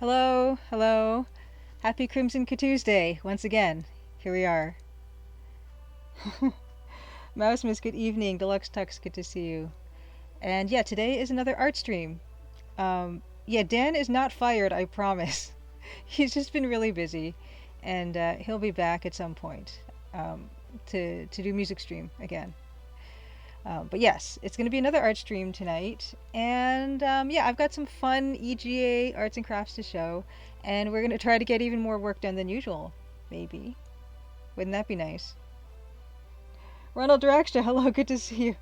Hello, hello. Happy Crimson Tuesday once again. Here we are. Mouse Miss, good evening. Deluxe Tux, good to see you. And yeah, today is another art stream. Yeah, Dan is not fired, I promise. He's just been really busy, and he'll be back at some point to do music stream again. But yes, it's going to be another art stream tonight. And yeah, I've got some fun EGA arts and crafts to show. And we're going to try to get even more work done than usual, maybe. Wouldn't that be nice? Ronald Draxter, hello, good to see you.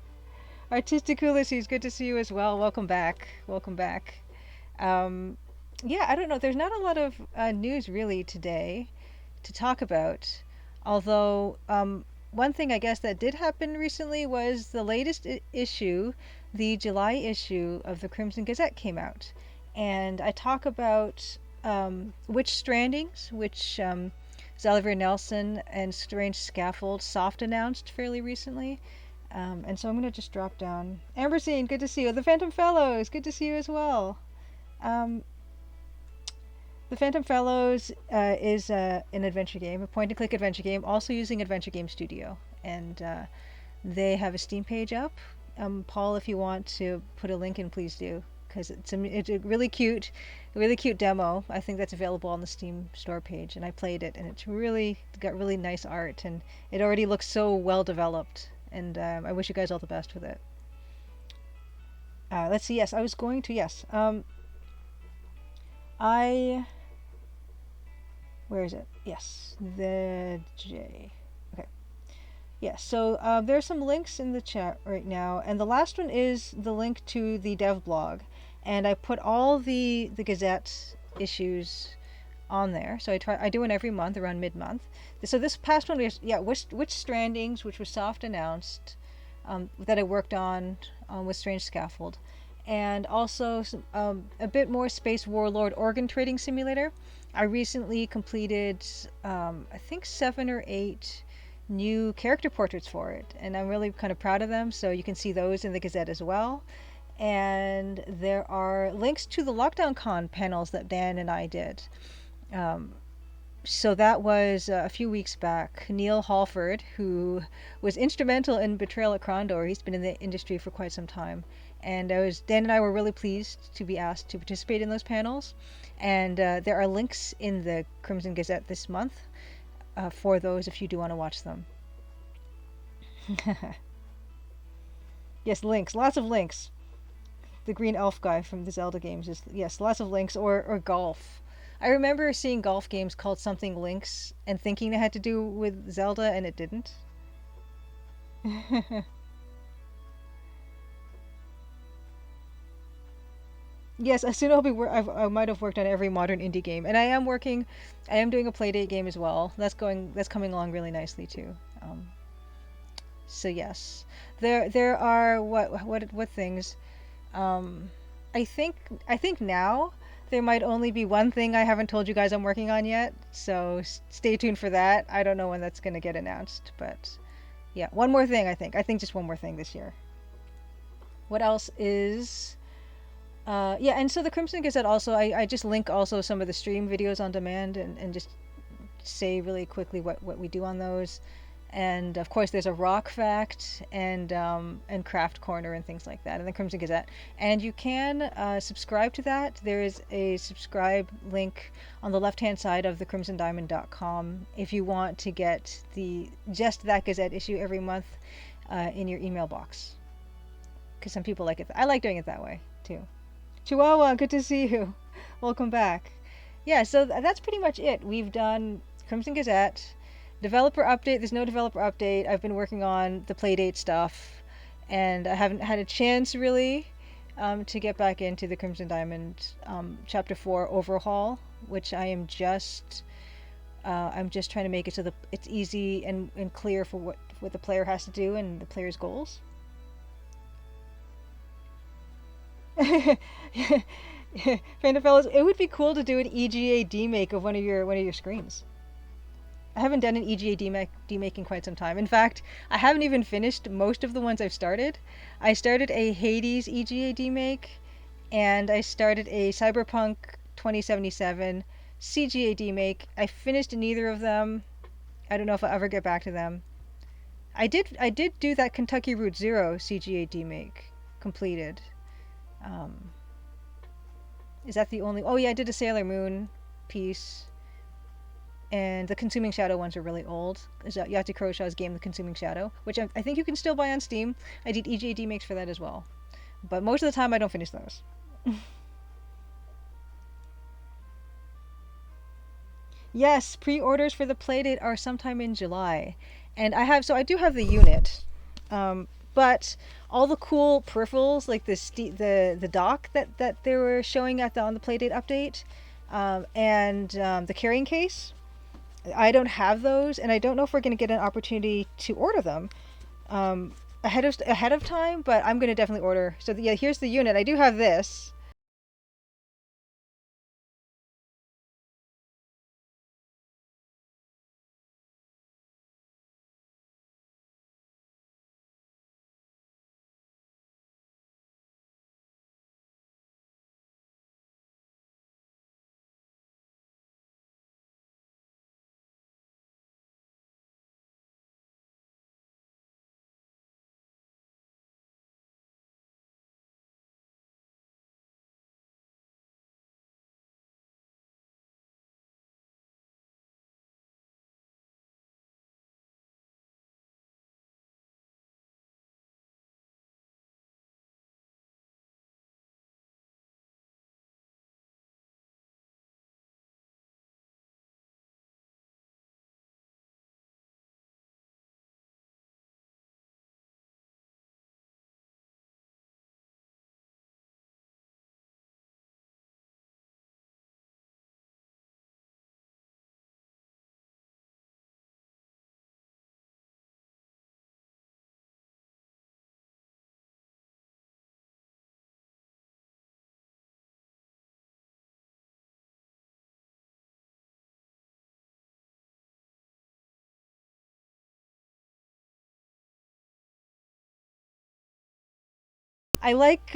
Artistic Ulysses, good to see you as well. Welcome back. Welcome back. Um, yeah, I don't know. There's not a lot of news really today to talk about. Although, one thing I guess that did happen recently was the latest issue, the July issue of the Crimson Gazette came out. And I talk about which strandings, which Xavier Nelson and Strange Scaffold soft announced fairly recently. And so I'm going to just drop down. Ambersine, good to see you. The Phantom Fellows, good to see you as well. Um, The Phantom Fellows is an adventure game, a point and click adventure game, also using Adventure Game Studio. And they have a Steam page up. Paul, if you want to put a link in, please do, because it's a really cute demo. I think that's available on the Steam store page, and I played it, and it's really got really nice art, and it already looks so well developed. And I wish you guys all the best with it. Let's see. Yes, I was going to. Yes. I Where is it? Yes, the J. Okay. Yes, so there's some links in the chat right now, and the last one is the link to the dev blog, and I put all the Gazette issues on there. So I do one every month around mid-month. So this past one was which strandings, which was soft announced, that I worked on with Strange Scaffold, and also some, a bit more Space Warlord Organ Trading Simulator. I recently completed, I think 7 or 8 new character portraits for it, and I'm really kind of proud of them. So you can see those in the Gazette as well. And there are links to the Lockdown Con panels that Dan and I did. So that was a few weeks back. Neil Halford, who was instrumental in Betrayal at Krondor, he's been in the industry for quite some time. And Dan and I were really pleased to be asked to participate in those panels. And there are links in the Crimson Gazette this month for those if you do want to watch them. Yes, links, lots of links. The green elf guy from the Zelda games is, yes, lots of links, or golf. I remember seeing golf games called something Links and thinking they had to do with Zelda, and it didn't. Yes, as soon as I might have worked on every modern indie game, and I am doing a Playdate game as well. That's coming along really nicely too. So yes, there are what things. Um, I think now there might only be one thing I haven't told you guys I'm working on yet. So stay tuned for that. I don't know when that's gonna get announced, but yeah, one more thing. I think just one more thing this year. What else is? Yeah, and so the Crimson Gazette also, I just link also some of the stream videos on demand, and just say really quickly what we do on those. And of course there's a rock fact and craft corner and things like that in the Crimson Gazette. And you can subscribe to that. There is a subscribe link on the left hand side of the crimsondiamond.com if you want to get just that Gazette issue every month in your email box. Because some people like it. I like doing it that way too. Chihuahua, good to see you. Welcome back. Yeah, so that's pretty much it. We've done Crimson Gazette. Developer update, there's no developer update. I've been working on the Playdate stuff, and I haven't had a chance really to get back into the Crimson Diamond Chapter 4 overhaul, which I'm just trying to make it so that it's easy and clear for what the player has to do and the player's goals. Phantom Fellows, it would be cool to do an EGA demake of one of your screens. I haven't done an EGA demake in quite some time. In fact, I haven't even finished most of the ones I've started. I started a Hades EGA demake, and I started a Cyberpunk 2077, CGA make. I finished neither of them. I don't know if I'll ever get back to them. I did do that Kentucky Route Zero CGA make completed. Um, is that the only? Oh yeah, I did a Sailor Moon piece, and the Consuming Shadow ones are really old. Is that Yahtzee Crowshaw's game, The Consuming Shadow, which I think you can still buy on Steam. I did EGA makes for that as well, but most of the time I don't finish those. Yes, pre-orders for the Playdate are sometime in July, and I do have the unit, but all the cool peripherals like the dock that they were showing on the Playdate update, and the carrying case, I don't have those, and I don't know if we're going to get an opportunity to order them ahead of time, but I'm going to definitely order. So yeah, here's the unit. I do have this. I like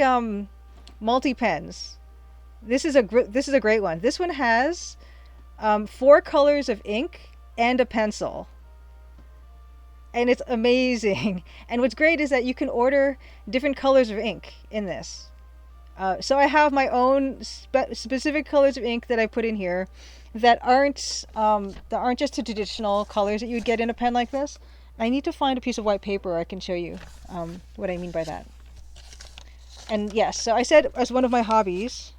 multi pens. This is a great one. This one has four colors of ink and a pencil, and it's amazing. And what's great is that you can order different colors of ink in this. So I have my own specific colors of ink that I put in here that aren't just the traditional colors that you would get in a pen like this. I need to find a piece of white paper I can show you what I mean by that. And yes, so I said as one of my hobbies.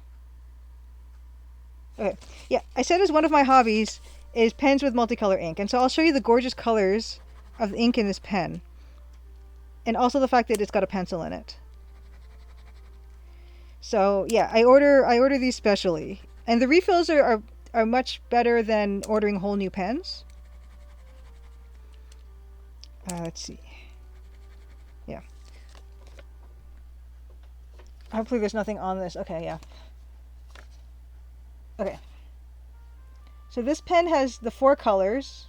Okay, yeah, I said as one of my hobbies is pens with multicolor ink, and so I'll show you the gorgeous colors of the ink in this pen, and also the fact that it's got a pencil in it. So yeah, I order these specially, and the refills are much better than ordering whole new pens. Let's see. Yeah. Hopefully there's nothing on this. Okay, yeah. Okay. So this pen has the four colors.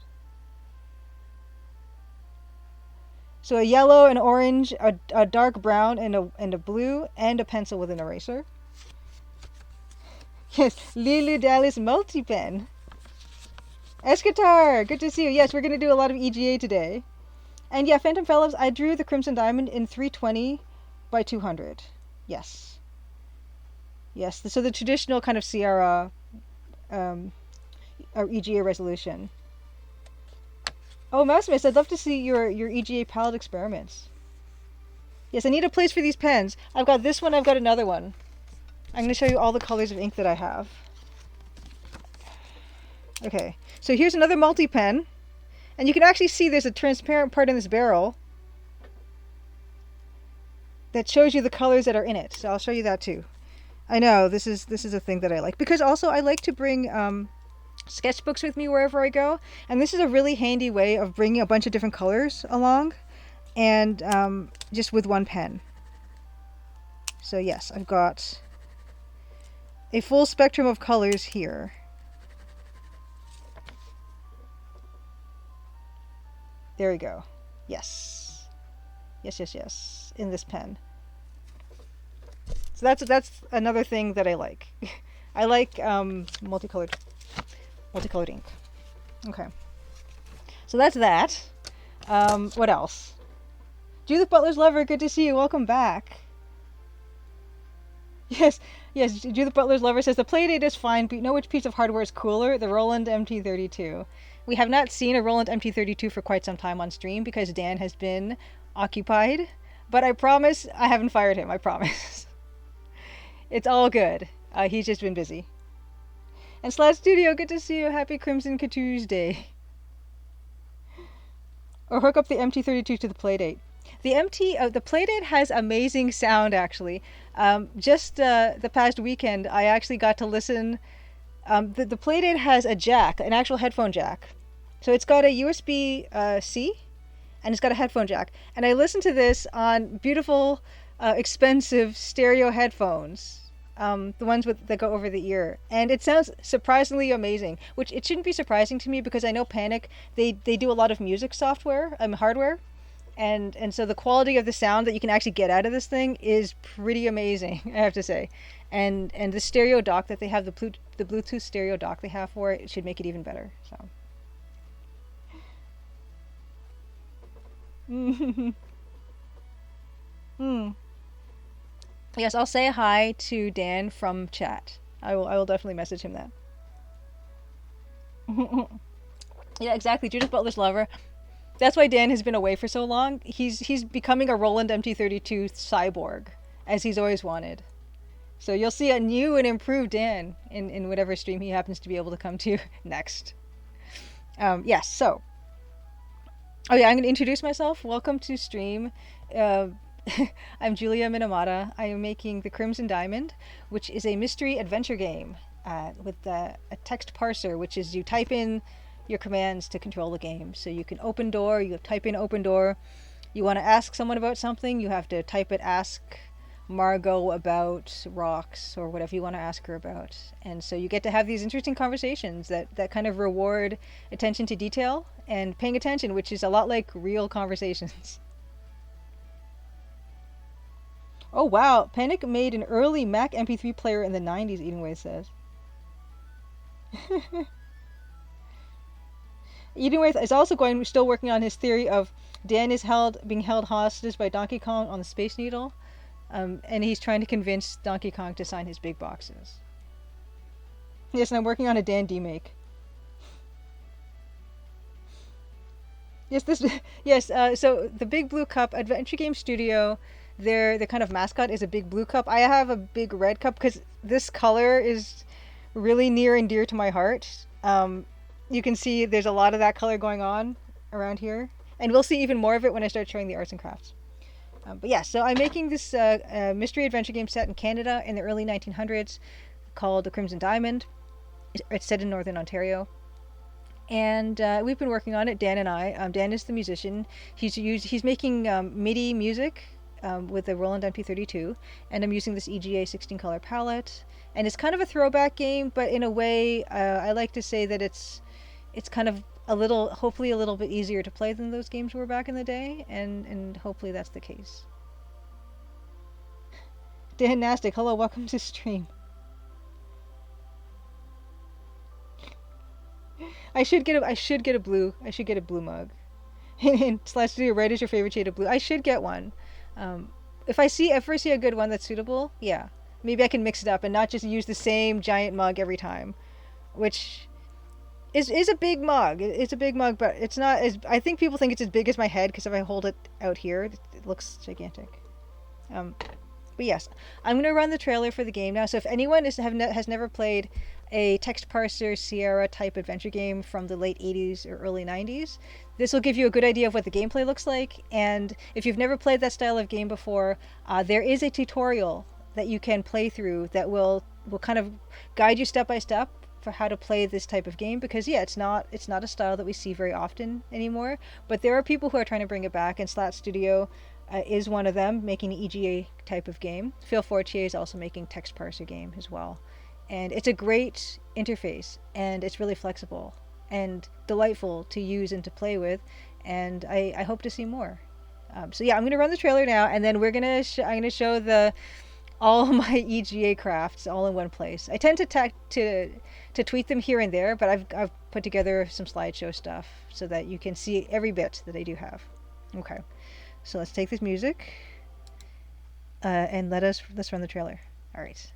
So a yellow, an orange, a dark brown, and a blue, and a pencil with an eraser. Yes, Lily Dallas multi pen. Escatar, good to see you. Yes, we're gonna do a lot of EGA today. And yeah, Phantom Fellows, I drew the Crimson Diamond in 320 by 200. Yes. Yes, so the traditional kind of Sierra or EGA resolution. Oh, Mousemist, I'd love to see your EGA palette experiments. Yes, I need a place for these pens. I've got this one, I've got another one. I'm going to show you all the colors of ink that I have. Okay, so here's another multi-pen. And you can actually see there's a transparent part in this barrel that shows you the colors that are in it. So I'll show you that too. I know, this is a thing that I like. Because also I like to bring sketchbooks with me wherever I go. And this is a really handy way of bringing a bunch of different colors along. And just with one pen. So yes, I've got a full spectrum of colors here. There we go. Yes. Yes, yes, yes. In this pen. So that's another thing that I like. I like multicolored ink. Okay, so that's that. What else? Judith Butler's lover, good to see you. Welcome back. Yes, yes. Judith Butler's lover says the Playdate is fine, but you know which piece of hardware is cooler? The Roland MT32. We have not seen a Roland MT32 for quite some time on stream because Dan has been occupied. But I promise I haven't fired him. I promise. It's all good. He's just been busy. And Slat Studio, good to see you. Happy Crimson Tuesday. Or hook up the MT32 to the Playdate. The Playdate has amazing sound actually. Just the past weekend, I actually got to listen. The Playdate has a jack, an actual headphone jack. So it's got a USB C, and it's got a headphone jack. And I listened to this on beautiful, expensive stereo headphones. The ones that go over the ear, and it sounds surprisingly amazing. Which it shouldn't be surprising to me because I know Panic they do a lot of music software, hardware, and so the quality of the sound that you can actually get out of this thing is pretty amazing, I have to say. And the stereo dock that they have, the Bluetooth stereo dock they have for it should make it even better. So. Hmm. Yes, I'll say hi to Dan from chat. I will definitely message him that. Yeah, exactly. Judith Butler's lover. That's why Dan has been away for so long. He's becoming a Roland MT32 cyborg, as he's always wanted. So you'll see a new and improved Dan in whatever stream he happens to be able to come to next. Yes, so. Oh yeah, I'm going to introduce myself. Welcome to stream. I'm Julia Minamata. I am making the Crimson Diamond, which is a mystery adventure game with a text parser, which is you type in your commands to control the game. So you can open door, you type in open door. You want to ask someone about something, you have to type it ask Margot about rocks or whatever you want to ask her about. And so you get to have these interesting conversations that kind of reward attention to detail and paying attention, which is a lot like real conversations. Oh wow, Panic made an early Mac MP3 player in the 90s, Edenway says. Edenway is also still working on his theory of Dan is being held hostage by Donkey Kong on the Space Needle, and he's trying to convince Donkey Kong to sign his big boxes. Yes, and I'm working on a Dan D-make. Yes, so the Big Blue Cup Adventure Game Studio, their kind of mascot is a big blue cup. I have a big red cup because this color is really near and dear to my heart. You can see there's a lot of that color going on around here, and we'll see even more of it when I start showing the arts and crafts. But yeah, so I'm making this mystery adventure game set in Canada in the early 1900s called The Crimson Diamond. It's set in Northern Ontario. And we've been working on it, Dan and I. Dan is the musician. He's making MIDI music with the Roland MP32, and I'm using this EGA 16 color palette. And it's kind of a throwback game, but in a way, I like to say that it's kind of hopefully a little bit easier to play than those games were back in the day, and hopefully that's the case. Dan Nastic, hello, welcome to stream. I should get a blue mug. And Slash Studio Red is your favorite shade of blue. I should get one. If I ever see a good one that's suitable, yeah. Maybe I can mix it up and not just use the same giant mug every time. Which is a big mug. It's a big mug, but it's not as... I think people think it's as big as my head, because if I hold it out here, it looks gigantic. But yes, I'm going to run the trailer for the game now. So if anyone has never played a text parser Sierra type adventure game from the late 80s or early 90s, this will give you a good idea of what the gameplay looks like. And if you've never played that style of game before, there is a tutorial that you can play through that will kind of guide you step by step for how to play this type of game, because yeah, it's not a style that we see very often anymore, but there are people who are trying to bring it back, and Slat Studio is one of them, making an EGA type of game. Phil Fortier is also making text parser game as well. And it's a great interface, and it's really flexible and delightful to use and to play with, and I hope to see more. So yeah, I'm going to run the trailer now, and then I'm going to show the all my EGA crafts all in one place. I tend to tweak them here and there, but I've put together some slideshow stuff so that you can see every bit that I do have. Okay, so let's take this music and let's run the trailer. All right.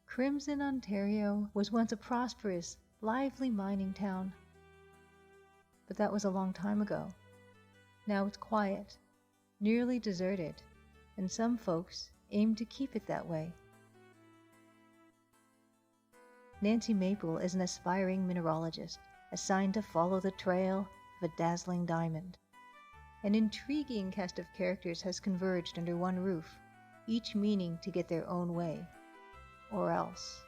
Crimson, Ontario was once a prosperous, lively mining town. But that was a long time ago. Now it's quiet, nearly deserted, and some folks aim to keep it that way. Nancy Maple is an aspiring mineralogist assigned to follow the trail of a dazzling diamond. An intriguing cast of characters has converged under one roof, each meaning to get their own way. Or else.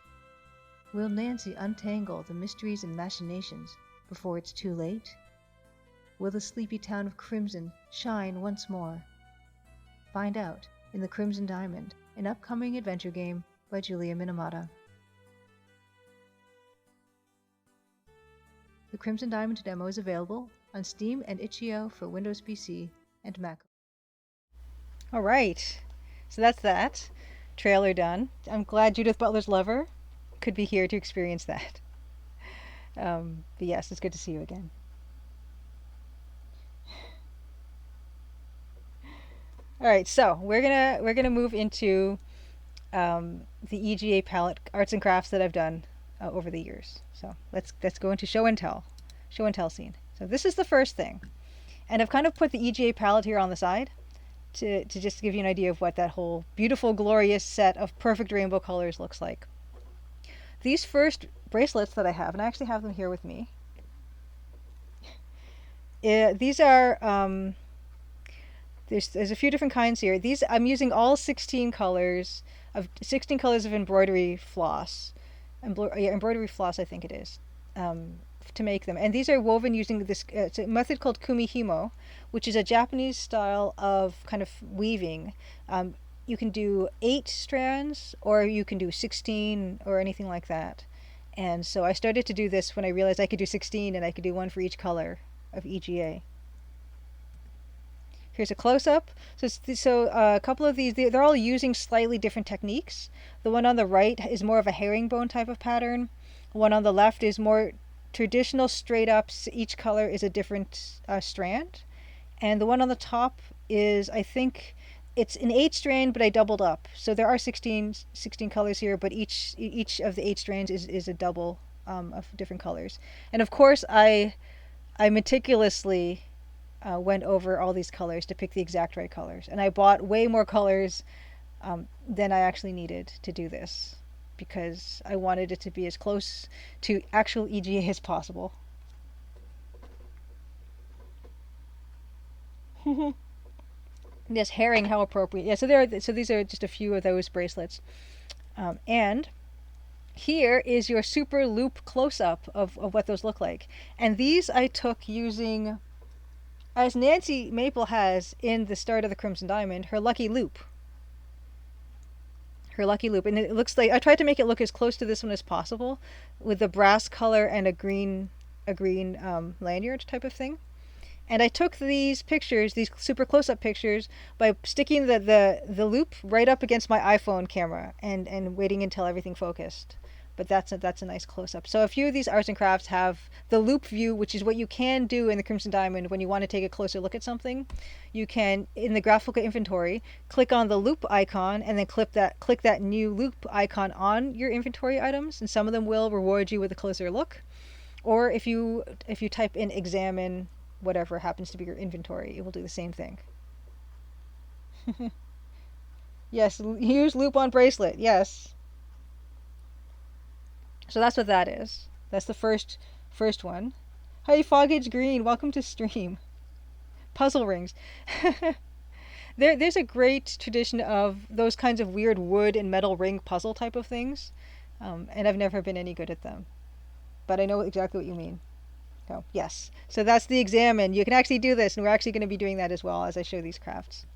Will Nancy untangle the mysteries and machinations before it's too late? Will the sleepy town of Crimson shine once more? Find out in The Crimson Diamond, an upcoming adventure game by Julia Minamata. The Crimson Diamond demo is available on Steam and itch.io for Windows PC and Mac. All right, so that's that. Trailer done. I'm glad Judith Butler's lover could be here to experience that. But yes, it's good to see you again. All right, so we're gonna move into the EGA palette arts and crafts that I've done over the years. So let's go into show and tell scene. So this is the first thing, and I've kind of put the EGA palette here on the side to just give you an idea of what that whole beautiful, glorious set of perfect rainbow colors looks like. These first bracelets that I have, and I actually have them here with me. These are there's a few different kinds here. These I'm using all 16 colors of embroidery floss. Embroidery floss, I think it is, to make them. And these are woven using this it's a method called kumihimo, which is a Japanese style of kind of weaving. You can do 8 strands, or you can do 16, or anything like that. And so I started to do this when I realized I could do 16, and I could do one for each color of EGA. Here's a close-up. So a couple of these, they're all using slightly different techniques. The one on the right is more of a herringbone type of pattern. One on the left is more traditional straight ups. Each color is a different strand. And the one on the top is, I think, it's an 8 strand, but I doubled up. So there are 16 colors here, but each of the 8 strands is a double of different colors. And of course, I meticulously went over all these colors to pick the exact right colors. And I bought way more colors than I actually needed to do this, because I wanted it to be as close to actual EGA as possible. Yes, herring, how appropriate. Yeah, so these are just a few of those bracelets. And here is your super loop close-up of what those look like. And these I took using, as Nancy Maple has in the start of the Crimson Diamond, her lucky loop. And it looks like, I tried to make it look as close to this one as possible, with the brass color and a green lanyard type of thing. And I took these pictures, these super close-up pictures, by sticking the loop right up against my iPhone camera and waiting until everything focused. But that's a nice close-up. So a few of these arts and crafts have the loop view, which is what you can do in the Crimson Diamond when you want to take a closer look at something. You can, in the graphical inventory, click on the loop icon and then click that new loop icon on your inventory items, and some of them will reward you with a closer look. Or if you type in examine whatever happens to be your inventory, it will do the same thing. Yes, use loop on bracelet. Yes. So that's what that is. That's the first one. Hey, Foggage Green, welcome to stream. Puzzle rings. There's a great tradition of those kinds of weird wood and metal ring puzzle type of things, and I've never been any good at them. But I know exactly what you mean. So, yes. So that's the examine. You can actually do this, and we're actually going to be doing that as well as I show these crafts.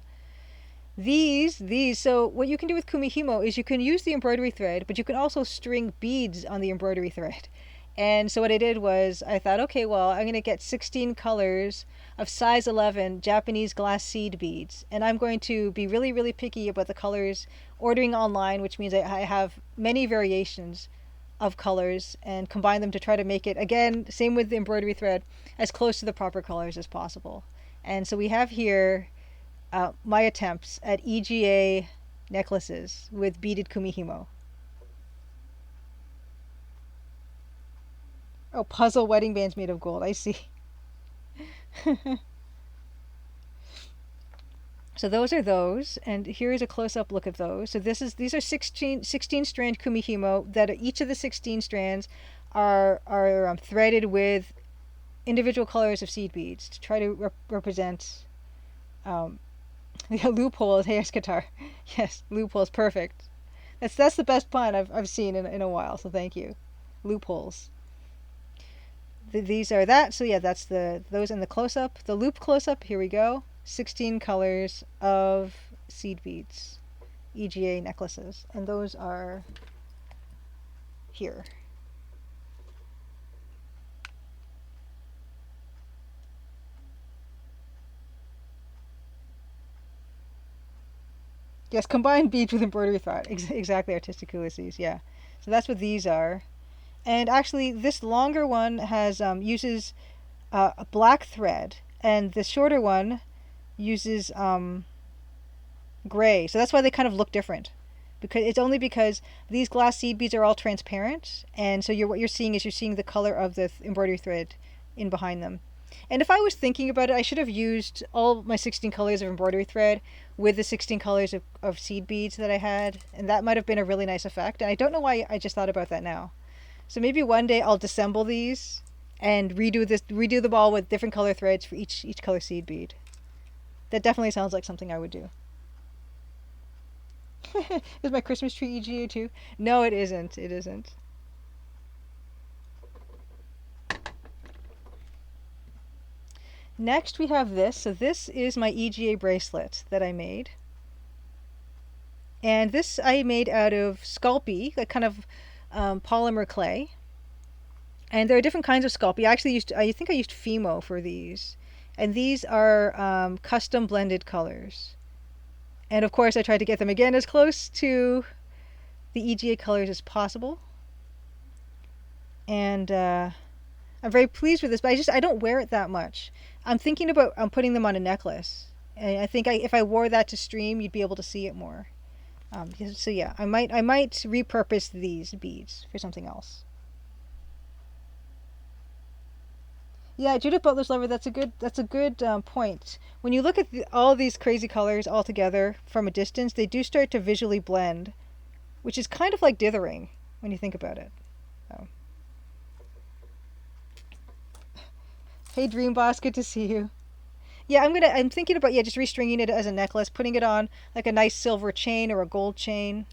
So what you can do with kumihimo is you can use the embroidery thread, but you can also string beads on the embroidery thread. And so what I did was I thought, okay, well, I'm going to get 16 colors of size 11 Japanese glass seed beads. And I'm going to be really, really picky about the colors ordering online, which means I have many variations of colors and combine them to try to make it, again, same with the embroidery thread, as close to the proper colors as possible. And so we have here my attempts at EGA necklaces with beaded kumihimo. Oh, puzzle wedding bands made of gold. I see. So those are those, and here is a close-up look at those. So these are 16 strand kumihimo that each of the 16 strands are threaded with individual colors of seed beads to try to represent um, the loopholes. Hey, guitar. Yes, loopholes. Perfect. That's the best pun I've seen in a while. So thank you. Loopholes. These are that. So yeah, that's those in the close up. The loop close up. Here we go. 16 colors of seed beads, EGA necklaces, and those are here. Yes, combined beads with embroidery thread. Exactly, artistic ulysses. Yeah. So that's what these are. And actually, this longer one has uses a black thread, and the shorter one uses gray. So that's why they kind of look different. Because it's only because these glass seed beads are all transparent, and so what you're seeing is you're seeing the color of the embroidery thread in behind them. And if I was thinking about it, I should have used all my 16 colors of embroidery thread with the 16 colors of seed beads that I had, and that might have been a really nice effect. And I don't know why I just thought about that now. So maybe one day I'll disassemble these and redo them all with different color threads for each color seed bead. That definitely sounds like something I would do. Is my Christmas tree EGA too? No, it isn't. It isn't. Next we have this. So this is my EGA bracelet that I made. And this I made out of Sculpey, like kind of polymer clay. And there are different kinds of Sculpey. I think I used Fimo for these. And these are custom blended colors. And of course I tried to get them again as close to the EGA colors as possible. And I'm very pleased with this, but I don't wear it that much. I'm thinking about putting them on a necklace. And I think if I wore that to stream, you'd be able to see it more. So yeah, I might repurpose these beads for something else. Yeah, Judith Butler's Lover. That's a good point. When you look at all these crazy colors all together from a distance, they do start to visually blend, which is kind of like dithering when you think about it. So. Hey, Dream Boss, good to see you. Yeah, I'm thinking about just restringing it as a necklace, putting it on like a nice silver chain or a gold chain.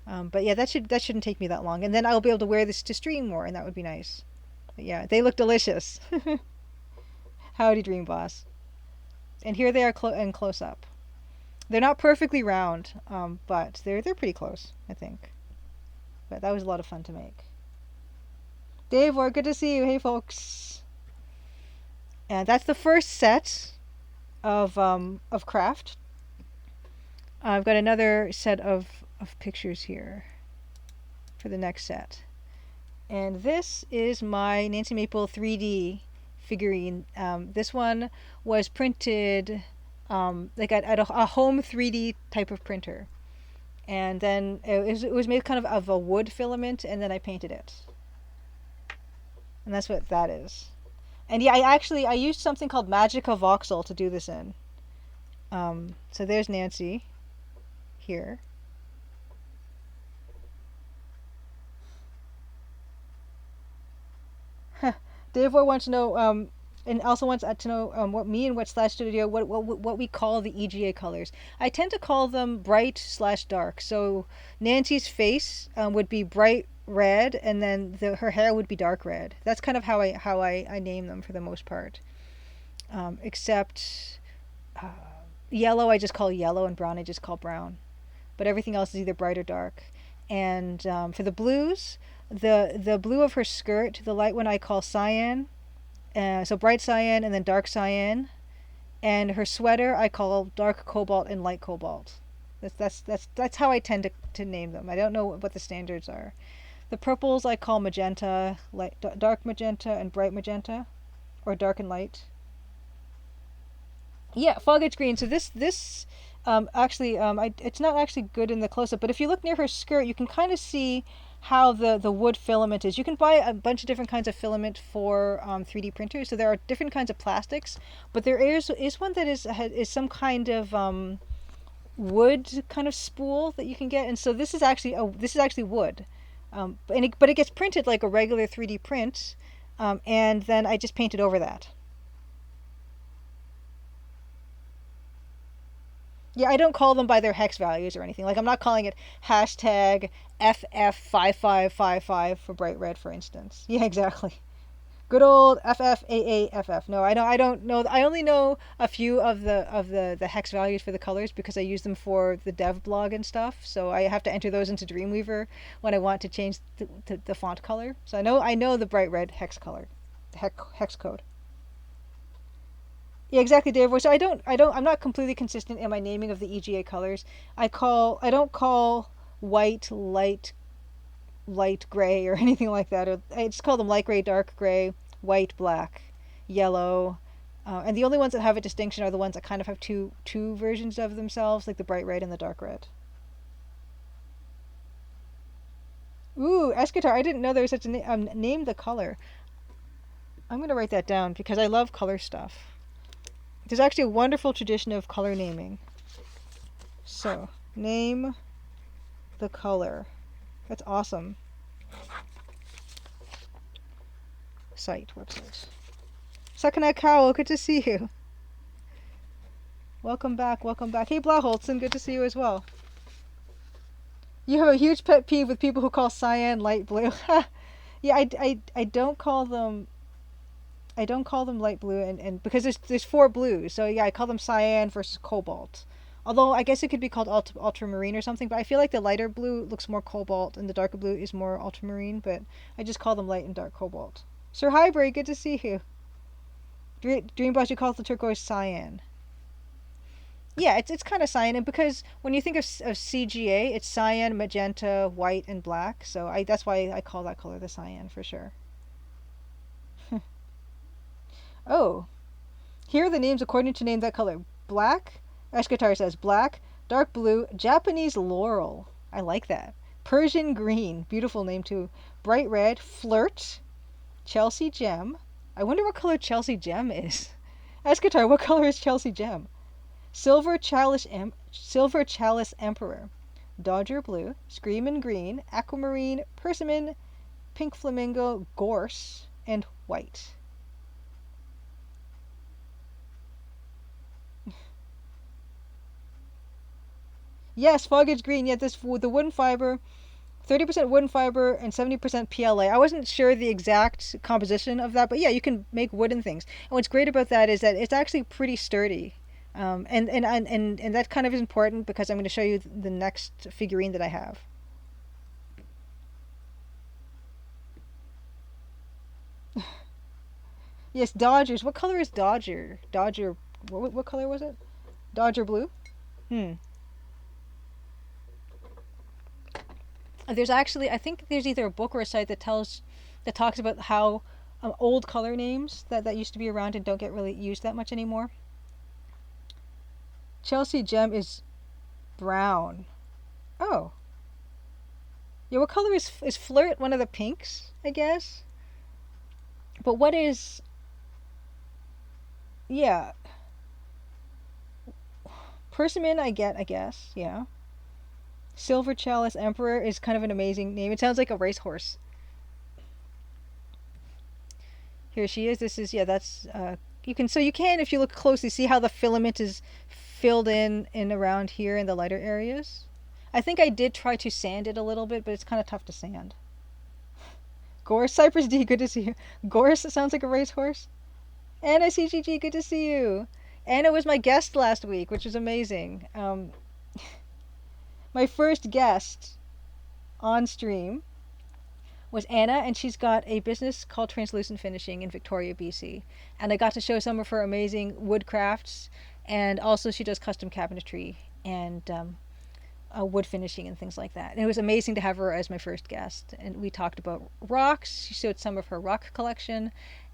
But yeah, that shouldn't take me that long, and then I'll be able to wear this to stream more, and that would be nice. But yeah, they look delicious. Howdy, Dream Boss. And here they are in close up. They're not perfectly round, but they're pretty close, I think. But that was a lot of fun to make. Dave, good to see you. Hey, folks. And that's the first set of craft. I've got another set of pictures here for the next set. And this is my Nancy Maple 3D figurine. This one was printed like at a home 3D type of printer. And then it was made kind of a wood filament, and then I painted it. And that's what that is. And yeah, I used something called Magica Voxel to do this in. So there's Nancy here. Dave wants to know, and also wants to know what me and what Slash Studio, what we call the EGA colors. I tend to call them bright/dark. So Nancy's face would be bright red, and then her hair would be dark red. That's kind of how I name them for the most part. Except yellow I just call yellow, and brown I just call brown. But everything else is either bright or dark. And for the blues, The blue of her skirt, the light one I call cyan, so bright cyan and then dark cyan, and her sweater I call dark cobalt and light cobalt. That's how I tend to name them. I don't know what the standards are. The purples I call magenta, light, dark magenta, and bright magenta, or dark and light. Yeah, foliage green. So this actually it's not actually good in the close up, but if you look near her skirt, you can kind of see how the wood filament is. You can buy a bunch of different kinds of filament for 3D printers. So there are different kinds of plastics, but there is one that is some kind of wood kind of spool that you can get. And so this is actually wood, but it gets printed like a regular 3D print, and then I just painted over that. Yeah, I don't call them by their hex values or anything. Like I'm not calling it hashtag FF5555 for bright red, for instance. Yeah, exactly. Good old FFAAFF. No, I don't know. I only know a few of the hex values for the colors because I use them for the dev blog and stuff. So I have to enter those into Dreamweaver when I want to change the font color. So I know the bright red hex color, hex code. Yeah, exactly, Dave. So I'm not completely consistent in my naming of the EGA colors. I don't call white light gray or anything like that. Or I just call them light gray, dark gray, white, black, yellow. And the only ones that have a distinction are the ones that kind of have two versions of themselves, like the bright red and the dark red. Ooh, escatar. I didn't know there was such a name. Name the color. I'm gonna write that down because I love color stuff. There's actually a wonderful tradition of color naming. So, name the color. That's awesome. Website. Sakana Cowl, good to see you. Welcome back, welcome back. Hey, Blaholtzen, good to see you as well. You have a huge pet peeve with people who call cyan light blue. Yeah, I don't call them. I don't call them light blue, and because there's four blues, so yeah, I call them cyan versus cobalt. Although I guess it could be called ultramarine or something, but I feel like the lighter blue looks more cobalt and the darker blue is more ultramarine, but I just call them light and dark cobalt. Sir Highbury, good to see you. Dreamboss, you call the turquoise cyan. Yeah, it's kind of cyan, and because when you think of CGA, it's cyan, magenta, white, and black, so that's why I call that color the cyan for sure. Oh, here are the names according to name that color. Black, Eshkatar says black, dark blue, Japanese laurel. I like that. Persian green, beautiful name too. Bright red, flirt, Chelsea gem. I wonder what color Chelsea gem is. Escatar, what color is Chelsea gem? Silver chalice emperor. Dodger blue, screamin' green, aquamarine, persimmon, pink flamingo, gorse, and white. Yes, foliage green. Yeah, this the wooden fiber, 30% wooden fiber and 70% PLA. I wasn't sure the exact composition of that, but yeah, you can make wooden things. And what's great about that is that it's actually pretty sturdy. And that kind of is important because I'm going to show you the next figurine that I have. Yes, Dodgers. What color is Dodger? Dodger. What color was it? Dodger blue. Hmm. There's actually, I think there's either a book or a site that talks about how old color names that used to be around and don't get really used that much anymore. Chelsea gem is brown. Oh. Yeah, what color is flirt? One of the pinks, I guess. But what is? Yeah, persimmon. I guess. Yeah. Silver chalice emperor is kind of an amazing name. It sounds like a racehorse. Here she is. This is, yeah. That's you can if you look closely see how the filament is filled in around here in the lighter areas. I think I did try to sand it a little bit, but it's kind of tough to sand. Gorse, Cypress D, good to see you. Gorse sounds like a racehorse. Anna CGG, good to see you. Anna was my guest last week, which was amazing. My first guest on stream was Anna, and she's got a business called Translucent Finishing in Victoria, BC. And I got to show some of her amazing wood crafts, and also she does custom cabinetry and wood finishing and things like that. And it was amazing to have her as my first guest. And we talked about rocks. She showed some of her rock collection,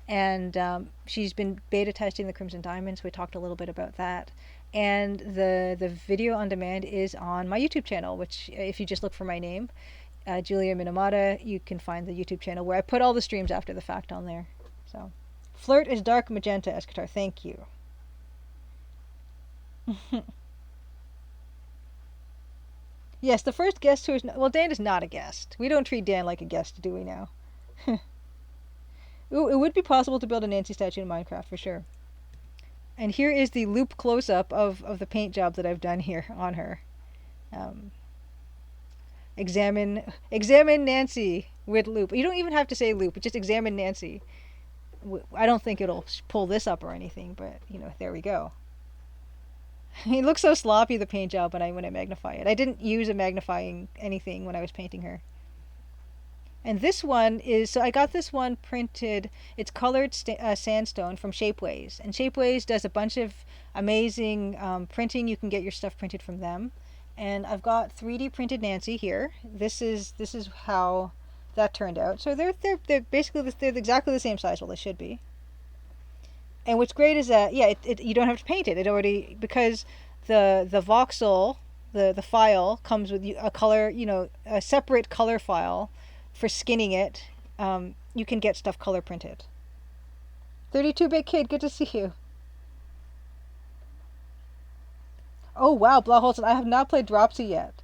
and she's been beta testing the Crimson Diamonds. We talked a little bit about that. And the video on demand is on my YouTube channel, which if you just look for my name, Julia Minamata, you can find the YouTube channel where I put all the streams after the fact on there. So, Flirt is dark magenta, Escatar. Thank you. Yes, the first guest who is well, Dan is not a guest. We don't treat Dan like a guest, do we now? Ooh, it would be possible to build a Nancy statue in Minecraft for sure. And here is the loop close-up of the paint job that I've done here on her. Um, examine Nancy with loop. You don't even have to say loop. Just examine Nancy. I don't think it'll pull this up or anything, but you know, there we go. It looks so sloppy, the paint job, when I magnify it. I didn't use a magnifying anything when I was painting her. And this one is, so I got this one printed, it's colored sandstone from Shapeways. And Shapeways does a bunch of amazing printing. You can get your stuff printed from them. And I've got 3D printed Nancy here. This is how that turned out. So they're basically, they're exactly the same size. Well, they should be. And what's great is that, yeah, you don't have to paint it. It already, because the voxel, the file comes with a color, you know, a separate color file for skinning it. You can get stuff color printed. 32-bit kid, good to see you. Oh wow, Blauholzen, I have not played Dropsy yet.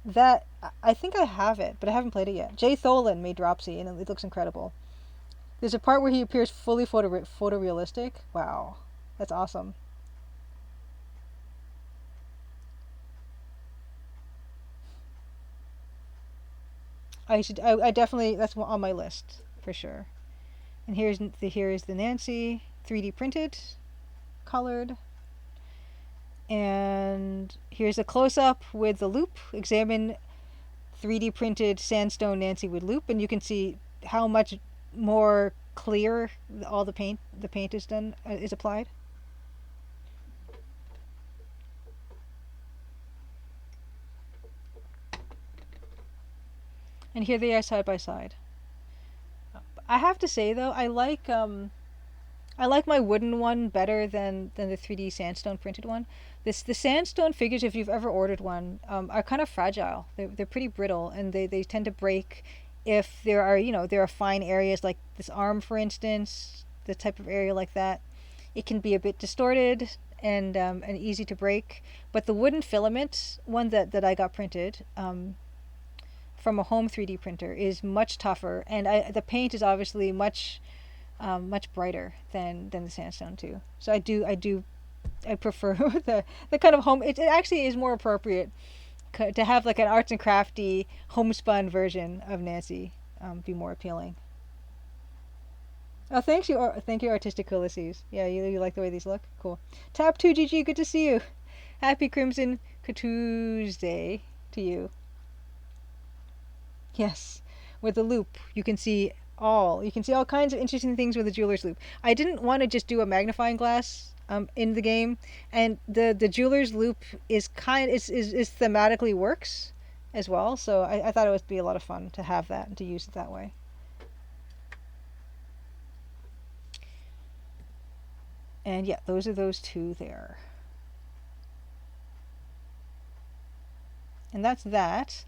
That, I think I have it, but I haven't played it yet. Jay Tholen made Dropsy, and it looks incredible. There's a part where he appears fully photorealistic. Wow, that's awesome. I definitely, that's on my list for sure. And here is the Nancy 3D printed, colored. And here's a close-up with the loop. Examine 3D printed sandstone Nancy with loop, and you can see how much more clear all the paint is done, is applied. And here they are side by side. I have to say though, I like my wooden one better than the 3D sandstone printed one. The sandstone figures, if you've ever ordered one, are kind of fragile. They're pretty brittle, and they tend to break if there are fine areas like this arm, for instance, the type of area like that. It can be a bit distorted and easy to break. But the wooden filament one that I got printed from a home 3D printer is much tougher, and the paint is obviously much brighter than the sandstone too. So I prefer the kind of home. It actually is more appropriate to have like an arts and crafty homespun version of Nancy. Be more appealing. Oh, thank you, Artistic Ulysses. Yeah, you like the way these look? Cool. Tap 2 GG, good to see you. Happy Crimson Tuesday to you. Yes, with the loop, you can see all kinds of interesting things with the jeweler's loop. I didn't want to just do a magnifying glass in the game, and the jeweler's loop is thematically works as well. So I thought it would be a lot of fun to have that and to use it that way. And yeah, those are those two there. And that's that.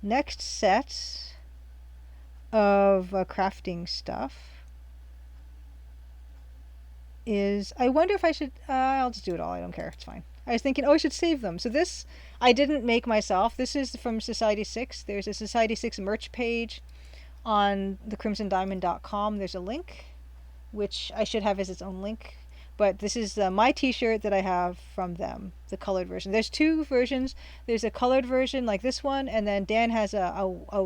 Next set of crafting stuff is, I wonder if I should, I'll just do it all, I don't care, it's fine. I was thinking, I should save them. So this, I didn't make myself. This is from Society 6. There's a Society 6 merch page on thecrimsondiamond.com. There's a link, which I should have as its own link. But this is my t-shirt that I have from them, the colored version. There's two versions. There's a colored version like this one, and then Dan has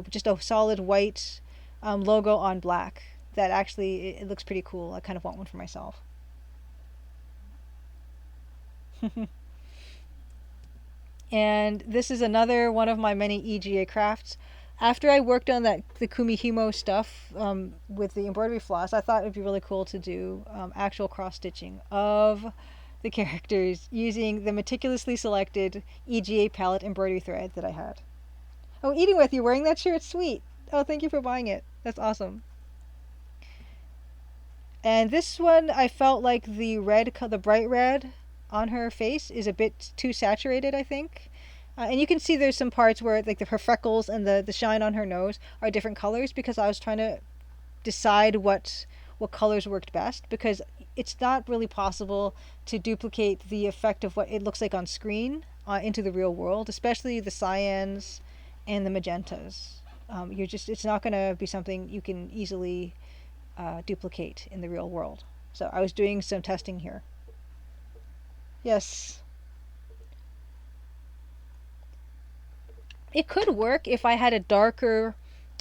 just a solid white logo on black. That actually, it looks pretty cool. I kind of want one for myself. And this is another one of my many EGA crafts. After I worked on that the Kumihimo stuff with the embroidery floss, I thought it'd be really cool to do actual cross stitching of the characters using the meticulously selected EGA palette embroidery thread that I had. Oh, eating with you, wearing that shirt, sweet. Oh, thank you for buying it. That's awesome. And this one, I felt like the bright red on her face is a bit too saturated, I think. And you can see there's some parts where like her freckles and the shine on her nose are different colors because I was trying to decide what colors worked best because it's not really possible to duplicate the effect of what it looks like on screen into the real world, especially the cyans and the magentas. It's not going to be something you can easily duplicate in the real world. So I was doing some testing here. Yes. It could work if I had a darker,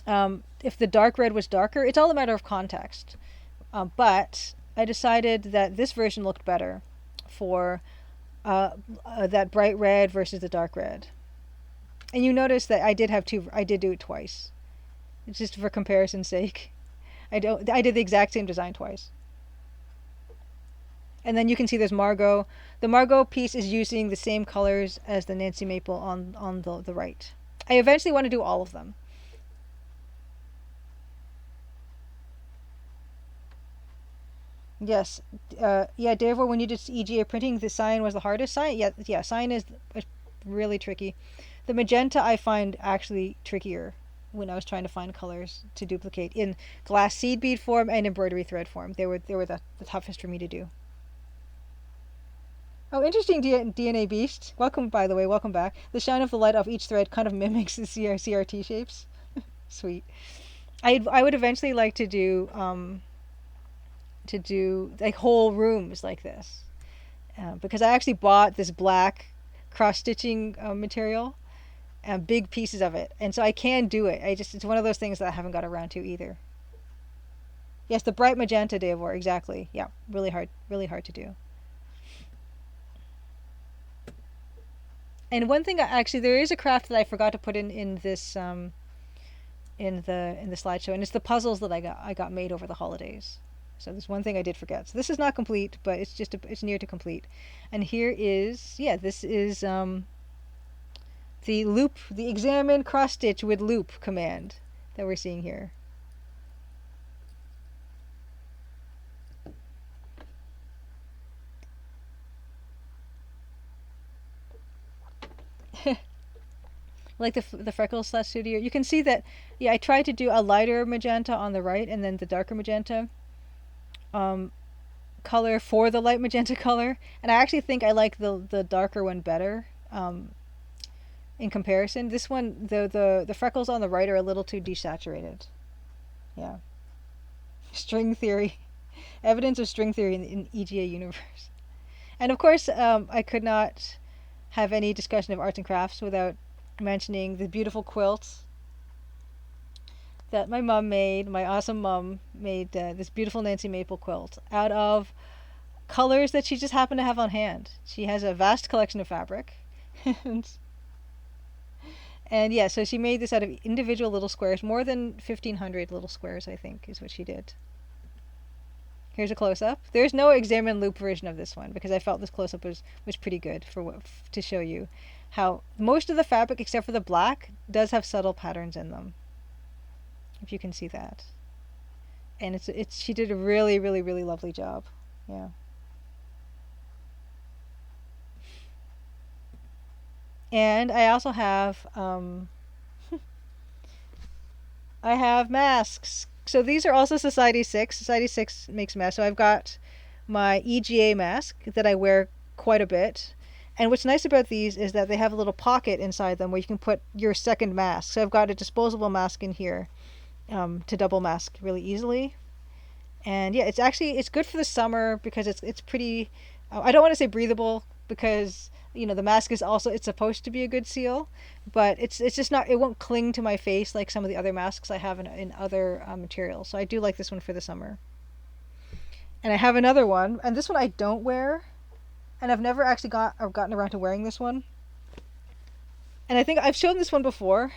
if the dark red was darker. It's all a matter of context. But I decided that this version looked better for that bright red versus the dark red. And you notice that I did do it twice. It's just for comparison's sake. I did the exact same design twice. And then you can see there's Margot. The Margot piece is using the same colors as the Nancy Maple on the right. I eventually want to do all of them. Yes. Yeah, Dave, when you did EGA printing, the cyan was the hardest. Cyan is really tricky. The magenta I find actually trickier when I was trying to find colors to duplicate in glass seed bead form and embroidery thread form. They were the toughest for me to do. Oh, interesting, DNA Beast. Welcome, by the way, welcome back. The shine of the light off each thread kind of mimics the CRT shapes. Sweet. I would eventually like to do like whole rooms like this because I actually bought this black cross stitching material and big pieces of it, and so I can do it. It's one of those things that I haven't got around to either. Yes, the bright magenta, Davor, exactly. Yeah, really hard to do. And one thing, actually, there is a craft that I forgot to put in this in the slideshow, and it's the puzzles that I got made over the holidays. So there's one thing I did forget. So this is not complete, but it's near to complete. And here is this is the examine cross stitch with loop command that we're seeing here. Like the freckles slash studio, you can see that. Yeah, I tried to do a lighter magenta on the right and then the darker magenta color for the light magenta color, and I actually think I like the darker one better in comparison. This one, the freckles on the right are a little too desaturated. Yeah. String theory. Evidence of string theory in EGA universe. And of course, I could not have any discussion of arts and crafts without mentioning the beautiful quilt that my awesome mom made this beautiful Nancy Maple quilt out of colors that she just happened to have on hand. She has a vast collection of fabric. And yeah, so she made this out of individual little squares, more than 1,500 little squares, I think, is what she did. Here's a close-up. There's no examine loop version of this one because I felt this close-up was pretty good to show you how most of the fabric, except for the black, does have subtle patterns in them. If you can see that. And she did a really, really, really lovely job. Yeah. And I also have I have masks. So these are also Society 6. Society 6 makes masks. So I've got my EGA mask that I wear quite a bit. And what's nice about these is that they have a little pocket inside them where you can put your second mask. So I've got a disposable mask in here to double mask really easily. And yeah, it's good for the summer because it's pretty. I don't want to say breathable because the mask is also, it's supposed to be a good seal, but it's just not. It won't cling to my face like some of the other masks I have in other materials. So I do like this one for the summer. And I have another one, and this one I don't wear, and I've never actually gotten around to wearing this one. And I think I've shown this one before.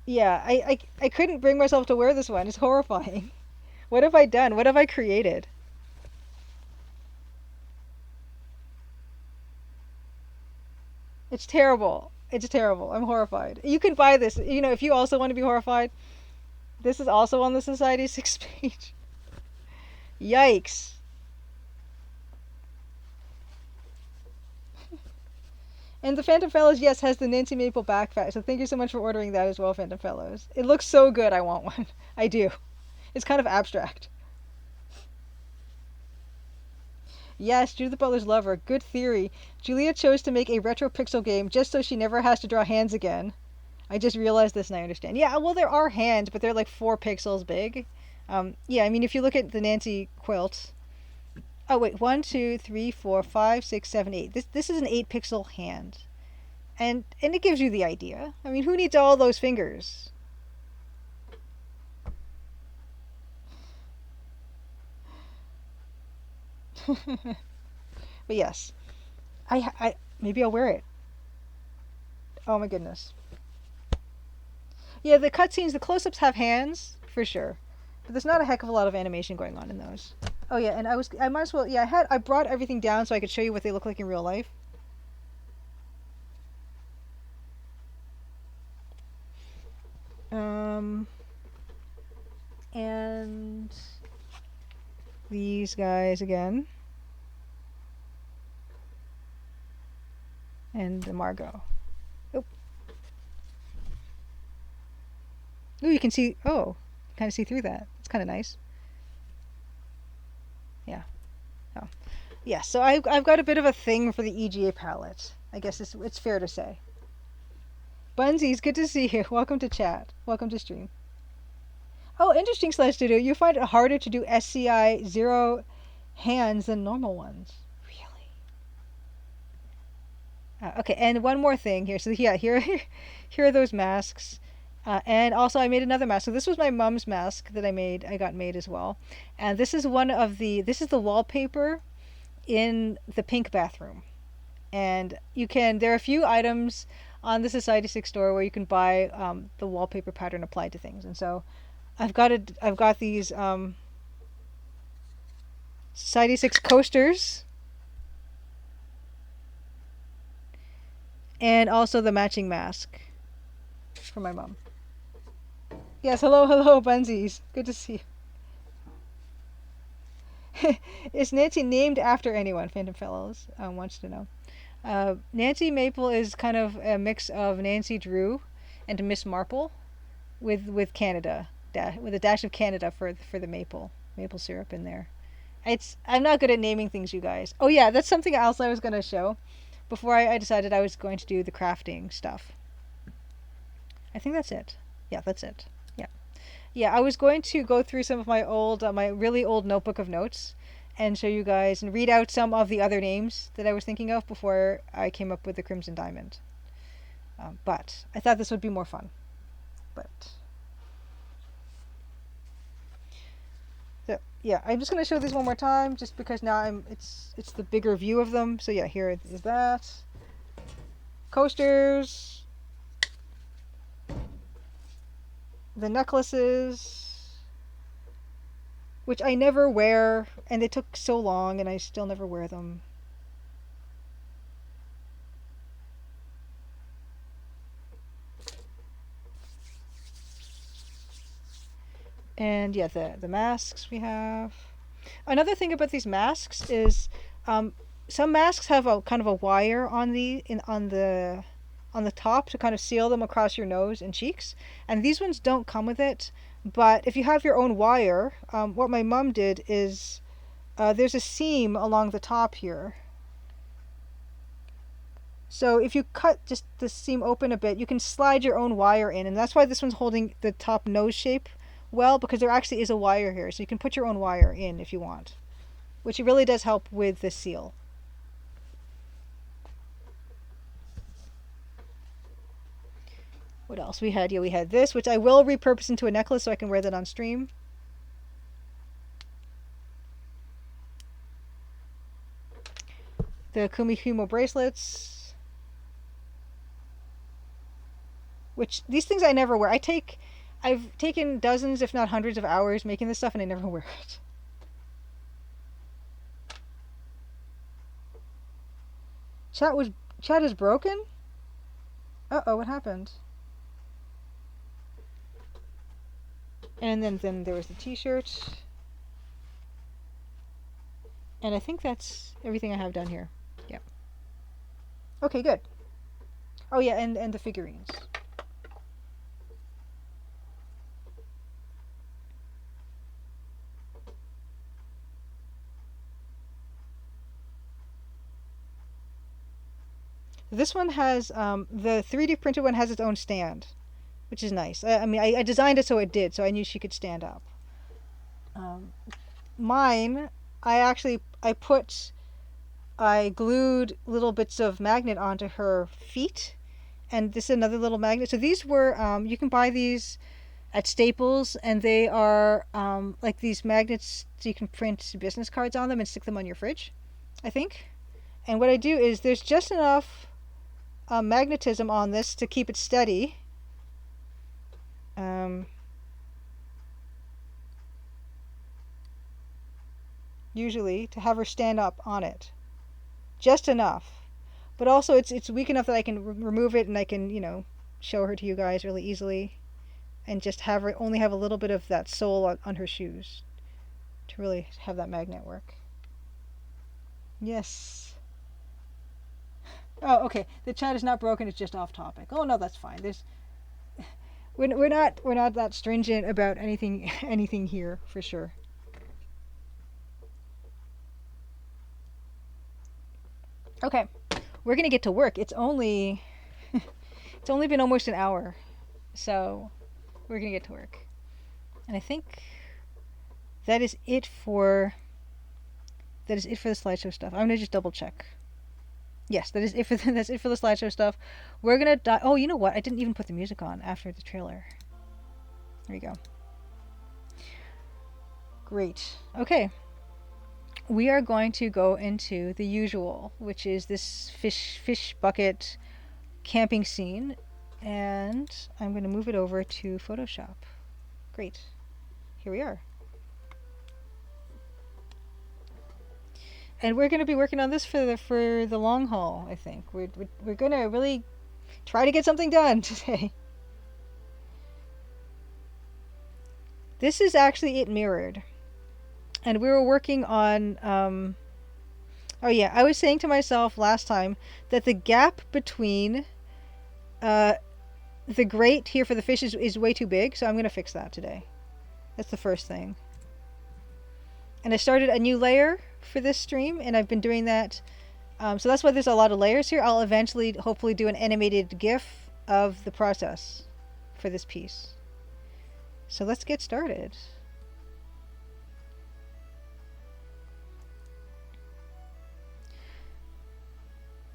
Yeah, I couldn't bring myself to wear this one. It's horrifying. What have I done? What have I created? It's terrible. It's terrible. I'm horrified. You can buy this. You know, if you also want to be horrified, this is also on the Society 6 page. Yikes. And the Phantom Fellows, yes, has the Nancy Maple backpack. So thank you so much for ordering that as well, Phantom Fellows. It looks so good. I want one. I do. It's kind of abstract. Yes, Judith Butler's lover. Good theory. Julia chose to make a retro pixel game just so she never has to draw hands again. I just realized this and I understand. Yeah, well, there are hands, but they're like 4 pixels big. Yeah, I mean, if you look at the Nancy quilt. Oh wait, 1, 2, 3, 4, 5, 6, 7, 8. This is an 8 pixel hand, and it gives you the idea. I mean, who needs all those fingers? But yes, I maybe I'll wear it. Oh my goodness. Yeah, the cutscenes, the close-ups have hands for sure, but there's not a heck of a lot of animation going on in those. Oh yeah, and I might as well, yeah, I brought everything down so I could show you what they look like in real life. Um, and these guys again, and the Margot. Oh, ooh, you can see. Oh, kind of see through that. It's kind of nice. Yeah. Oh, yeah. So I've got a bit of a thing for the EGA palette. I guess it's fair to say. Bunsies, good to see you. Welcome to chat. Welcome to stream. Oh, interesting, Slash Studio. You find it harder to do SCI zero hands than normal ones. Really? Okay, and one more thing here. So yeah, here, here are those masks. And also, I made another mask. So this was my mom's mask that I made. I got made as well. And this is one of the. This is the wallpaper in the pink bathroom. And you can. There are a few items on the Society 6 store where you can buy the wallpaper pattern applied to things. And so I've got it. I've got these Society 6 coasters, and also the matching mask for my mom. Yes, hello, hello, Bunsies. Good to see you. Is Nancy named after anyone? Phantom Fellows wants to know. Nancy Maple is kind of a mix of Nancy Drew and Miss Marple with Canada, with a dash of Canada for the maple syrup in there. I'm not good at naming things, you guys. Oh yeah, that's something else I was gonna show before I decided I was going to do the crafting stuff. I think that's it. Yeah, that's it. Yeah. Yeah, I was going to go through some of my my really old notebook of notes and show you guys and read out some of the other names that I was thinking of before I came up with the Crimson Diamond. But I thought this would be more fun. But so yeah, I'm just gonna show these one more time, just because now it's the bigger view of them. So yeah, here is that. Coasters, the necklaces, which I never wear, and they took so long, and I still never wear them. And yeah, the masks we have. Another thing about these masks is, some masks have a kind of a wire on on the top to kind of seal them across your nose and cheeks, and these ones don't come with it. But if you have your own wire, what my mom did is, there's a seam along the top here. So if you cut just the seam open a bit, you can slide your own wire in, and that's why this one's holding the top nose shape well, because there actually is a wire here, so you can put your own wire in if you want, which really does help with the seal. What else we had? Yeah, we had this, which I will repurpose into a necklace so I can wear that on stream. The Kumihimo bracelets. which these things I never wear. I've taken dozens, if not hundreds of hours making this stuff and I never wear it. Chat was, chat is broken? Uh-oh, what happened? And then there was the t-shirt. And I think that's everything I have down here. Yep. Okay, good. Oh yeah, and the figurines. This one has, the 3D printed one has its own stand, which is nice. I mean, I designed it so it did, so I knew she could stand up. Mine, I glued little bits of magnet onto her feet, and this is another little magnet. So these were, you can buy these at Staples, and they are like these magnets so you can print business cards on them and stick them on your fridge, I think. And what I do is there's just enough magnetism on this to keep it steady. Usually to have her stand up on it. Just enough. But also it's weak enough that I can remove it and I can, you know, show her to you guys really easily. And just have her only have a little bit of that sole on her shoes to really have that magnet work. Yes. Oh, okay. The chat is not broken. It's just off topic. Oh no, that's fine. We're not that stringent about anything here for sure. Okay, we're gonna get to work. It's only been almost an hour, so we're gonna get to work. And I think that is it for the slideshow stuff. I'm gonna just double check. Yes, that's it for the slideshow stuff. We're gonna oh, you know what? I didn't even put the music on after the trailer. There you go. Great. Okay. We are going to go into the usual, which is this fish bucket camping scene, and I'm going to move it over to Photoshop. Great. Here we are. And we're going to be working on this for the long haul, I think. We're going to really try to get something done today. This is actually it mirrored. And we were working on, oh yeah, I was saying to myself last time that the gap between the grate here for the fish is way too big, so I'm going to fix that today. That's the first thing. And I started a new layer for this stream, and I've been doing that. So that's why there's a lot of layers here. I'll eventually, hopefully, do an animated GIF of the process for this piece. So let's get started.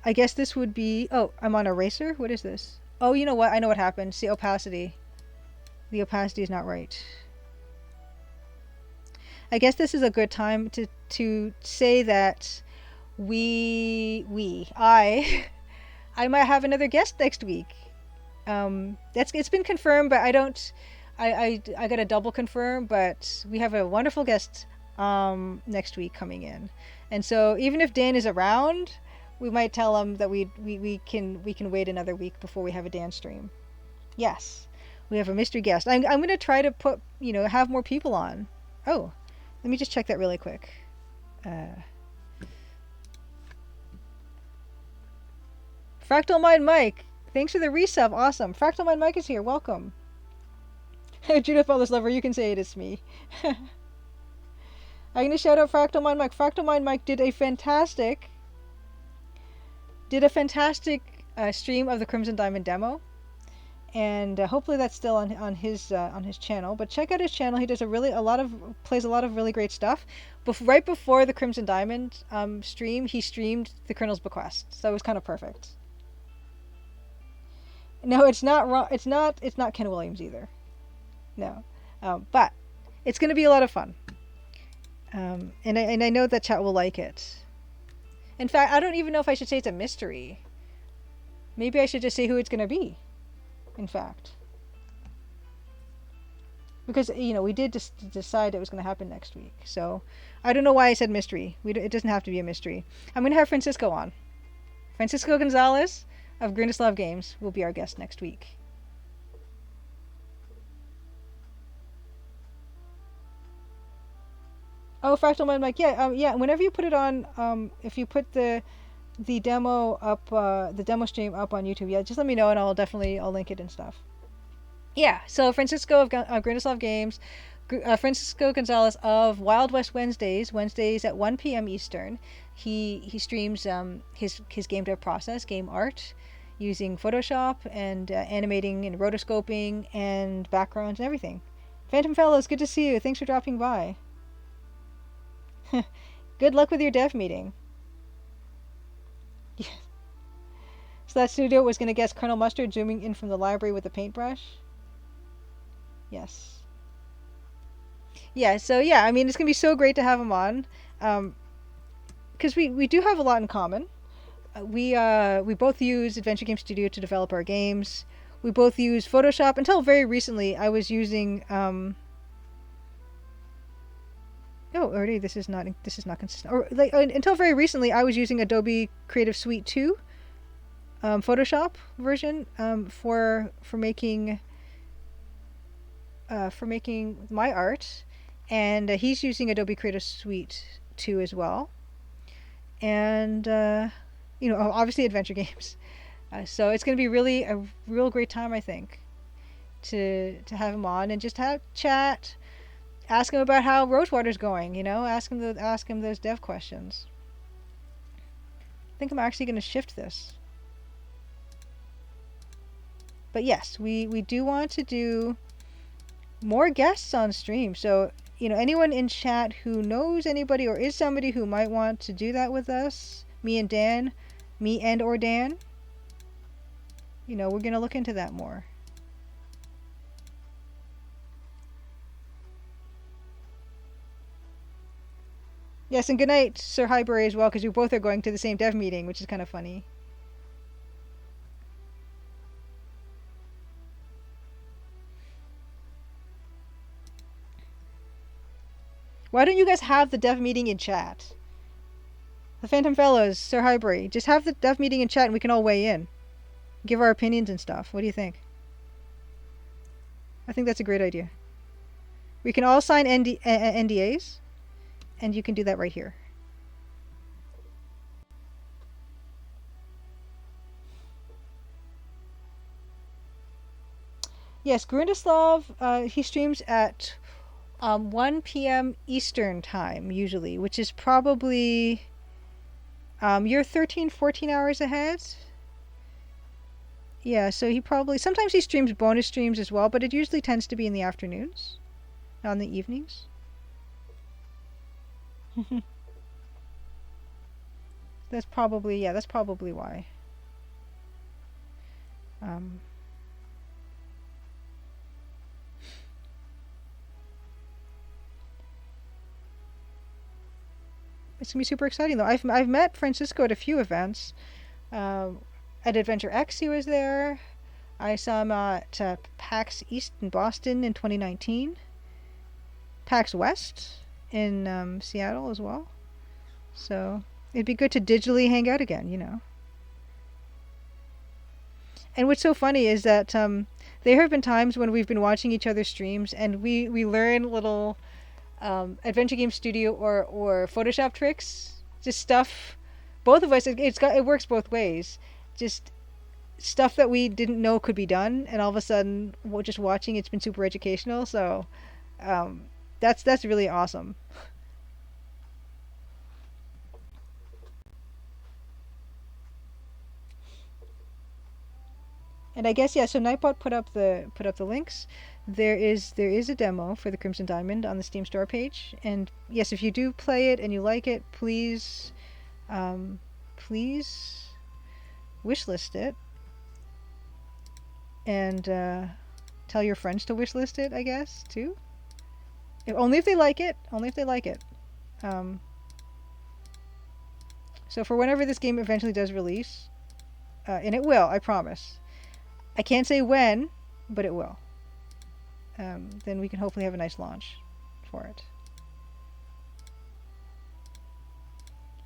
I guess this would be... Oh, I'm on eraser? What is this? Oh, you know what? I know what happened. See, opacity. The opacity is not right. I guess this is a good time to say that I might have another guest next week. It's been confirmed, but I gotta double confirm, but we have a wonderful guest next week coming in. And so even if Dan is around, we might tell him that we can wait another week before we have a dance stream. Yes, we have a mystery guest. I'm gonna try to put, have more people on. Oh, let me just check that really quick. Fractal Mind Mike, thanks for the resub. Awesome. Fractal Mind Mike is here. Welcome. Judith Butler's Lover, you can say it is me. I'm gonna shout out Fractal Mind Mike. Fractal Mind Mike did a fantastic stream of the Crimson Diamond demo, and hopefully that's still on his channel. But check out his channel. He does plays a lot of really great stuff. Right before the Crimson Diamond stream, he streamed the Colonel's Bequest, so it was kind of perfect. No, it's not wrong. It's not Ken Williams either. No, but it's going to be a lot of fun, and I know that chat will like it. In fact, I don't even know if I should say it's a mystery. Maybe I should just say who it's going to be. in fact. Because, we did just decide it was going to happen next week. So I don't know why I said mystery. It doesn't have to be a mystery. I'm going to have Francisco on. Francisco Gonzalez of Grindislav Games will be our guest next week. Oh, Fractal Mind Mike, yeah. Whenever you put it on, if you put the demo up, the demo stream up on YouTube, yeah, just let me know and I'll link it and stuff. Yeah, so Francisco of Grindislav Games, Francisco Gonzalez of Wild West Wednesdays at 1 p.m. Eastern. He streams his game dev process, game art, using Photoshop and animating and rotoscoping and backgrounds and everything. Phantom Fellows, good to see you. Thanks for dropping by. Good luck with your dev meeting. Yeah. So that studio was going to guess Colonel Mustard zooming in from the library with a paintbrush? Yes. Yeah, so yeah, I mean, it's going to be so great to have him on. Because we do have a lot in common. We both use Adventure Game Studio to develop our games. We both use Photoshop. Until very recently, I was using... already this is not consistent. Or until very recently, I was using Adobe Creative Suite 2, Photoshop version for making my art, and he's using Adobe Creative Suite 2 as well, and obviously Adventure Games. So it's going to be really a real great time, I think, to have him on and just have chat. Ask him about how Rosewater's going, ask him those dev questions. I think I'm actually going to shift this. But yes, we do want to do more guests on stream. So, anyone in chat who knows anybody or is somebody who might want to do that with us, me and or Dan, we're going to look into that more. Yes, and good night, Sir Highbury, as well, because you both are going to the same dev meeting, which is kind of funny. Why don't you guys have the dev meeting in chat? The Phantom Fellows, Sir Highbury, just have the dev meeting in chat and we can all weigh in. Give our opinions and stuff. What do you think? I think that's a great idea. We can all sign NDAs. And you can do that right here. Yes, Grindislav, he streams at 1 p.m. Eastern time, usually, which is probably... you're 13, 14 hours ahead? Yeah, so he probably... Sometimes he streams bonus streams as well, but it usually tends to be in the afternoons, not in the evenings. That's probably why. It's gonna be super exciting though. I've met Francisco at a few events. At Adventure X he was there. I saw him at PAX East in Boston in 2019. PAX West in Seattle as well. So it'd be good to digitally hang out again, And what's so funny is that there have been times when we've been watching each other's streams and we learn little Adventure Game Studio or Photoshop tricks, just stuff. Both of us, it works both ways. Just stuff that we didn't know could be done, and all of a sudden, just watching, it's been super educational. So that's really awesome. And I guess so Nightbot put up the links. There is a demo for the Crimson Diamond on the Steam store page, and yes, if you do play it and you like it, please wishlist it and tell your friends to wishlist it, I guess, too. Only if they like it. So for whenever this game eventually does release, and it will, I promise. I can't say when, but it will. Then we can hopefully have a nice launch for it.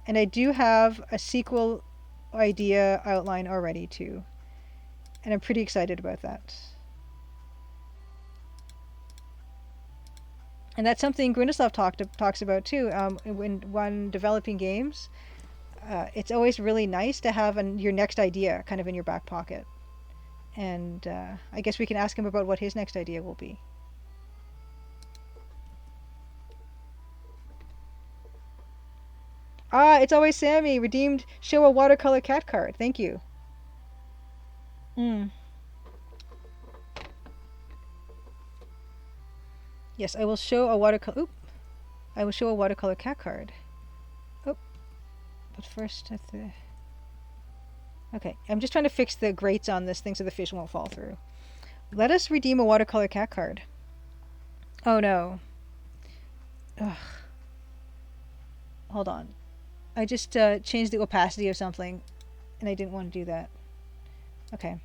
And I do have a sequel idea outline already too. And I'm pretty excited about that. And that's something Grindislav talks about too. When developing games, it's always really nice to have your next idea kind of in your back pocket. And I guess we can ask him about what his next idea will be. Ah, it's always Sammy. Redeemed show a watercolor cat card. Thank you. Mm. Yes, I will show a watercolor. Oop. I will show a watercolor cat card. Oh, but first I have to. Okay, I'm just trying to fix the grates on this thing so the fish won't fall through. Let us redeem a watercolor cat card. Oh no. Ugh. Hold on. I just changed the opacity of something and I didn't want to do that. Okay.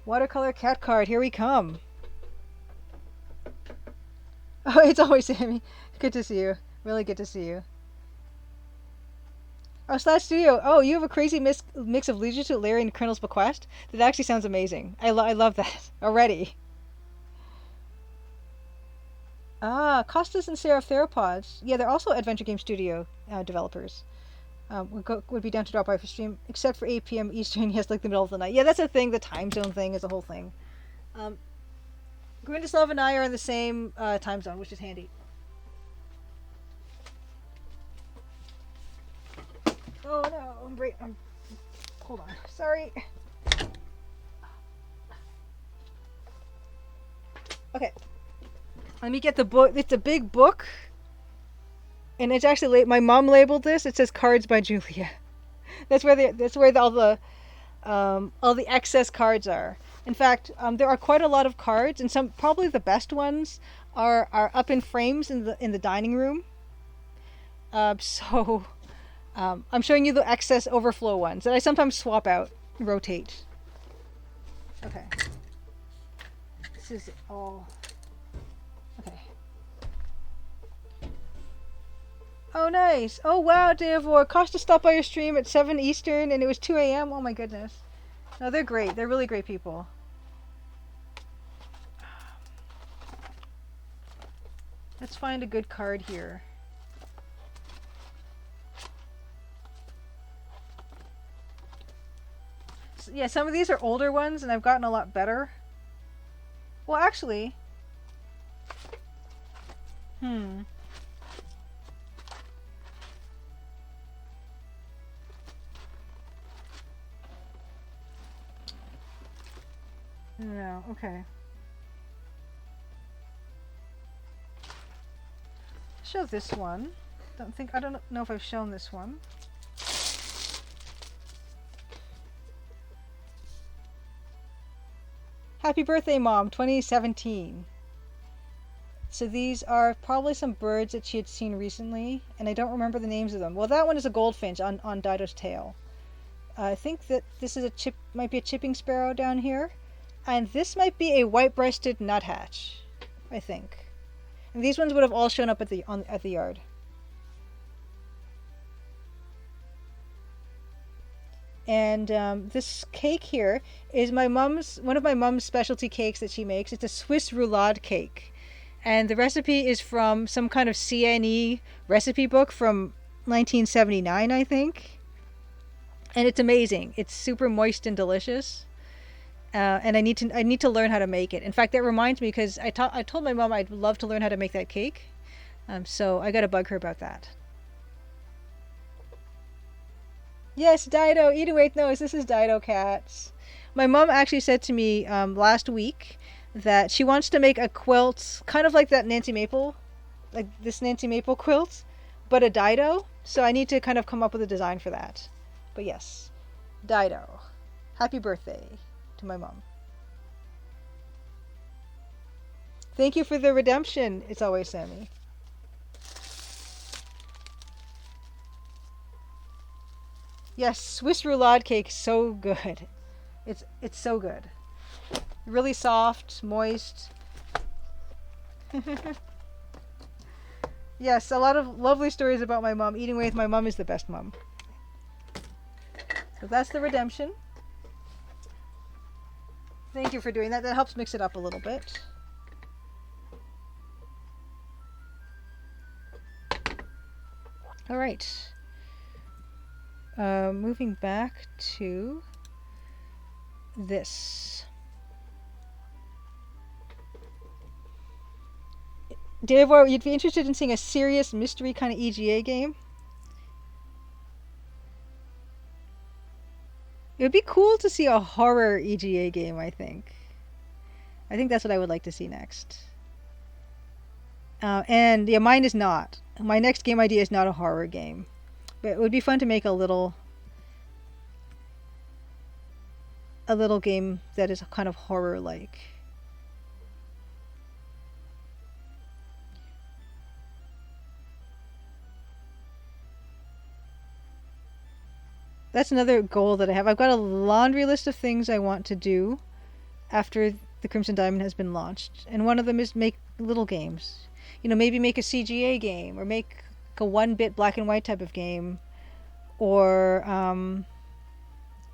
Watercolor cat card, here we come. Oh, it's always Sammy. Good to see you. Really good to see you. Oh, Slash Studio. Oh, you have a crazy mix of Leisure Suit Larry and Colonel's Bequest? That actually sounds amazing. I love that already. Ah, Costas and Seraph Theropods. Yeah, they're also Adventure Game Studio developers. Would be down to drop by for stream, except for 8 p.m. Eastern. Yes, like the middle of the night. Yeah, that's a thing. The time zone thing is a whole thing. Grindislav and I are in the same time zone, which is handy. Oh no, hold on. Sorry. Okay. Let me get the book. It's a big book. And it's actually my mom labeled this. It says Cards by Julia. That's where all the excess cards are. In fact, there are quite a lot of cards, and some probably the best ones are up in frames in the dining room. So I'm showing you the excess overflow ones that I sometimes swap out, rotate. Okay. This is all. Okay. Oh, nice. Oh, wow, Davor. Costa stopped by your stream at 7 Eastern, and it was 2 a.m. Oh, my goodness. No, they're great. They're really great people. Let's find a good card here. So, yeah, some of these are older ones, and I've gotten a lot better. Well, actually... No, okay. Show this one. I don't know if I've shown this one. Happy birthday, Mom, 2017. So these are probably some birds that she had seen recently, and I don't remember the names of them. Well, that one is a goldfinch on Dido's tail. I think that this is might be a chipping sparrow down here. And this might be a white-breasted nuthatch, I think. And these ones would have all shown up at the yard. And this cake here is one of my mom's specialty cakes that she makes. It's a Swiss roulade cake, and the recipe is from some kind of CNE recipe book from 1979, I think. And it's amazing. It's super moist and delicious. And I need to learn how to make it. In fact, that reminds me, because I told my mom I'd love to learn how to make that cake. So I got to bug her about that. Yes, Dido. Eat Awake knows this is Dido Cats. My mom actually said to me last week that she wants to make a quilt, kind of like that Nancy Maple, like this Nancy Maple quilt, but a Dido. So I need to kind of come up with a design for that. But yes, Dido. Happy birthday to my mom. Thank you for the redemption. It's always Sammy. Yes, Swiss roulade cake, so good. It's so good. Really soft, moist. Yes, a lot of lovely stories about my mom. Eating with my mom is the best mom. So that's the redemption. Thank you for doing that. That helps mix it up a little bit. All right. Moving back to this. Dave, you'd be interested in seeing a serious mystery kind of EGA game? It would be cool to see a horror EGA game, I think. I think that's what I would like to see next. And yeah, mine is not. My next game idea is not a horror game. But it would be fun to make a little game that is kind of horror-like. That's another goal that I have. I've got a laundry list of things I want to do after the Crimson Diamond has been launched. And one of them is make little games. Maybe make a CGA game or make a 1-bit black and white type of game, or an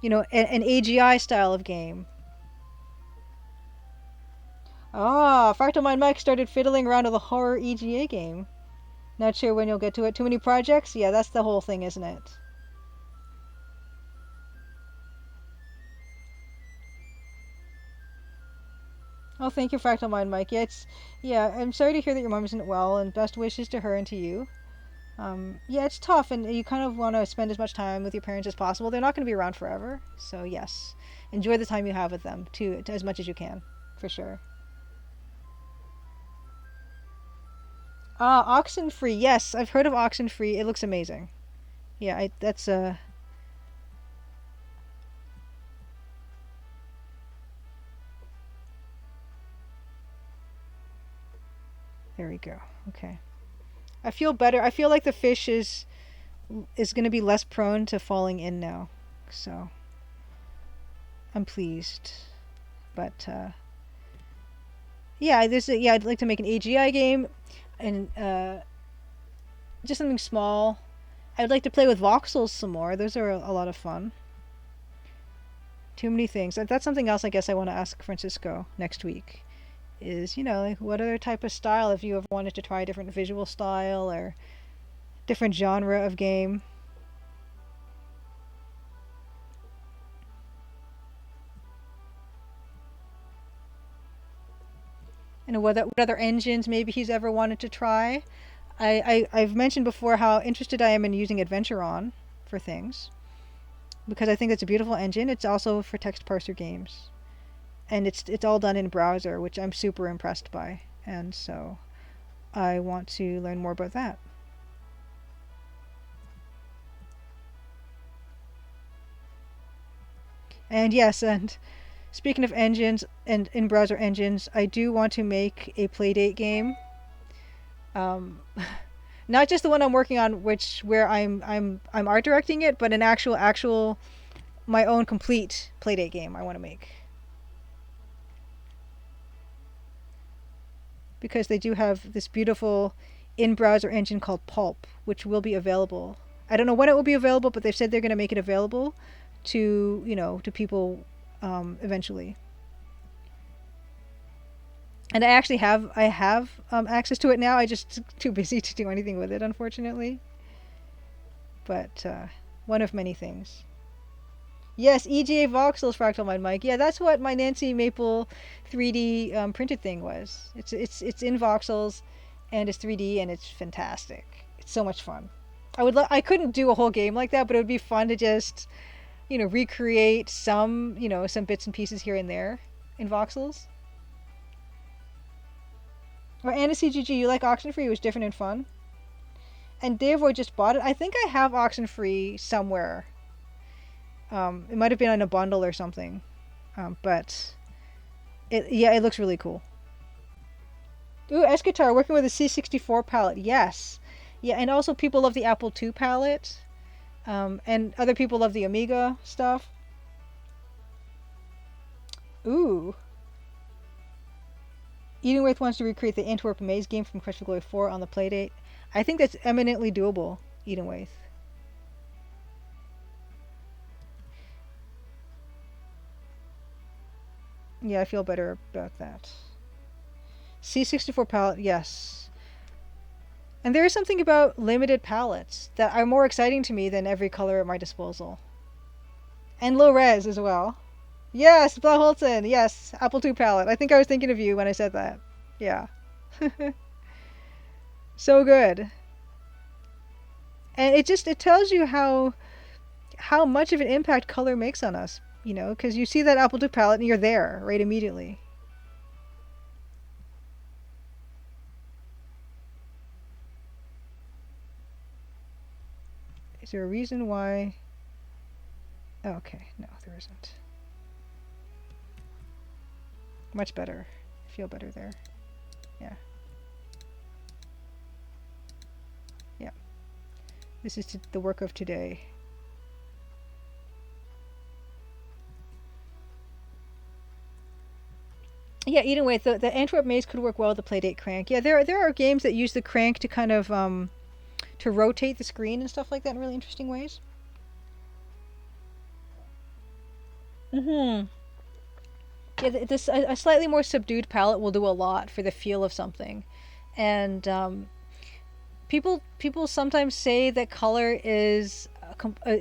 AGI style of game. Fractal Mind Mike started fiddling around with a horror EGA game. Not sure when you'll get to it. Too many projects? Yeah, that's the whole thing, isn't it? Oh, thank you, Fractal Mind Mike. Yeah, I'm sorry to hear that your mom isn't well, and best wishes to her and to you. Yeah, it's tough, and you kind of want to spend as much time with your parents as possible. They're not going to be around forever, so yes, enjoy the time you have with them too, as much as you can, for sure. Oxenfree. Yes, I've heard of Oxenfree. It looks amazing. Yeah, that's There we go. Okay. I feel better. I feel like the fish is going to be less prone to falling in now. So I'm pleased. But yeah, I'd like to make an AGI game and just something small. I'd like to play with voxels some more. Those are a lot of fun. Too many things. That's something else I guess I want to ask Francisco next week. Is, like what other type of style, if you ever wanted to try a different visual style or different genre of game. And what other engines maybe he's ever wanted to try. I've mentioned before how interested I am in using Adventuron for things, because I think it's a beautiful engine. It's also for text parser games, and it's all done in browser, which I'm super impressed by, and so I want to learn more about that. And yes, and speaking of engines and in browser engines, I do want to make a Playdate game. Um, Not just the one I'm working on, where I'm art directing it, but an actual my own complete Playdate game I want to make. Because they do have this beautiful in-browser engine called Pulp, which will be available. I don't know when it will be available, but they've said they're going to make it available to people eventually. And I have access to it now. I just too busy to do anything with it, unfortunately. But one of many things. Yes, EGA voxels, Fractal Mind Mike. Yeah, that's what my Nancy Maple 3D printed thing was. It's in voxels, and it's 3D, and it's fantastic. It's so much fun. I couldn't do a whole game like that, but it would be fun to just recreate some bits and pieces here and there in voxels. Or Anna CGG, you like Oxenfree? It was different and fun. And Davoy just bought it. I think I have Oxenfree somewhere. It might have been in a bundle or something. But it looks really cool. Ooh, Escatar working with a C64 palette. Yes. Yeah, and also people love the Apple II palette. And other people love the Amiga stuff. Ooh. Edenwaith wants to recreate the Antwerp Maze game from Crush for Glory 4 on the Playdate. I think that's eminently doable, Edenwaith. Yeah, I feel better about that. C64 palette, yes. And there is something about limited palettes that are more exciting to me than every color at my disposal. And low res as well. Yes, Blaholzen, yes, Apple II palette. I think I was thinking of you when I said that. Yeah. So good. And it tells you how much of an impact color makes on us, you know, because you see that Apple II palette and you're there right immediately. Is there a reason why? Oh, okay, no, there isn't. Much better. I feel better there. Yeah. Yeah. This is the work of today. Yeah, either way, the Antwerp Maze could work well with the Playdate crank. Yeah, there are games that use the crank to kind of to rotate the screen and stuff like that in really interesting ways. Mm-hmm. Yeah, this a slightly more subdued palette will do a lot for the feel of something, and people sometimes say that color is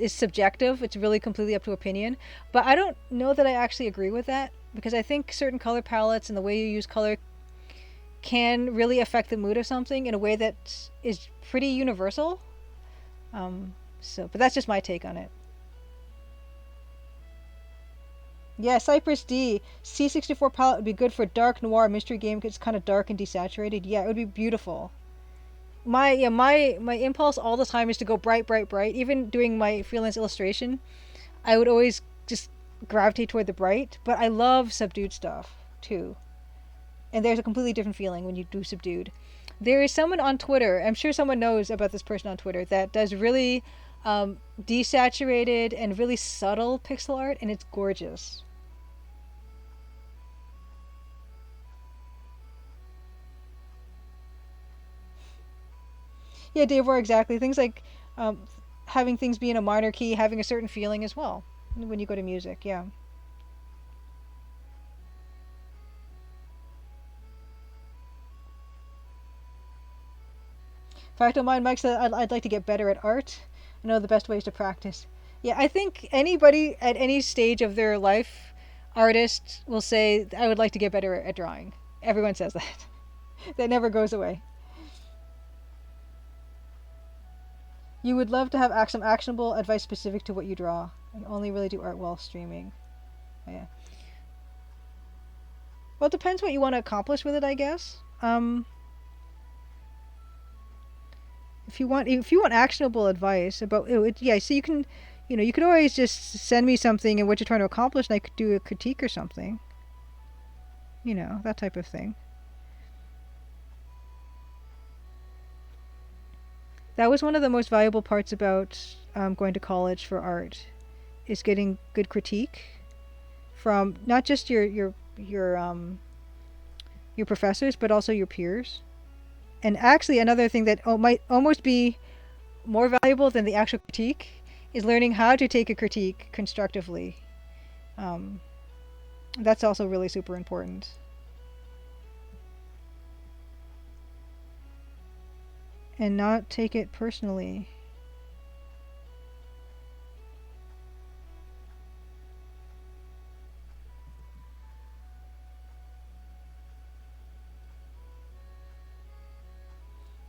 subjective. It's really completely up to opinion, but I don't know that I actually agree with that because I think certain color palettes and the way you use color can really affect the mood of something in a way that is pretty universal. But that's just my take on it. Yeah, Cypress D. C64 palette would be good for dark noir mystery game because it's kind of dark and desaturated. Yeah, it would be beautiful. My impulse all the time is to go bright, bright, bright. Even doing my freelance illustration, I would always just gravitate toward the bright. But I love subdued stuff too, and there's a completely different feeling when you do subdued. There is someone on Twitter. I'm sure someone knows about this person on Twitter that does really desaturated and really subtle pixel art, and it's gorgeous. Yeah, Davor, exactly. Things like um, having things be in a minor key, having a certain feeling as well when you go to music. Yeah. In fact, don't mind Mike said I'd like to get better at art. I know the best ways to practice. Yeah, I think anybody at any stage of their life, artist, will say I would like to get better at drawing. Everyone says that. That never goes away. You would love to have some actionable advice specific to what you draw. I only really do art while streaming. Oh, yeah. Well, it depends what you want to accomplish with it, I guess. If you want actionable advice about it, yeah. So you can, you could always just send me something and what you're trying to accomplish, and I could do a critique or something. That type of thing. That was one of the most valuable parts about going to college for art, is getting good critique from not just your professors, but also your peers. And actually, another thing that might almost be more valuable than the actual critique is learning how to take a critique constructively. Um, that's also really super important. And not take it personally.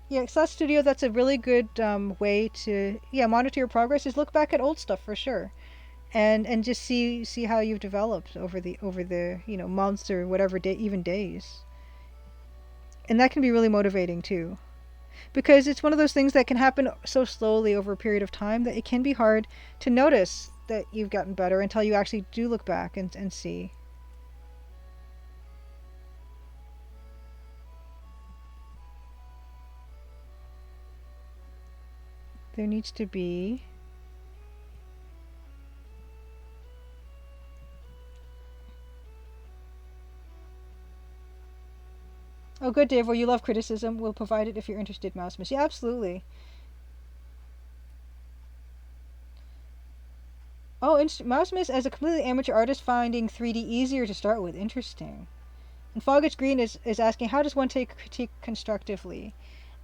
Yeah, Slash Studio, that's a really good way to monitor your progress. Is look back at old stuff for sure, and just see how you've developed over the months or whatever day, even days. And that can be really motivating too, because it's one of those things that can happen so slowly over a period of time that it can be hard to notice that you've gotten better until you actually do look back and see. There needs to be Oh, good, Dave. Well, you love criticism. We'll provide it if you're interested, Mouse Miss. Yeah, absolutely. Oh, Mouse Miss, as a completely amateur artist, finding 3D easier to start with. Interesting. And Foggage Green is asking, how does one take critique constructively?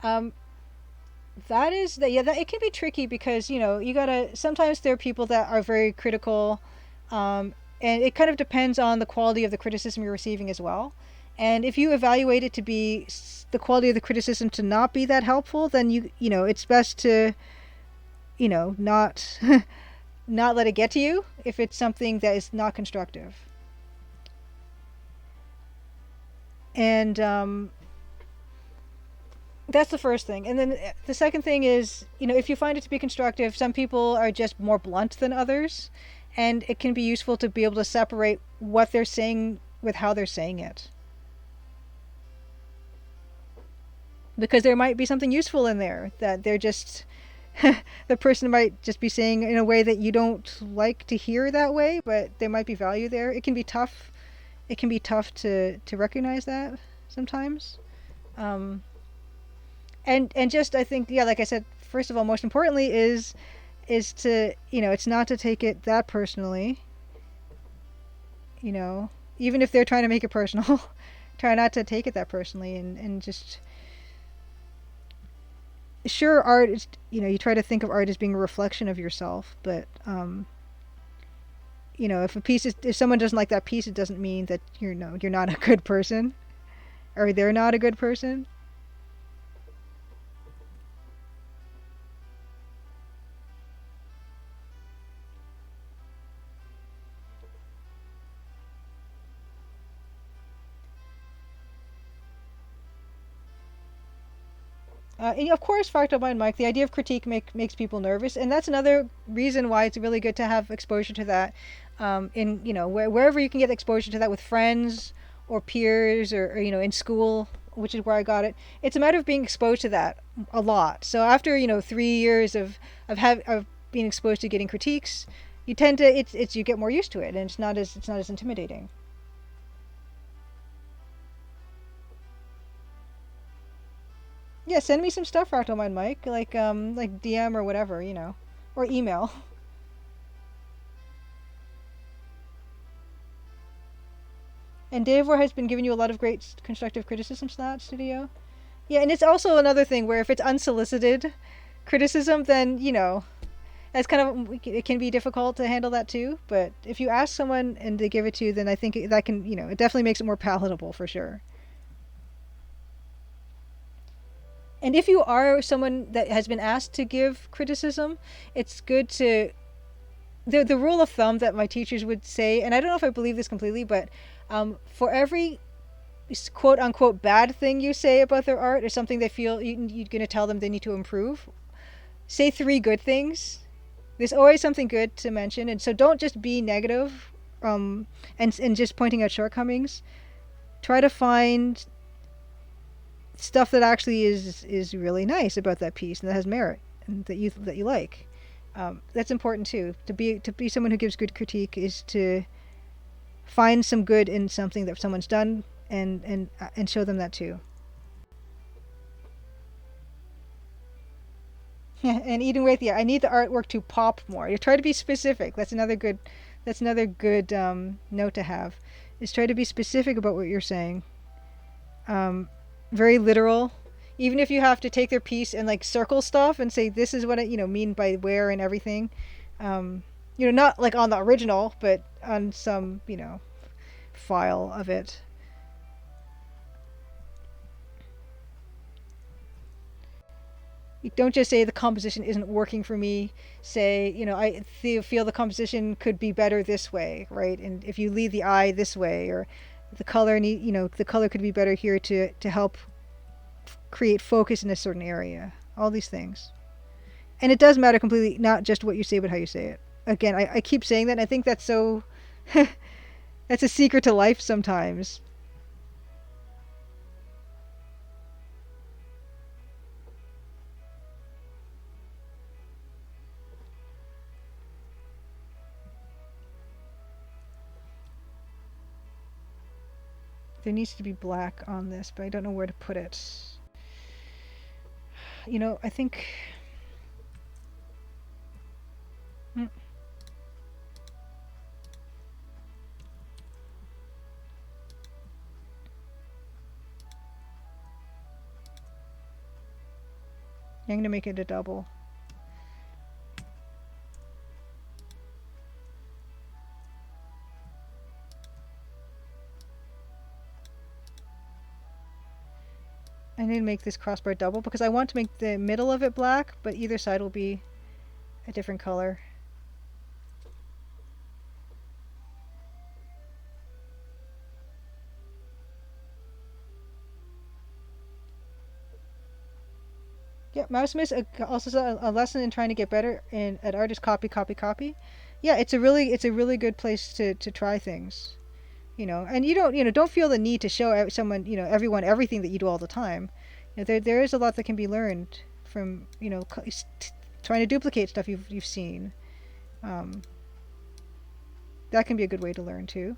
Um, that is that yeah, that it can be tricky because you gotta. Sometimes there are people that are very critical, and it kind of depends on the quality of the criticism you're receiving as well. And if you evaluate it to be the quality of the criticism to not be that helpful, then it's best to not not let it get to you if it's something that is not constructive. And that's the first thing. And then the second thing is, if you find it to be constructive, some people are just more blunt than others, and it can be useful to be able to separate what they're saying with how they're saying it. Because there might be something useful in there that they're just the person might just be saying in a way that you don't like to hear that way, but there might be value there. It can be tough. It can be tough to recognize that sometimes. Um, and just I think, yeah, like I said, first of all, most importantly is to it's not to take it that personally. You know, even if they're trying to make it personal, try not to take it that personally, and just sure, art is, you try to think of art as being a reflection of yourself, but if someone doesn't like that piece, it doesn't mean that you're not a good person, or they're not a good person. And of course, Fractal Mind Mike, the idea of critique makes people nervous, and that's another reason why it's really good to have exposure to that. In wherever you can get exposure to that with friends or peers, or in school, which is where I got it. It's a matter of being exposed to that a lot. So after 3 years of being exposed to getting critiques, you tend to it's you get more used to it, and it's not as intimidating. Yeah, send me some stuff, Fractal Mind Mike, like DM or whatever, or email. And Davor has been giving you a lot of great constructive criticisms in that studio. Yeah, and it's also another thing where if it's unsolicited criticism, then that's kind of it can be difficult to handle that too. But if you ask someone and they give it to you, then I think that can it definitely makes it more palatable for sure. And if you are someone that has been asked to give criticism, it's good to the rule of thumb that my teachers would say, and I don't know if I believe this completely, but for every quote unquote bad thing you say about their art or something they feel you're going to tell them they need to improve, say three good things. There's always something good to mention, and so don't just be negative, and just pointing out shortcomings. Try to find stuff that actually is really nice about that piece and that has merit and that you like. That's important too. To be someone who gives good critique is to find some good in something that someone's done, and show them that too. And Eden Waith, yeah, I need the artwork to pop more. You try to be specific. That's another good note to have. Is try to be specific about what you're saying. Very literal. Even if you have to take their piece and like circle stuff and say this is what I mean by where and everything. Not like on the original, but on some file of it. You don't just say the composition isn't working for me. Say, I feel the composition could be better this way, right? And if you lead the eye this way, or the color could be better here to help create focus in a certain area. All these things, and it does matter completely, not just what you say, but how you say it. Again, I keep saying that. And I think that's so. That's a secret to life sometimes. There needs to be black on this, but I don't know where to put it. You know, I think... Mm, I'm gonna make it a double. I need to make this crossbar double because I want to make the middle of it black, but either side will be a different color. Yeah, Mouse Miss also saw a lesson in trying to get better in at art is copy, copy, copy. Yeah, it's a really good place to try things. You know, and don't feel the need to show someone, everyone everything that you do all the time. There is a lot that can be learned from, trying to duplicate stuff you've seen. Um, that can be a good way to learn too.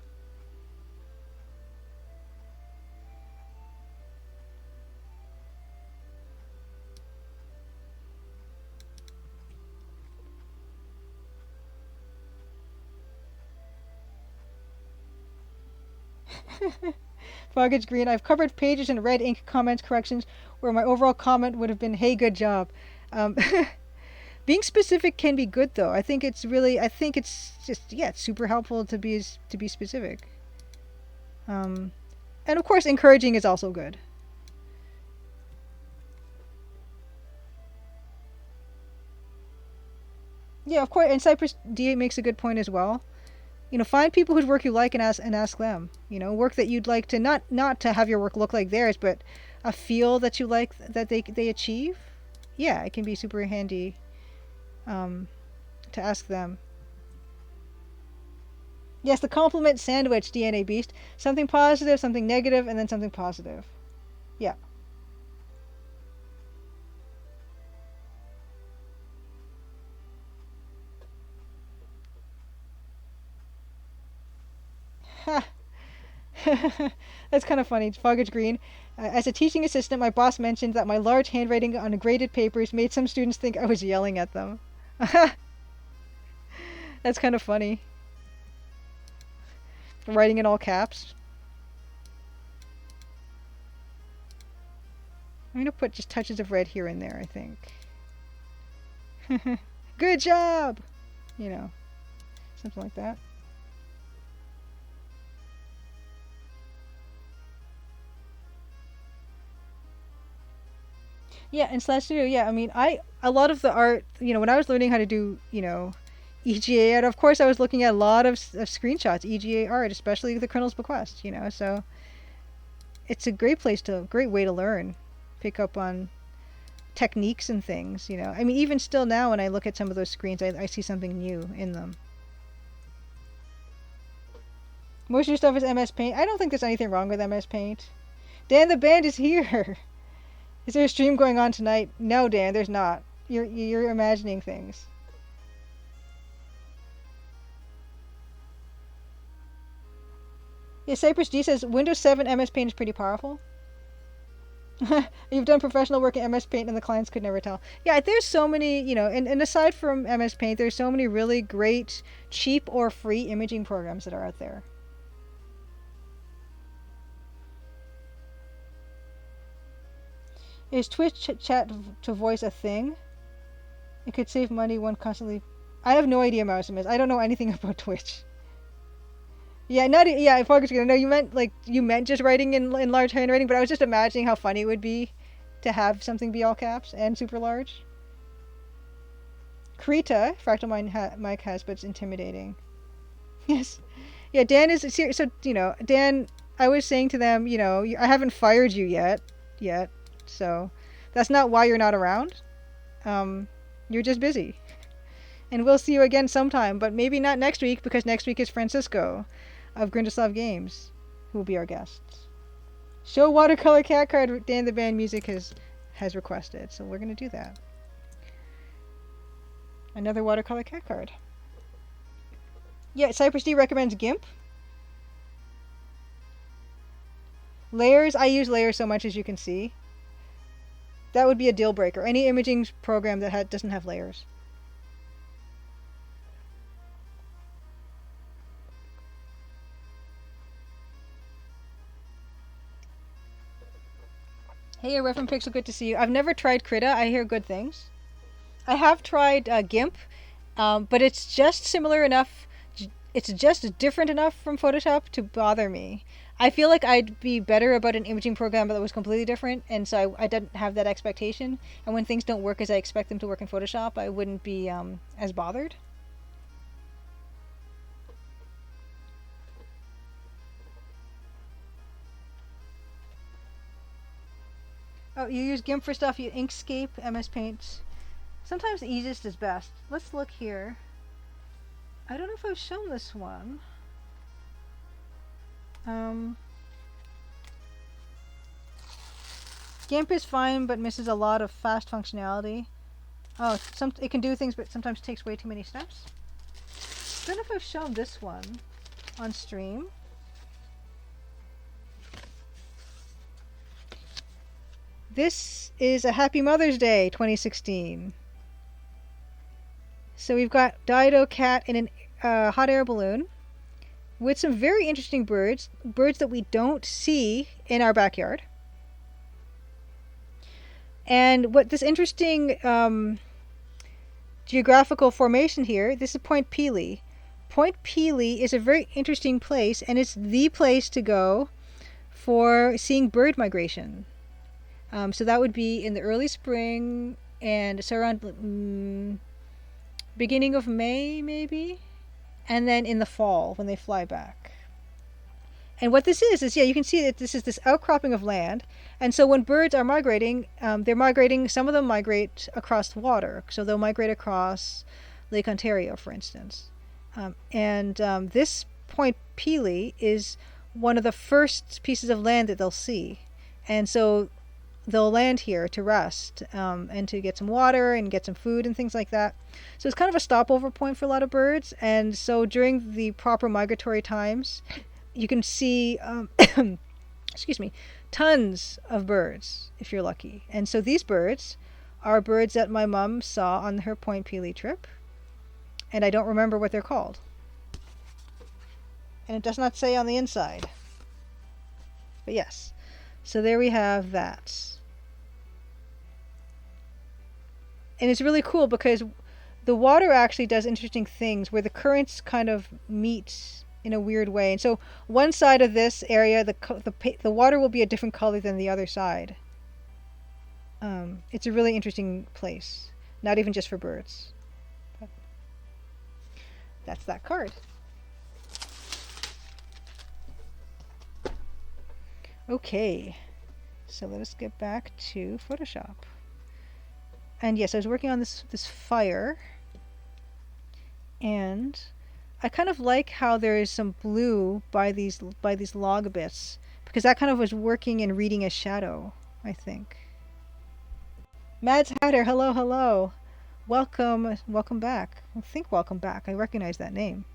Foggage Green. I've covered pages in red ink comments corrections where my overall comment would have been, "Hey, good job." Um, being specific can be good though. I think it's just, yeah, it's super helpful to be specific. Um, and of course, encouraging is also good. Yeah, of course. And Cypress D makes a good point as well. Find people whose work you like and ask them. Work that you'd like to not to have your work look like theirs, but a feel that you like that they achieve. Yeah, it can be super handy um, to ask them. Yes, the compliment sandwich, DNA Beast. Something positive, something negative, and then something positive. Yeah. That's kind of funny. Foggage Green. As a teaching assistant, my boss mentioned that my large handwriting on graded papers made some students think I was yelling at them. That's kind of funny. Writing in all caps. I'm gonna put just touches of red here and there, I think. Good job! You know, something like that. Yeah, and Slash Studio, yeah, I mean, a lot of the art, when I was learning how to do, EGA art, of course I was looking at a lot of screenshots, EGA art, especially the Colonel's Bequest, so it's a great way to learn, pick up on techniques and things. I mean, even still now when I look at some of those screens, I see something new in them. Most of your stuff is MS Paint. I don't think there's anything wrong with MS Paint. Dan the band is here. Is there a stream going on tonight? No, Dan, there's not. You're imagining things. Yeah, Cypress G says Windows 7 MS Paint is pretty powerful. You've done professional work in MS Paint and the clients could never tell. Yeah, there's so many, and aside from MS Paint, there's so many really great, cheap or free imaging programs that are out there. Is Twitch chat to voice a thing? It could save money one constantly. I have no idea, Mousimus. I don't know anything about Twitch. Yeah, not yeah. I focused. No, you meant just writing in large handwriting, but I was just imagining how funny it would be to have something be all caps and super large. Krita, Fractal Mike has, but it's intimidating. Yes, yeah. Dan is serious. So Dan. I was saying to them, I haven't fired you yet. So that's not why you're not around. You're just busy. And we'll see you again sometime, but maybe not next week because next week is Francisco of Grindoslav Games, who will be our guests. Show watercolor cat card Dan the Band Music has requested, so we're gonna do that. Another watercolor cat card. Yeah, Cypress D recommends GIMP. Layers, I use layers so much as you can see. That would be a deal breaker. Any imaging program that doesn't have layers. Hey, Reverend Pixel, good to see you. I've never tried Krita. I hear good things. I have tried GIMP, but it's just similar enough. It's just different enough from Photoshop to bother me. I feel like I'd be better about an imaging program that was completely different, and so I didn't have that expectation. And when things don't work as I expect them to work in Photoshop, I wouldn't be as bothered. Oh, you use GIMP for stuff, you Inkscape, MS Paint. Sometimes the easiest is best. Let's look here. I don't know if I've shown this one. GIMP is fine, but misses a lot of fast functionality. Oh, it can do things, but sometimes takes way too many steps. I don't know if I've shown this one on stream. This is a Happy Mother's Day 2016. So we've got Dido Cat in a hot air balloon with some very interesting birds that we don't see in our backyard. And what this interesting geographical formation here, this is Point Pelee. Point Pelee is a very interesting place, and it's the place to go for seeing bird migration. So that would be in the early spring, and so around beginning of May, maybe, and then in the fall when they fly back. And what this is yeah, you can see that this is this outcropping of land. And so when birds are migrating, they're migrating, some of them migrate across the water. So they'll migrate across Lake Ontario, for instance. This Point Pelee is one of the first pieces of land that they'll see. And so they'll land here to rest and to get some water and get some food and things like that. So it's kind of a stopover point for a lot of birds. And so during the proper migratory times, you can see, excuse me, tons of birds if you're lucky. And so these birds are birds that my mom saw on her Point Pelee trip. And I don't remember what they're called. And it does not say on the inside. But yes, so there we have that. And it's really cool because the water actually does interesting things where the currents kind of meet in a weird way. And so one side of this area, the water will be a different color than the other side. It's a really interesting place, not even just for birds. But that's that card. Okay, so let us get back to Photoshop. And yes, I was working on this fire, and I kind of like how there is some blue by these log bits, because that kind of was working and reading as shadow, I think. Mads Hatter, hello. Welcome back. I think welcome back. I recognize that name.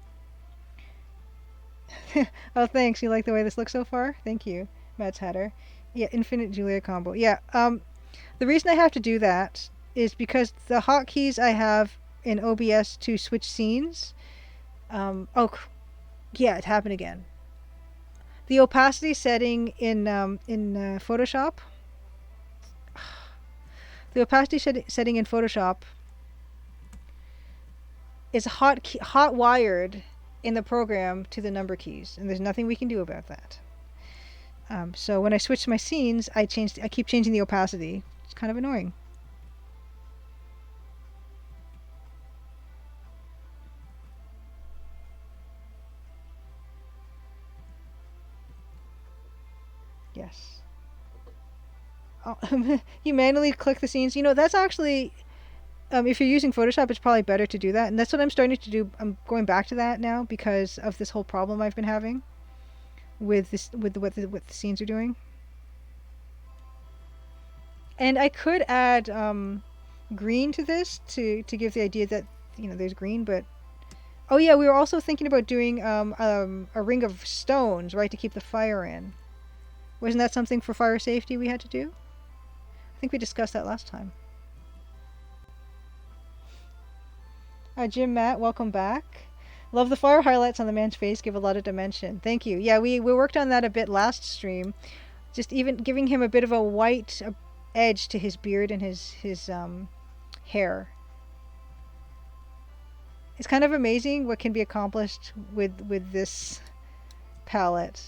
Oh, thanks. You like the way this looks so far? Thank you, Mads Hatter. Yeah, Infinite Julia combo. Yeah, the reason I have to do that is because the hotkeys I have in OBS to switch scenes. Oh, yeah, it happened again. The opacity setting in Photoshop. The opacity setting in Photoshop is hot wired in the program to the number keys, and there's nothing we can do about that. So when I switch my scenes, I keep changing the opacity. It's kind of annoying. Yes. Oh, you manually click the scenes. You know, that's actually, if you're using Photoshop, it's probably better to do that. And that's what I'm starting to do. I'm going back to that now because of this whole problem I've been having with what the scenes are doing. And I could add green to this to give the idea that, you know, there's green, but oh yeah, we were also thinking about doing a ring of stones, right, to keep the fire in. Wasn't that something for fire safety we had to do? I think we discussed that last time. Jim Matt, welcome back. Love the fire highlights on the man's face, give a lot of dimension. Thank you. Yeah, we worked on that a bit last stream. Just even giving him a bit of a white edge to his beard and his hair. It's kind of amazing what can be accomplished with this palette.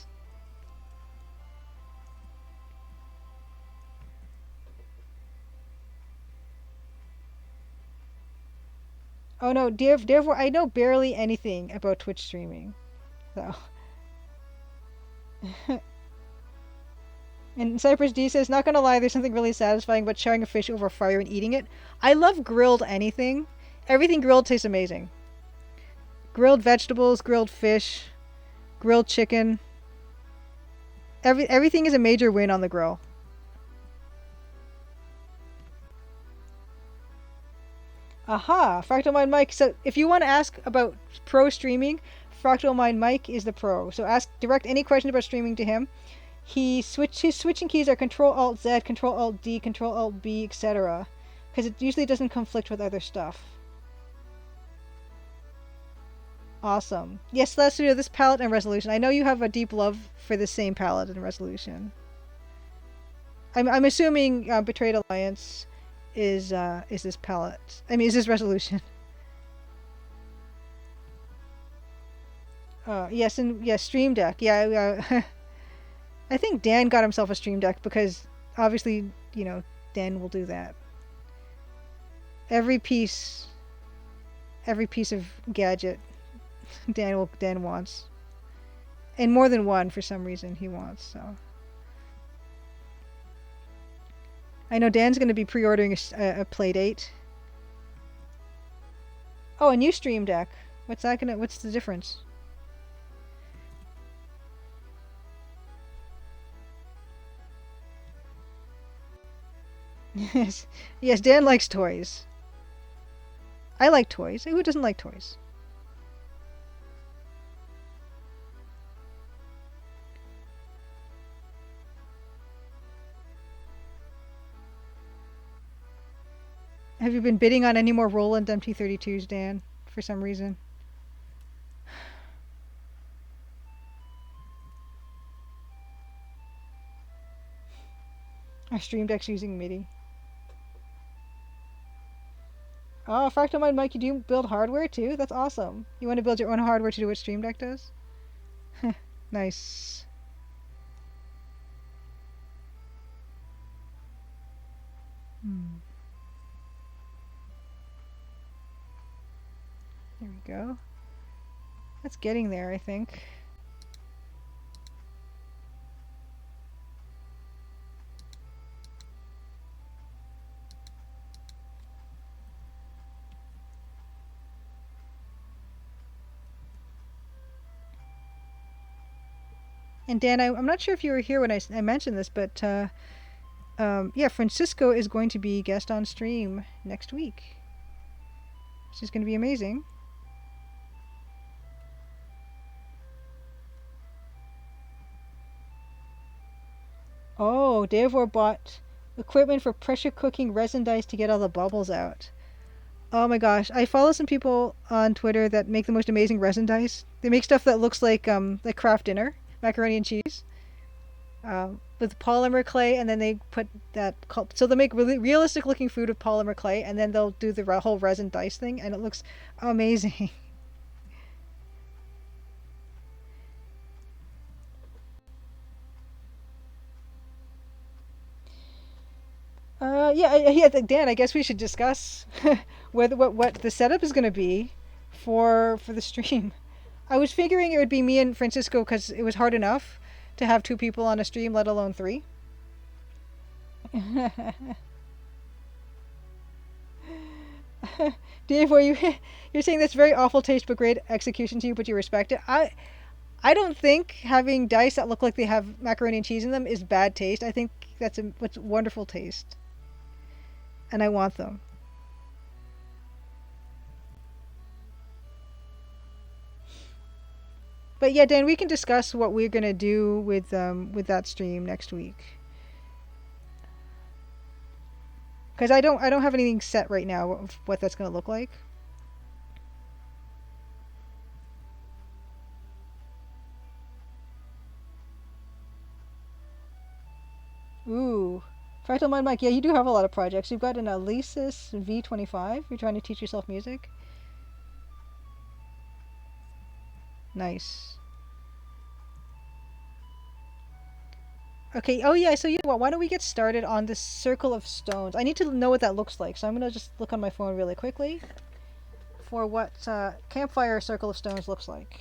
Oh no, therefore I know barely anything about Twitch streaming. So and Cypress D says, not gonna lie, there's something really satisfying about sharing a fish over fire and eating it. I love grilled anything. Everything grilled tastes amazing. Grilled vegetables, grilled fish, grilled chicken. Everything is a major win on the grill. Aha, Fractal Mind Mike. So if you want to ask about pro streaming, Fractal Mind Mike is the pro. So direct any question about streaming to him. His switching keys are Control Alt Z, Control Alt D, Control Alt B, etc. Because it usually doesn't conflict with other stuff. Awesome. Yes, let's do this palette and resolution. I know you have a deep love for the same palette and resolution. I'm assuming Betrayed Alliance is this palette. I mean, is this resolution? Yes, and yes, Stream Deck. Yeah, I think Dan got himself a Stream Deck because obviously, Dan will do that. Every piece of gadget Dan wants. And more than one for some reason he wants, so. I know Dan's going to be pre-ordering a Playdate. Oh, a new Stream Deck. What's the difference? Yes, Dan likes toys. I like toys. Who doesn't like toys? Have you been bidding on any more Roland MT32s, Dan, for some reason? Our Stream Deck's using MIDI. Oh, Fractal Mind Mike, you do build hardware too? That's awesome. You want to build your own hardware to do what Stream Deck does? Nice. There we go. That's getting there, I think. And Dan, I'm not sure if you were here when I mentioned this, but yeah, Francisco is going to be guest on stream next week, which is going to be amazing. Oh, Davor bought equipment for pressure cooking resin dice to get all the bubbles out. Oh my gosh, I follow some people on Twitter that make the most amazing resin dice. They make stuff that looks like Kraft Dinner, macaroni and cheese, with polymer clay, and then they put that. So they'll make really realistic looking food with polymer clay, and then they'll do the whole resin dice thing, and it looks amazing. Yeah, Dan, I guess we should discuss what the setup is going to be for the stream. I was figuring it would be me and Francisco because it was hard enough to have two people on a stream, let alone three. Dave, you're saying that's very awful taste but great execution to you, but you respect it. I don't think having dice that look like they have macaroni and cheese in them is bad taste. I think that's what's wonderful taste. And I want them. But yeah, Dan, we can discuss what we're gonna do with that stream next week. Because I don't have anything set right now of what that's gonna look like. Ooh. Fractal Mind Mike, yeah, you do have a lot of projects. You've got an Alesis V25. You're trying to teach yourself music. Nice. Okay, oh yeah, so you know what? Why don't we get started on this circle of stones? I need to know what that looks like, so I'm gonna just look on my phone really quickly for what campfire circle of stones looks like.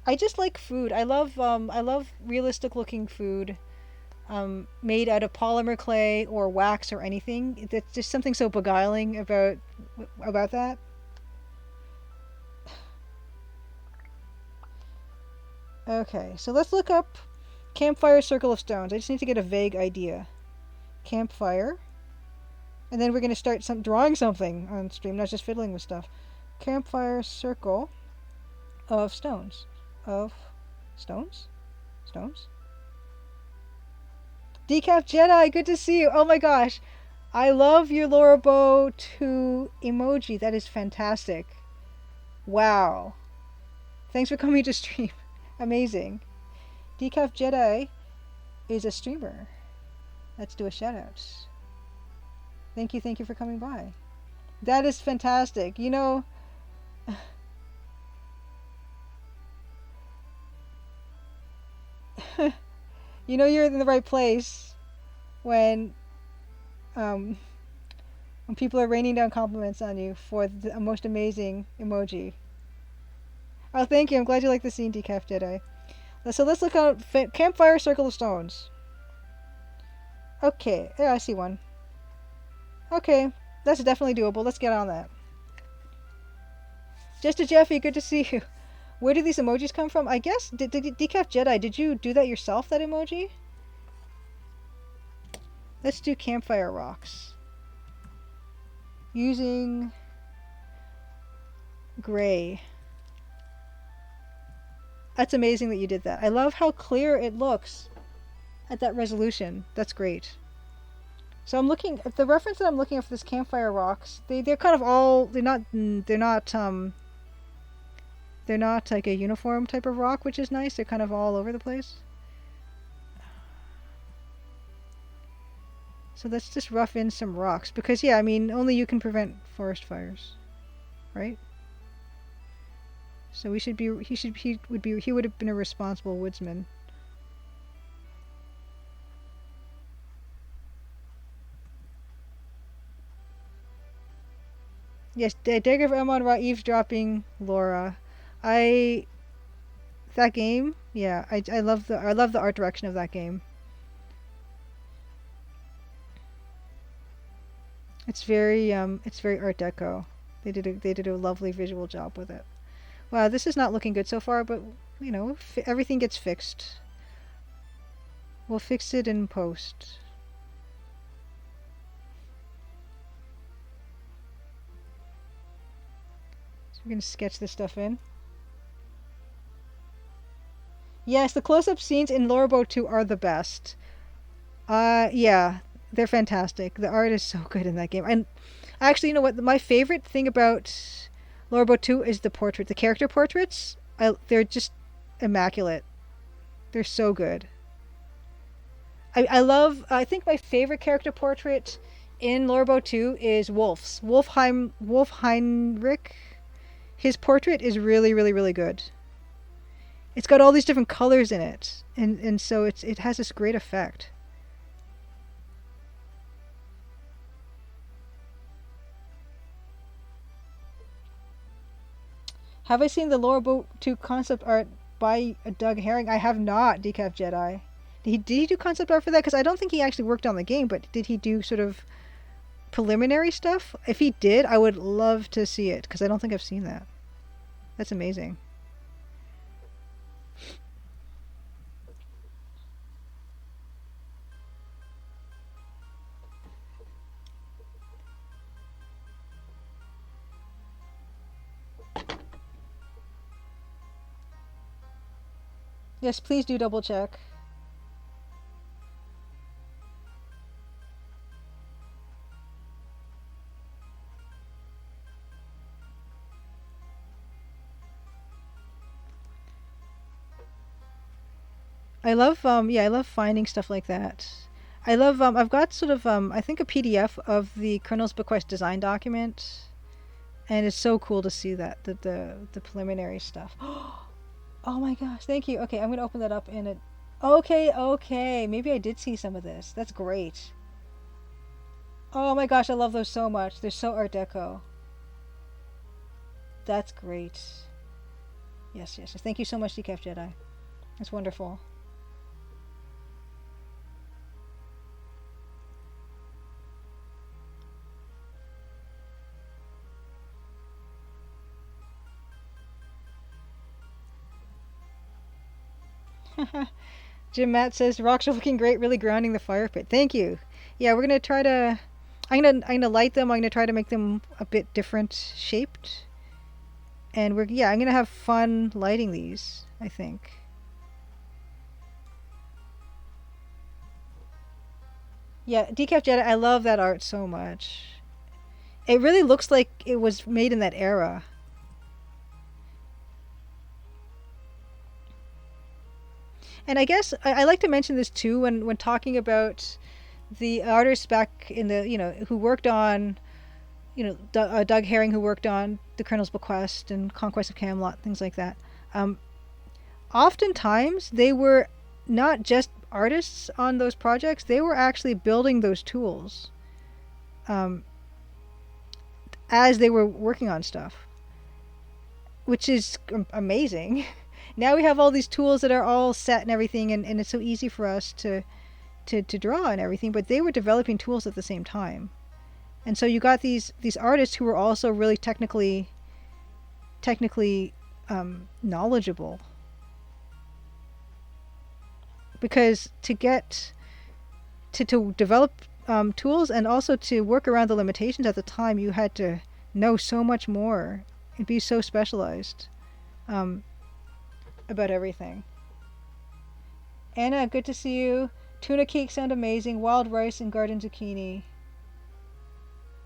I just like food. I love realistic looking food. Made out of polymer clay or wax or anything. It's just something so beguiling about that. Okay, so let's look up campfire circle of stones. I just need to get a vague idea. Campfire, and then we're gonna start drawing something on stream, not just fiddling with stuff. Campfire circle of stones. Of stones? Stones? Decaf Jedi, good to see you. Oh my gosh. I love your Lorabo 2 emoji. That is fantastic. Wow. Thanks for coming to stream. Amazing. Decaf Jedi is a streamer. Let's do a shout out. Thank you for coming by. That is fantastic. You know you're in the right place when um when people are raining down compliments on you for the most amazing emoji. Oh, thank you. I'm glad you like the scene, Decaf Jedi. So let's look out campfire circle of stones. Okay, yeah, I see one. Okay, that's definitely doable. Let's get on that. Just a Jeffy, good to see you. Where did these emojis come from? I guess, Decaf Jedi, did you do that yourself, that emoji? Let's do campfire rocks. Using gray. That's amazing that you did that. I love how clear it looks at that resolution. That's great. So I'm looking at the reference that I'm looking at for this campfire rocks. They're kind of all they're not like a uniform type of rock, which is nice. They're kind of all over the place. So let's just rough in some rocks because yeah, I mean only you can prevent forest fires, right? So he would have been a responsible woodsman. Yes, Dagger of Amon Ra eavesdropping Laura. I that game, yeah, I love the art direction of that game. It's very Art Deco. They did a lovely visual job with it. Wow, this is not looking good so far, but everything gets fixed. We'll fix it in post. So we're gonna sketch this stuff in. Yes, the close-up scenes in Lorabo 2 are the best. Yeah, they're fantastic. The art is so good in that game. And actually, you know what? My favorite thing about Lorabo 2 is the character portraits. They're just immaculate. They're so good. I think my favorite character portrait in Lorabo 2 is Wolf's. Wolf Heinrich. His portrait is really, really, really good. It's got all these different colors in it, and so it has this great effect. Have I seen the Lorabo 2 concept art by Doug Herring? I have not, Decaf Jedi. Did he do concept art for that? Because I don't think he actually worked on the game, but did he do sort of preliminary stuff? If he did, I would love to see it, because I don't think I've seen that. That's amazing. Yes, please do double check. I love yeah, I love finding stuff like that. I love I've got sort of I think a PDF of the Colonel's Bequest design document, and it's so cool to see that the preliminary stuff. Oh my gosh, thank you. Okay, I'm gonna open that up in it. Okay, okay, maybe I did see some of this. That's great. Oh my gosh, I love those so much. They're so Art Deco. That's great. Yes, yes, yes. Thank you so much, Decaf Jedi. That's wonderful. Jim Matt says rocks are looking great, really grounding the fire pit. Thank you. Yeah, we're gonna try to. I'm gonna light them. I'm gonna try to make them a bit different shaped, and I'm gonna have fun lighting these. I think. Yeah, Decaf Jedi. I love that art so much. It really looks like it was made in that era. And I guess I like to mention this too when talking about the artists back in the who worked on Doug Herring, who worked on The Colonel's Bequest and Conquest of Camelot, things like that. Um, Oftentimes, they were not just artists on those projects; they were actually building those tools um, as they were working on stuff, which is amazing. Now we have all these tools that are all set and everything, and it's so easy for us to draw and everything. But they were developing tools at the same time. And so you got these artists who were also really technically knowledgeable, because to develop tools and also to work around the limitations at the time, you had to know so much more and be so specialized um, about everything. Anna, good to see you. Tuna cake sound amazing. Wild rice and garden zucchini.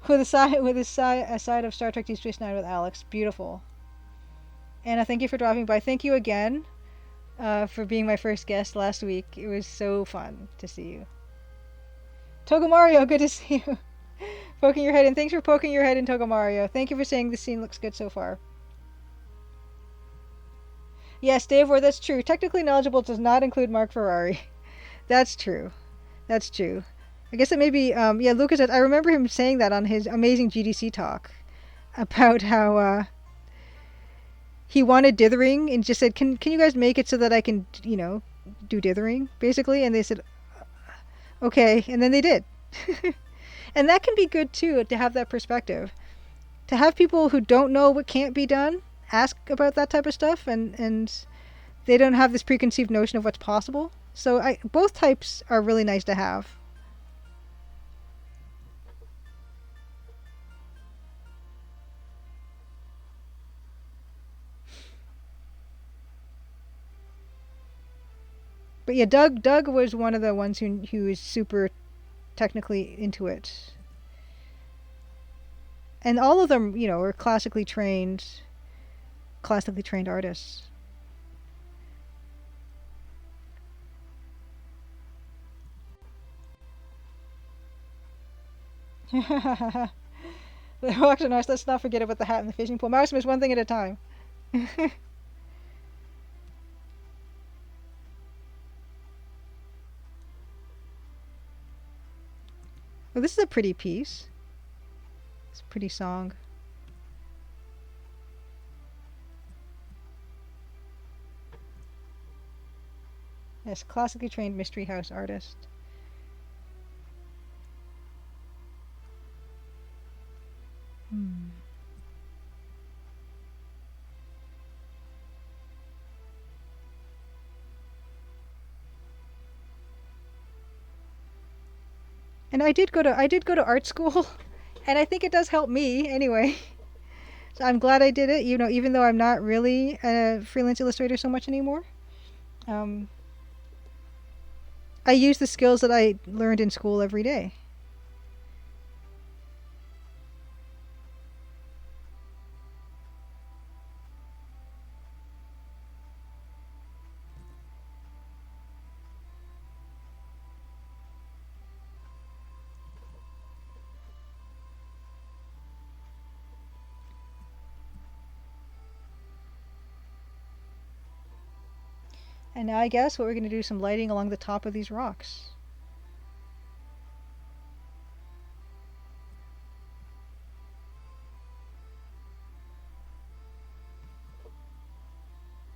A side of Star Trek Deep Space Nine with Alex. Beautiful. Anna, thank you for dropping by. Thank you again for being my first guest last week. It was so fun to see you. Toga Mario, good to see you. Poking your head in. Thanks for poking your head in, Toga Mario. Thank you for saying the scene looks good so far. Yes, Dave Ward, that's true. Technically knowledgeable does not include Mark Ferrari. That's true. That's true. I guess it may be, yeah, Lucas, I remember him saying that on his amazing GDC talk about how he wanted dithering and just said, can you guys make it so that I can, do dithering, basically? And they said, okay. And then they did. And that can be good, too, to have that perspective. To have people who don't know what can't be done ask about that type of stuff, and they don't have this preconceived notion of what's possible. So both types are really nice to have. But yeah, Doug was one of the ones who was super technically into it, and all of them, were classically trained artists. The auction house. Let's not forget about the hat and the fishing pole. Maximus, one thing at a time. Well, this is a pretty piece. It's a pretty song. Yes, classically trained mystery house artist. Hmm. And I did go to art school, and I think it does help me anyway. So I'm glad I did it. Even though I'm not really a freelance illustrator so much anymore. Um, I use the skills that I learned in school every day. And now I guess what we're going to do some lighting along the top of these rocks.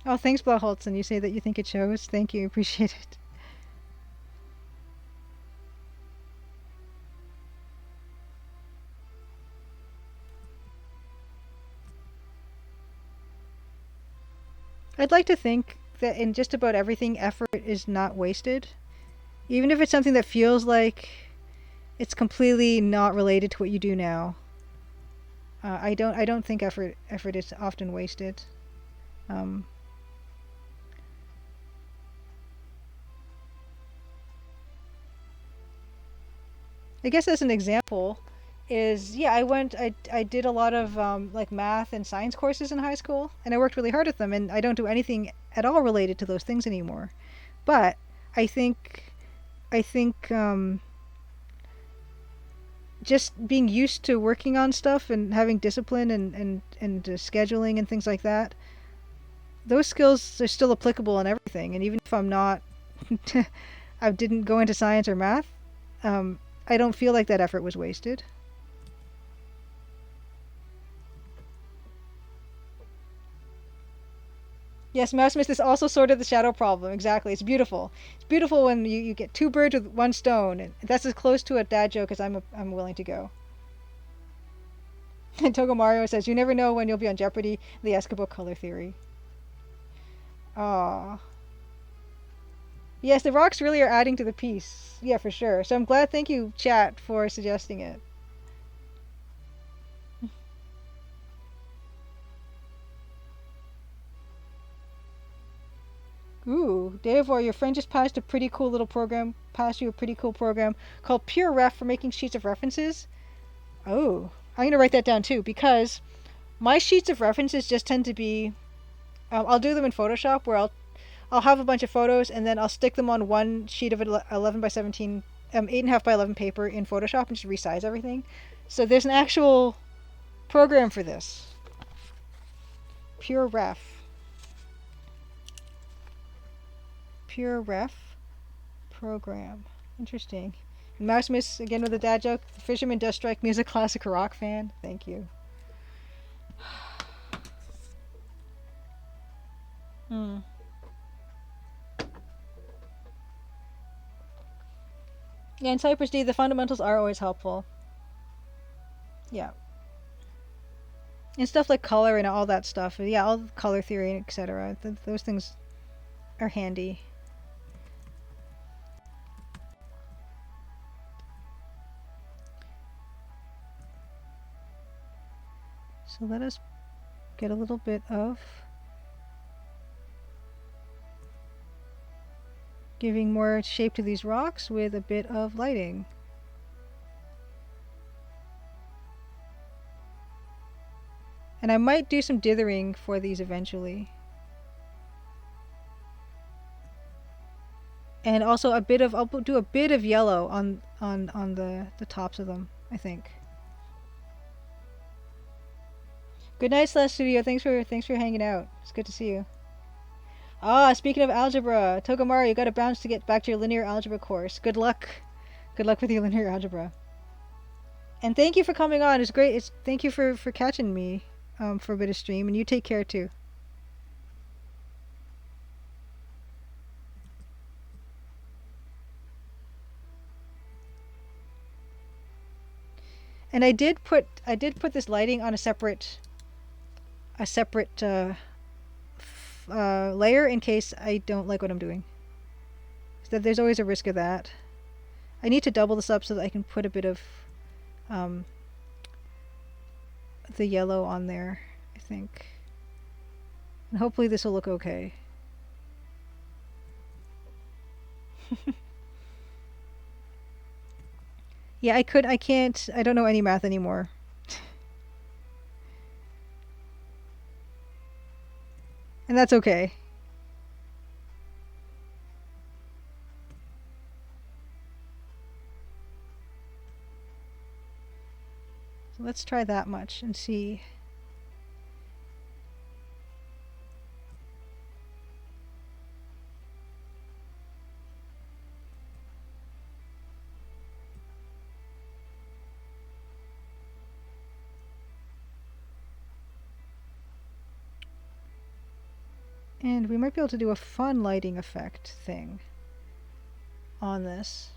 Oh, thanks, Blaholtzen. You say that you think it shows. Thank you. Appreciate it. I'd like to think that in just about everything, effort is not wasted. Even if it's something that feels like it's completely not related to what you do now. I don't think effort is often wasted. Um, I guess as an example is yeah I did a lot of like math and science courses in high school and I worked really hard at them and I don't do anything at all related to those things anymore. But I think I think just being used to working on stuff and having discipline and scheduling and things like that, those skills are still applicable in everything. And even if I'm not, I didn't go into science or math, I don't feel like that effort was wasted. Yes, Maximus is also sort of the shadow problem. Exactly. It's beautiful. It's beautiful when you get two birds with one stone. And that's as close to a dad joke as I'm willing to go. And Togomario says, you never know when you'll be on Jeopardy, the Escobar color theory. Ah. Yes, the rocks really are adding to the piece. Yeah, for sure. So I'm glad, thank you, chat, for suggesting it. Ooh, Davor, your friend just passed you a pretty cool program called Pure Ref for making sheets of references. Oh, I'm gonna write that down too because my sheets of references just tend to be. I'll do them in Photoshop where I'll have a bunch of photos and then I'll stick them on one sheet of 11 by 17, 8.5 by 11 paper in Photoshop and just resize everything. So there's an actual program for this. Pure Ref. Pure Ref program. Interesting. And Maximus again with a dad joke. The fisherman does strike me as a classic rock fan. Thank you. Hmm. Yeah, in Cypress D, the fundamentals are always helpful. Yeah. And stuff like color and all that stuff. Yeah, all color theory, etc. Those things are handy. So let us get a little bit of giving more shape to these rocks with a bit of lighting. And I might do some dithering for these eventually. And also I'll do a bit of yellow on the tops of them, I think. Good night, Slash Studio. Thanks for hanging out. It's good to see you. Ah, speaking of algebra, Togomaru, you got to bounce to get back to your linear algebra course. Good luck. Good luck with your linear algebra. And thank you for coming on. It's great. Thank you for catching me for a bit of stream, and you take care too. And I did put this lighting on a separate layer in case I don't like what I'm doing. So there's always a risk of that. I need to double this up so that I can put a bit of um, the yellow on there, I think. And hopefully this will look okay. Yeah, I can't, I don't know any math anymore. And that's okay. So let's try that much and see. And we might be able to do a fun lighting effect thing on this.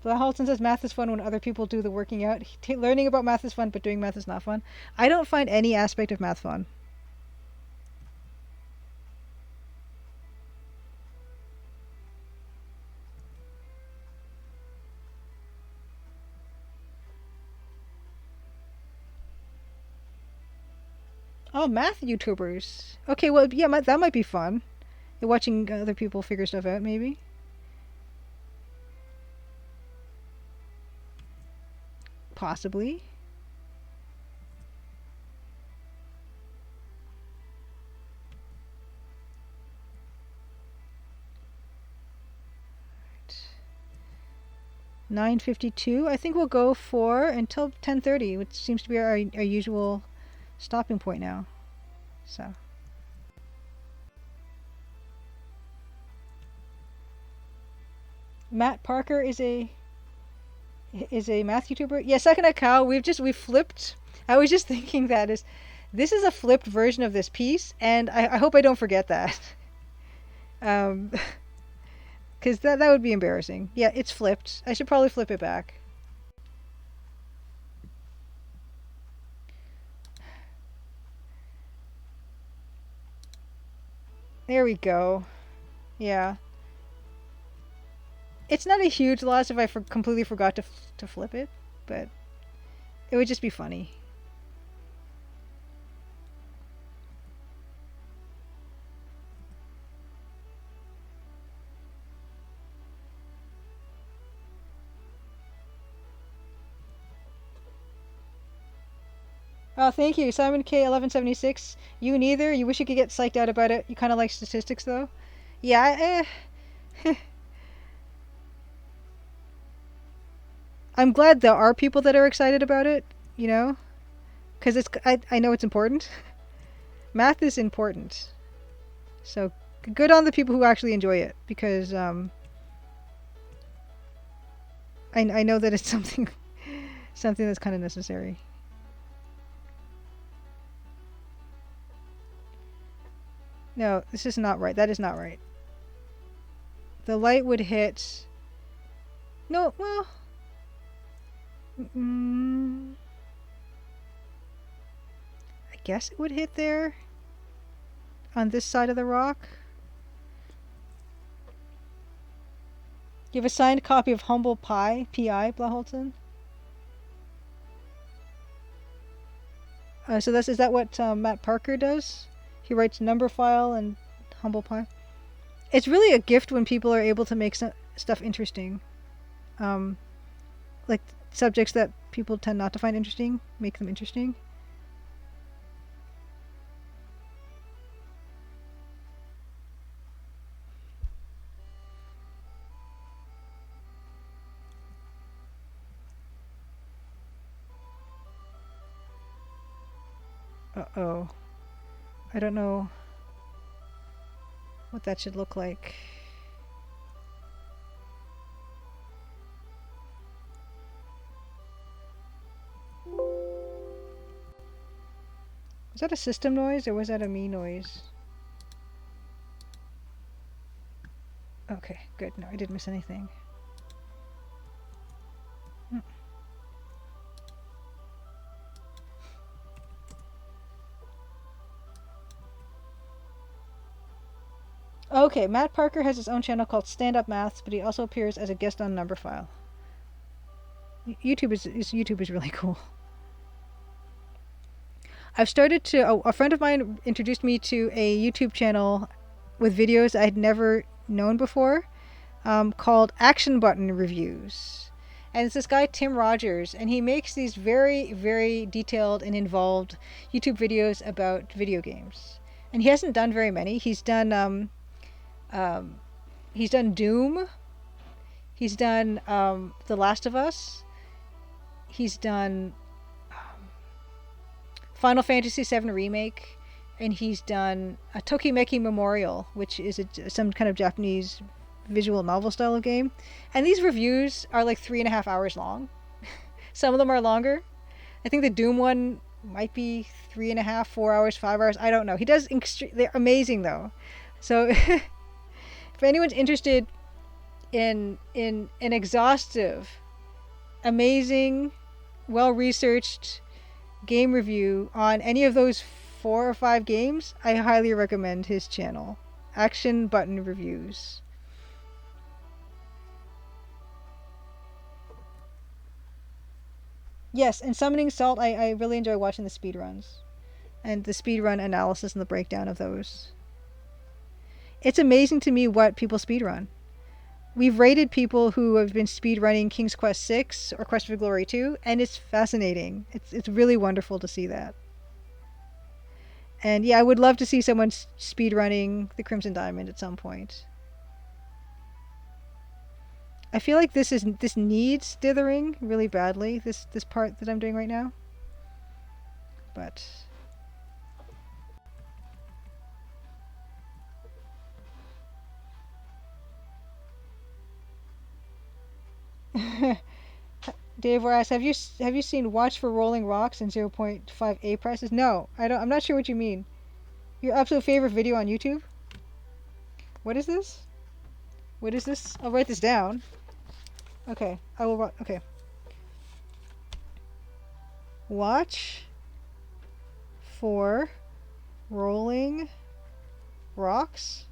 But Halton says math is fun when other people do the working out. Learning about math is fun, but doing math is not fun. I don't find any aspect of math fun. Oh, math YouTubers. Okay, well, yeah, that might be fun. Watching other people figure stuff out, maybe. Possibly. Right. 9:52. I think we'll go for until 10:30, which seems to be our usual stopping point now. So. Matt Parker is a math YouTuber. Yeah, second at cow. We flipped. I was just thinking that this is a flipped version of this piece, and I hope I don't forget that. Um, because that would be embarrassing. Yeah, it's flipped. I should probably flip it back. There we go. Yeah. It's not a huge loss if I completely forgot to flip it, but it would just be funny. Oh, thank you, Simon K1176. You neither. You wish you could get psyched out about it. You kind of like statistics, though. Yeah. I'm glad there are people that are excited about it. You know, because I know it's important. Math is important. So good on the people who actually enjoy it, because I know that it's something that's kind of necessary. No, this is not right. That is not right. The light would hit. No, well. I guess it would hit there. On this side of the rock. You have a signed copy of Humble Pie, P.I., Blaholton? So is that what Matt Parker does? He writes Numberphile and Humble Pie. It's really a gift when people are able to make stuff interesting. Like subjects that people tend not to find interesting, make them interesting. Uh-oh. I don't know what that should look like. Was that a system noise or was that a me noise? Okay, good. No, I didn't miss anything. Okay, Matt Parker has his own channel called Stand Up Maths, but he also appears as a guest on Numberphile. YouTube is really cool. I've started to. A friend of mine introduced me to a YouTube channel with videos I'd never known before, called Action Button Reviews. And it's this guy, Tim Rogers, and he makes these very, very detailed and involved YouTube videos about video games. And he hasn't done very many. He's done Doom. He's done The Last of Us. He's done Final Fantasy VII Remake, and he's done a Tokimeki Memorial, which is some kind of Japanese visual novel style of game. And these reviews are like 3.5 hours long. Some of them are longer. I think the Doom one might be 3.5, 4 hours, 5 hours. I don't know. He does. They're amazing though. So if anyone's interested in an exhaustive, amazing, well researched game review on any of those 4 or 5 games, I highly recommend his channel, Action Button Reviews. Yes, and Summoning Salt, I really enjoy watching the speedruns and the speedrun analysis and the breakdown of those. It's amazing to me what people speedrun. We've rated people who have been speedrunning King's Quest 6 or Quest for Glory 2, and it's fascinating. It's really wonderful to see that. And yeah, I would love to see someone speedrunning the Crimson Diamond at some point. I feel like this needs dithering really badly, this part that I'm doing right now. But Dave asks, have you seen Watch for Rolling Rocks and 0.5 A presses? No, I don't. I'm not sure what you mean. Your absolute favorite video on YouTube? What is this? What is this? I'll write this down. Okay, I will. Okay. Watch for rolling rocks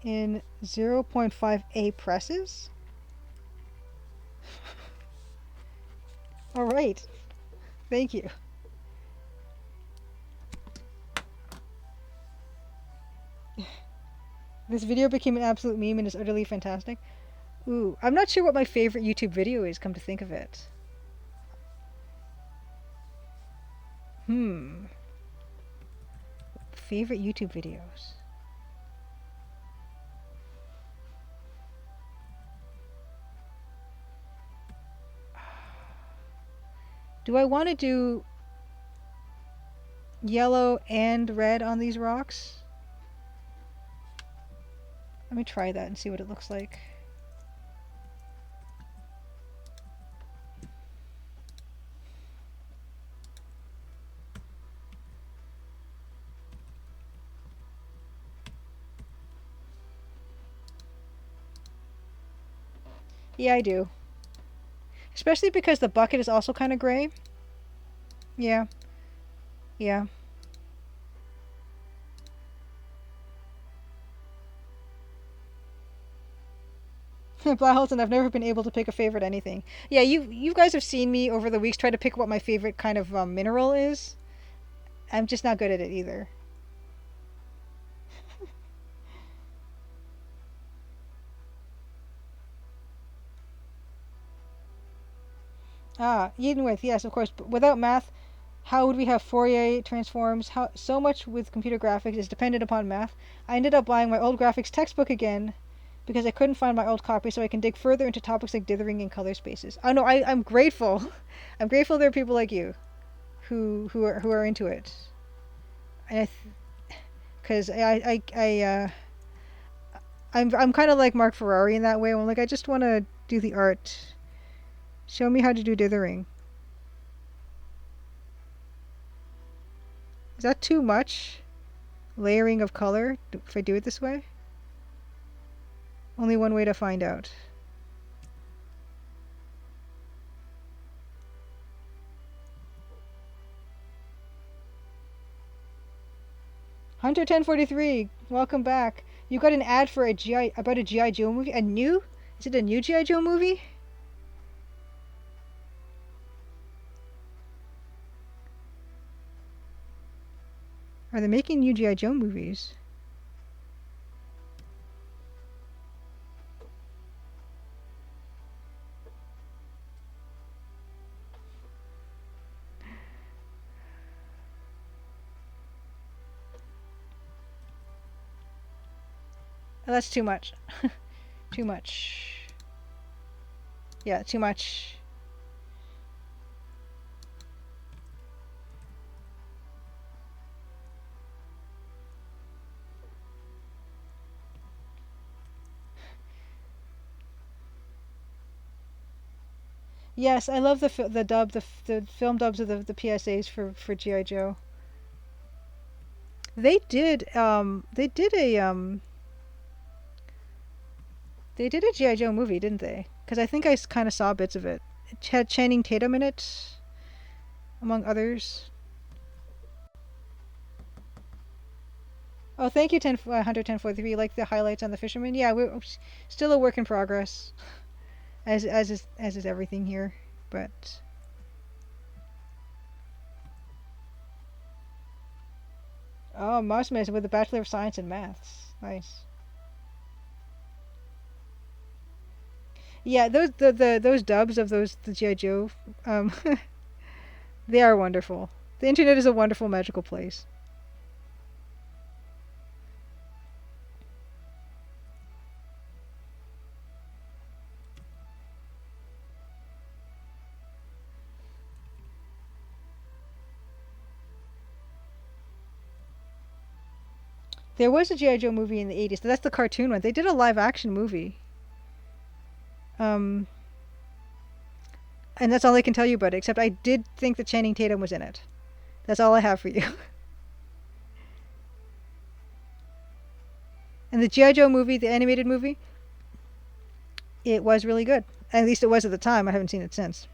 in 0.5 A presses. All right. Thank you. This video became an absolute meme and is utterly fantastic. Ooh, I'm not sure what my favorite YouTube video is, come to think of it. Favorite YouTube videos. Do I want to do yellow and red on these rocks? Let me try that and see what it looks like. Yeah, I do. Especially because the bucket is also kind of gray. Yeah. Yeah. Blahalton, I've never been able to pick a favorite anything. Yeah, you guys have seen me over the weeks try to pick what my favorite kind of mineral is. I'm just not good at it either. Edenwith, yes, of course. But without math, how would we have Fourier transforms? How so much with computer graphics is dependent upon math. I ended up buying my old graphics textbook again because I couldn't find my old copy, so I can dig further into topics like dithering and color spaces. Oh no, I'm grateful. I'm grateful there are people like you who are into it. And because I'm kind of like Mark Ferrari in that way. I'm like, I just want to do the art. Show me how to do dithering. Is that too much layering of color if I do it this way? Only one way to find out. Hunter 1043, welcome back. You got an ad for a GI about a GI Joe movie. A new? Is it a new GI Joe movie? Are they making new GI Joe movies? Oh, that's too much. Too much. Yeah, too much. Yes, I love the dub, the film dubs of the PSAs for GI Joe. They did a GI Joe movie, didn't they? Because I think I kind of saw bits of it. It had Channing Tatum in it, among others. Oh, thank you, 11043. You like the highlights on the fisherman? Yeah, we're still a work in progress, as is everything here. But oh, Mosmes with a Bachelor of Science in Maths. Nice. Yeah, those dubs of the GI Joe, um, they are wonderful. The internet is a wonderful, magical place. There was a GI Joe movie in the 80s. That's the cartoon one. They did a live action movie. Um, and that's all I can tell you about it. Except I did think that Channing Tatum was in it. That's all I have for you. And the GI Joe movie, the animated movie, it was really good. At least it was at the time. I haven't seen it since.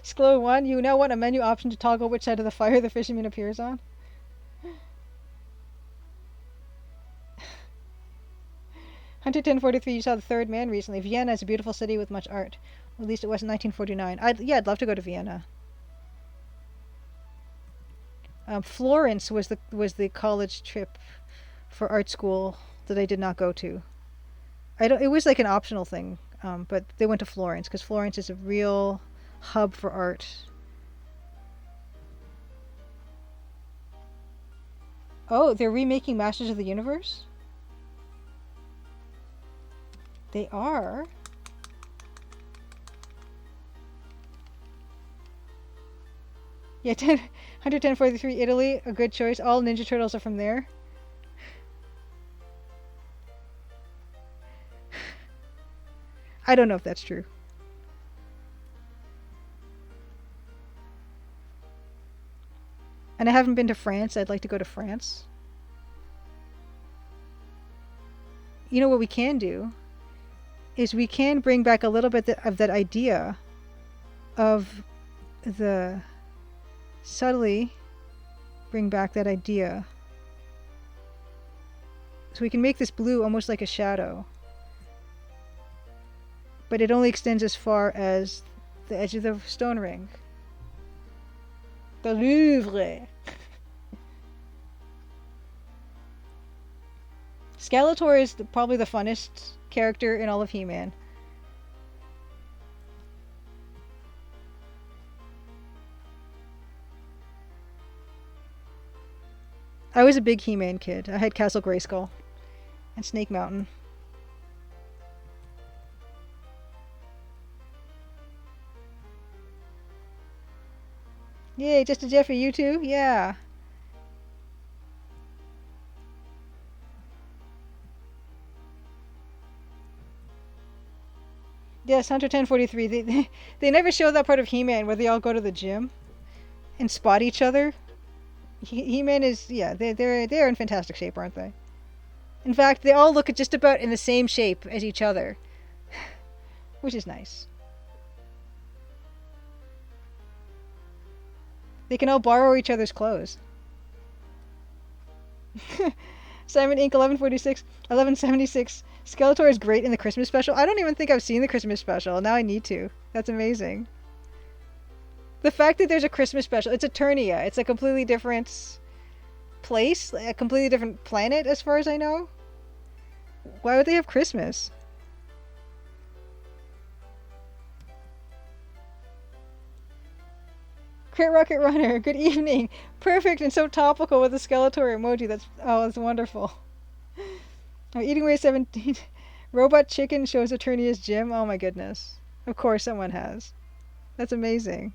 Scroll 1, you now want a menu option to toggle which side of the fire the fisherman appears on. 11043, you saw The Third Man recently. Vienna is a beautiful city with much art. Or at least it was in 1949. I'd love to go to Vienna. Florence was the college trip for art school that I did not go to. I don't. It was like an optional thing, but they went to Florence because Florence is a real hub for art. Oh, they're remaking Masters of the Universe? They are. Yeah, 11043 Italy, a good choice. All Ninja Turtles are from there. I don't know if that's true. And I haven't been to France. I'd like to go to France. You know what we can do? Is we can bring back a little bit of that idea of the subtly bring back that idea. So we can make this blue almost like a shadow. But it only extends as far as the edge of the stone ring. The Louvre. Skeletor is probably the funnest character in all of He-Man. I was a big He-Man kid. I had Castle Grayskull and Snake Mountain. Yay, just a Jeffrey, you too? Yeah. Yes, Hunter 1043. They never show that part of He-Man where they all go to the gym and spot each other. He-Man is, yeah, they're in fantastic shape, aren't they? In fact, they all look just about in the same shape as each other, which is nice. They can all borrow each other's clothes. Simon Inc. 1176. Skeletor is great in the Christmas special. I don't even think I've seen the Christmas special. Now I need to. That's amazing. The fact that there's a Christmas special, it's Eternia. It's a completely different place, a completely different planet as far as I know. Why would they have Christmas? Crit Rocket Runner, good evening. Perfect and so topical with the Skeletor emoji. That's wonderful. I'm eating away 17. Robot Chicken shows Eternia's gym. Oh my goodness. Of course someone has. That's amazing.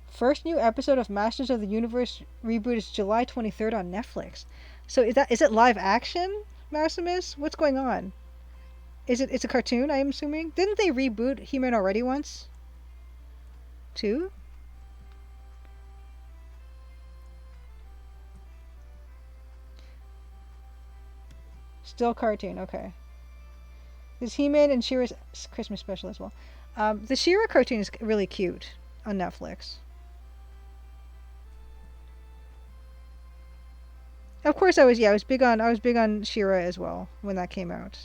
First new episode of Masters of the Universe reboot is July 23rd on Netflix. So is it live action, Maximus? What's going on? It's a cartoon, I'm assuming? Didn't they reboot He-Man already once? Too? Still cartoon, okay. There's He-Man and She-Ra's Christmas special as well. The She-Ra cartoon is really cute on Netflix. Of course I was big on She-Ra as well when that came out.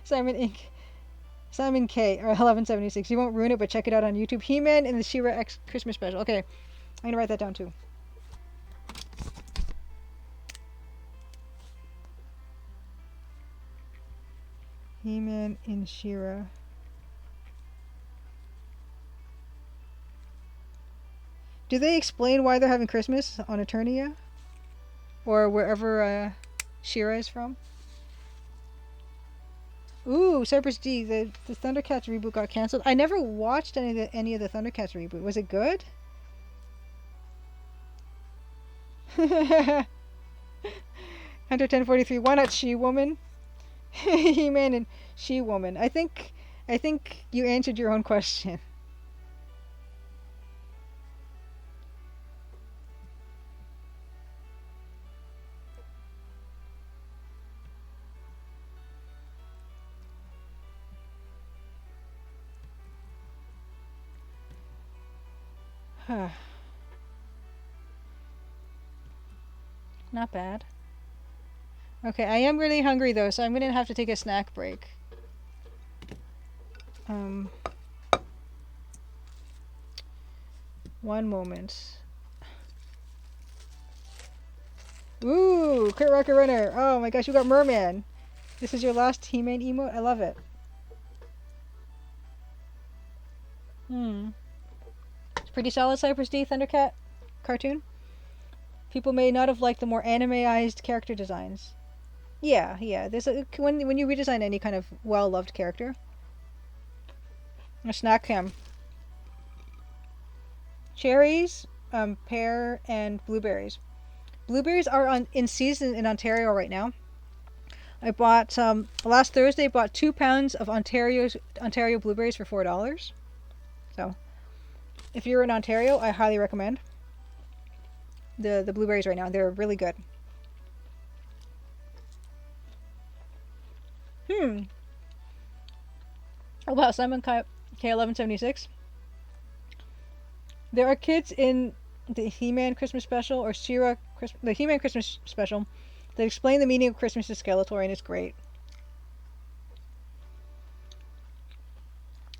Simon Inc. Simon K. or 1176. You won't ruin it, but check it out on YouTube. He-Man and the She-Ra X Christmas special. Okay, I'm gonna write that down too. He-Man and She-Ra. Do they explain why they're having Christmas on Eternia? Or wherever She-Ra is from? Ooh, Cypress D, the Thundercats reboot got cancelled. I never watched any of the Thundercats reboot. Was it good? Hunter 1043. Why not She-Woman? He-Man and She-Woman. I think you answered your own question. Not bad. Okay, I am really hungry though, so I'm gonna have to take a snack break. One moment. Ooh, Crit Rocket Runner. Oh my gosh, you got Merman. This is your last He-Man emote? I love it. It's pretty solid, Cypress D, Thundercat cartoon. People may not have liked the more animeized character designs. Yeah. There's when you redesign any kind of well-loved character. A snack cam. Cherries, pear, and blueberries. Blueberries are in season in Ontario right now. I bought last Thursday. Bought 2 pounds of Ontario blueberries for $4. So, if you're in Ontario, I highly recommend the blueberries right now. They're really good. Oh wow, Simon K1176. There are kids in the He-Man Christmas special or the He-Man Christmas special that explain the meaning of Christmas to Skeletor, and it's great.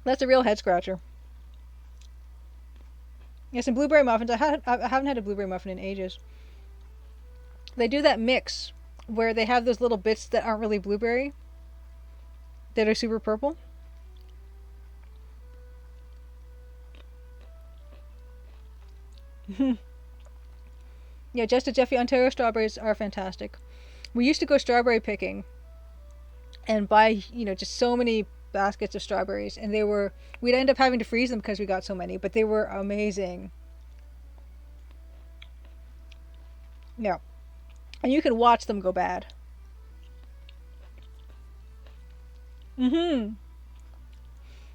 That's a real head scratcher. Yes, and blueberry muffins. I haven't had a blueberry muffin in ages. They do that mix where they have those little bits that aren't really blueberry, that are super purple. Yeah, just a Jeffy, Ontario strawberries are fantastic. We used to go strawberry picking and buy, just so many baskets of strawberries, and we'd end up having to freeze them because we got so many, but they were amazing. Yeah. And you can watch them go bad.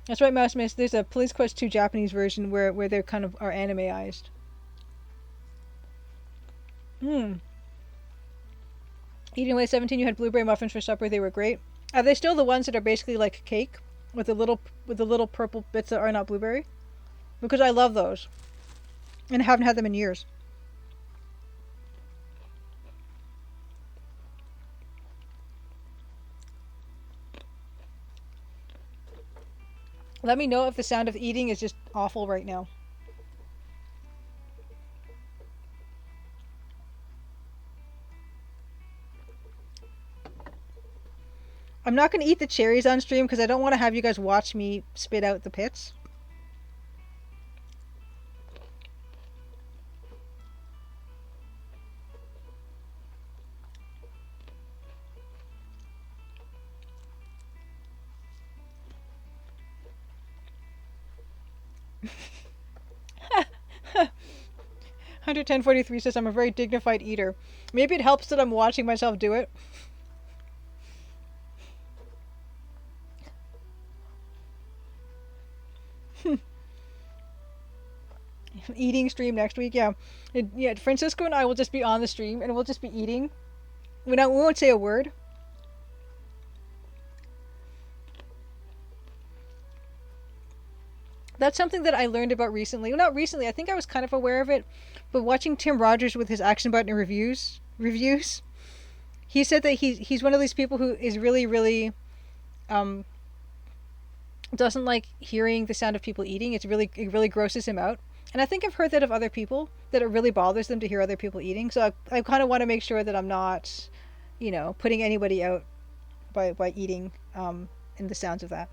That's right, Mouse Miss. There's a Police Quest 2 Japanese version where they're kind of are animeized. Hmm. Eating away 17. You had blueberry muffins for supper. They were great. Are they still the ones that are basically like cake with the little purple bits that are not blueberry? Because I love those and haven't had them in years. Let me know if the sound of eating is just awful right now. I'm not going to eat the cherries on stream because I don't want to have you guys watch me spit out the pits. 11043 says I'm a very dignified eater. Maybe it helps that I'm watching myself do it. Eating stream next week, yeah. Yeah, Francisco and I will just be on the stream and we'll just be eating. We won't say a word. That's something that I learned about recently. Well, not recently. I think I was kind of aware of it, but watching Tim Rogers with his action button reviews, he said that he's one of these people who is really um doesn't like hearing the sound of people eating. It really grosses him out. And I think I've heard that of other people that it really bothers them to hear other people eating. So I kind of want to make sure that I'm not, putting anybody out by eating in the sounds of that.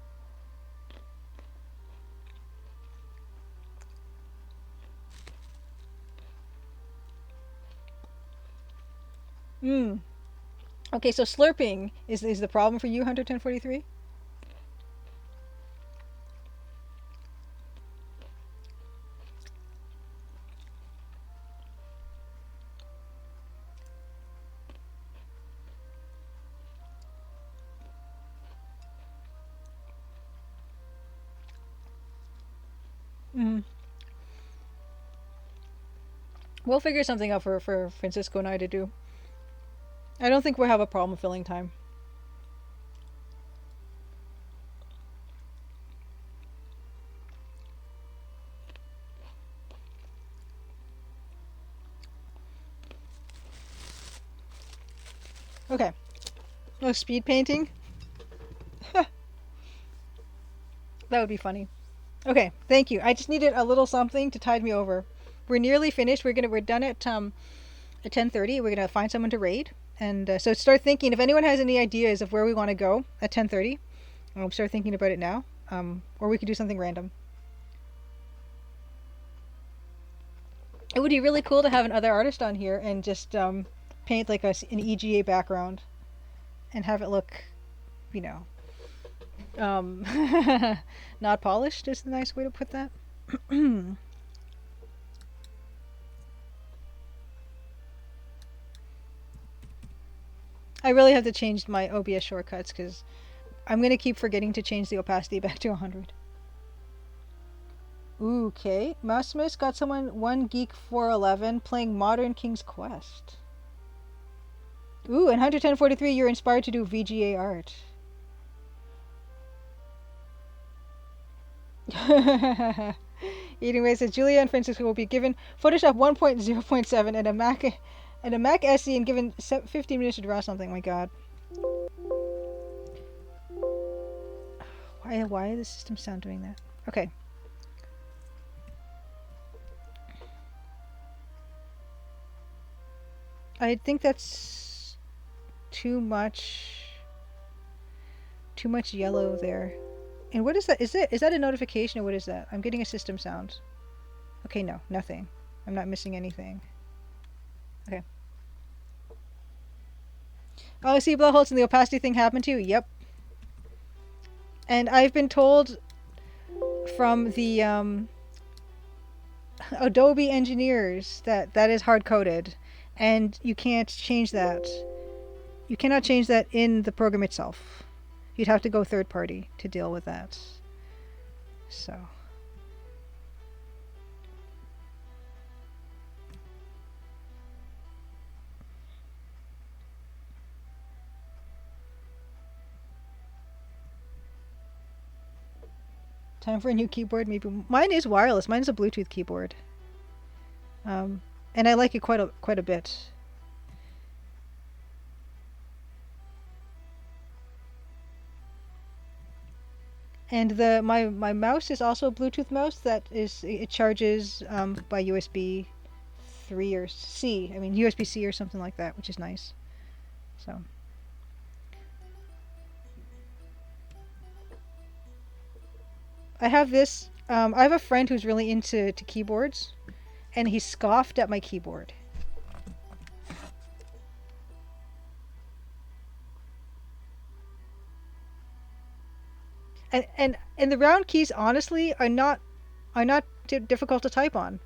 Hmm. Okay, so slurping is the problem for you, Hunter 1043? Mm-hmm. We'll figure something out for Francisco and I to do. I don't think we'll have a problem filling time. Okay. No speed painting? That would be funny. Okay, thank you. I just needed a little something to tide me over. We're nearly finished. We're done at 10:30. We're gonna find someone to raid, and so start thinking. If anyone has any ideas of where we want to go at 10:30, start thinking about it now. Or we could do something random. It would be really cool to have another artist on here and just paint like an EGA background, and have it look, you know, um, not polished is the nice way to put that. I really have to change my OBS shortcuts because I'm going to keep forgetting to change the opacity back to 100. Ooh, okay. Maximus got someone 1Geek411 playing Modern King's Quest. Ooh, and 11043, you're inspired to do VGA art. Anyways, says Julia and Francisco will be given Photoshop 1.0.7 and a Mac SE and given 15 minutes to draw something. Oh my god. Why is the system sound doing that? Okay. I think that's too much yellow there. And what is that? Is that a notification or what is that? I'm getting a system sound. Okay, no, nothing. I'm not missing anything. Okay. Oh, I see blowholes and the opacity thing happened to you? Yep. And I've been told from the Adobe engineers that is hard-coded. And you can't change that. You cannot change that in the program itself. You'd have to go third party to deal with that. So, time for a new keyboard. Maybe mine is wireless. Mine's a Bluetooth keyboard, um, and I like it quite a bit. And my mouse is also a Bluetooth mouse that is it charges by USB 3 or C. I mean USB C or something like that, which is nice. So I have this. I have a friend who's really into keyboards, and he scoffed at my keyboard. And the round keys honestly are not difficult to type on.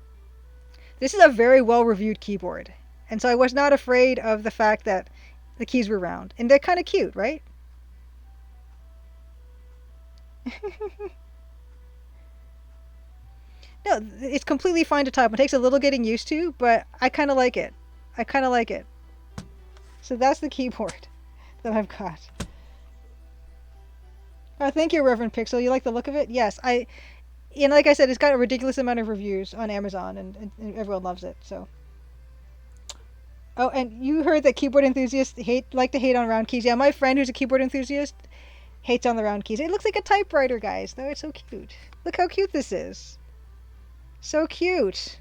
This is a very well reviewed keyboard, and so I was not afraid of the fact that the keys were round, and they're kind of cute, right? No, it's completely fine to type. It takes a little getting used to, but I kind of like it. I kind of like it. So that's the keyboard that I've got. Oh, thank you, Reverend Pixel. You like the look of it? Yes, and like I said, it's got a ridiculous amount of reviews on Amazon, and everyone loves it. So, oh, and you heard that keyboard enthusiasts like to hate on round keys. Yeah, my friend who's a keyboard enthusiast hates on the round keys. It looks like a typewriter, guys. Though it's so cute. Look how cute this is. So cute.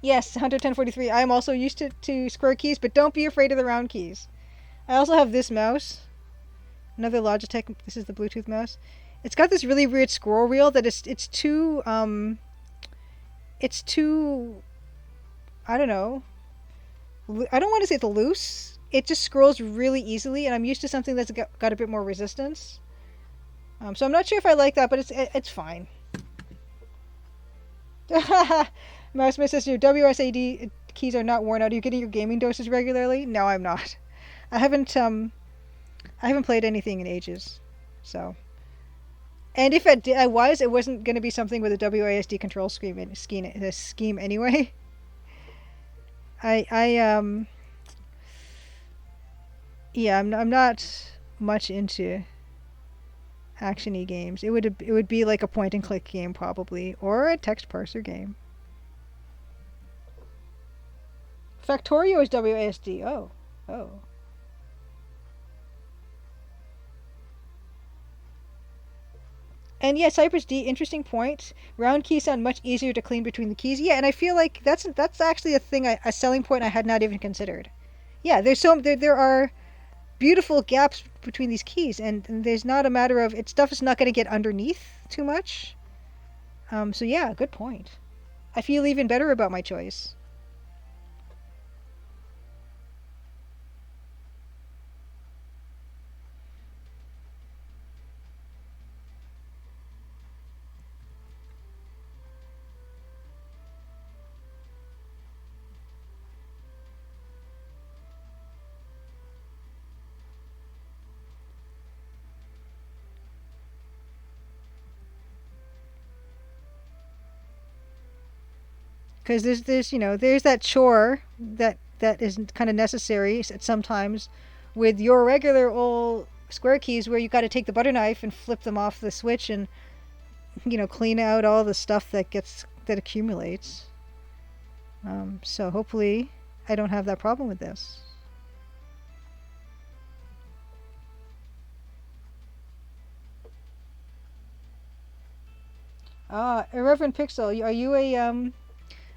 Yes, 11043. I am also used to square keys, but don't be afraid of the round keys. I also have this mouse. Another Logitech. This is the Bluetooth mouse. It's got this really weird scroll wheel that it's too I don't know. I don't want to say it's loose. It just scrolls really easily, and I'm used to something that's got a bit more resistance. So I'm not sure if I like that, but it's fine. Mouse says your WSAD keys are not worn out. Are you getting your gaming doses regularly? No, I'm not. I haven't played anything in ages, so. And if I was, it wasn't going to be something with a WASD control scheme anyway. I yeah, I'm not much into actiony games. It would be like a point and click game probably, or a text parser game. Factorio is WASD. Oh. And yeah, Cypress D, interesting point. Round keys sound much easier to clean between the keys. Yeah, and I feel like that's actually a selling point I had not even considered. Yeah, there are beautiful gaps between these keys, and there's not a matter of stuff is not going to get underneath too much. So yeah, good point. I feel even better about my choice. Because there's that chore that is kind of necessary sometimes with your regular old square keys where you got to take the butter knife and flip them off the switch and clean out all the stuff that accumulates. So hopefully I don't have that problem with this. Irreverent Pixel, are you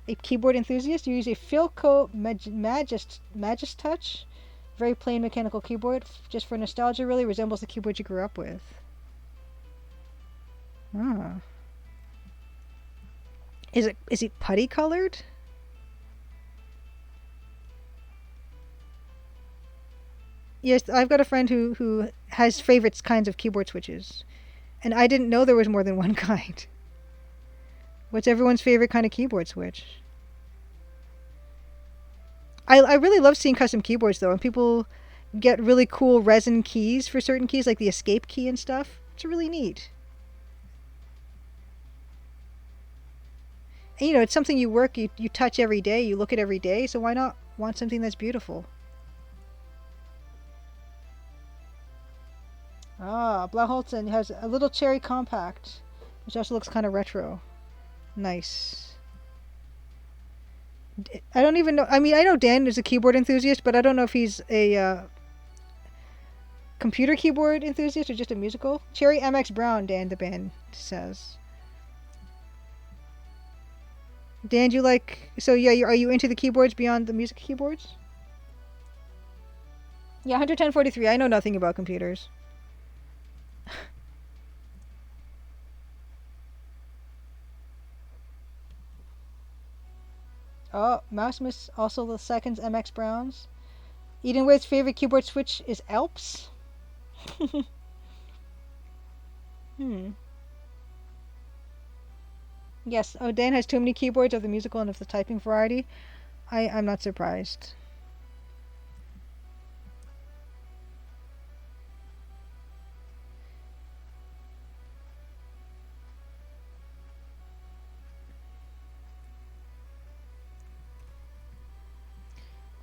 a keyboard enthusiast? You use a Philco Magis Touch, very plain mechanical keyboard. Just for nostalgia, really resembles the keyboard you grew up with. Ah. Is it putty colored? Yes, I've got a friend who has favorites kinds of keyboard switches, and I didn't know there was more than one kind. What's everyone's favorite kind of keyboard switch? I really love seeing custom keyboards though, and people get really cool resin keys for certain keys, like the escape key and stuff. It's really neat. And, you know, it's something you touch every day, you look at every day, so why not want something that's beautiful? Ah, Blaholzen has a little cherry compact, which also looks kind of retro. Nice. I don't even know. I mean, I know Dan is a keyboard enthusiast, but I don't know if he's a computer keyboard enthusiast or just a musical. Cherry MX Brown, Dan the band says. Dan, do you like? So yeah, are you into the keyboards beyond the music keyboards? Yeah, 11043. I know nothing about computers. Oh, Mousemas also the seconds MX Browns. Edenwaith's favorite keyboard switch is Alps. Hmm. Yes. Oh, Dan has too many keyboards of the musical and of the typing variety. I'm not surprised.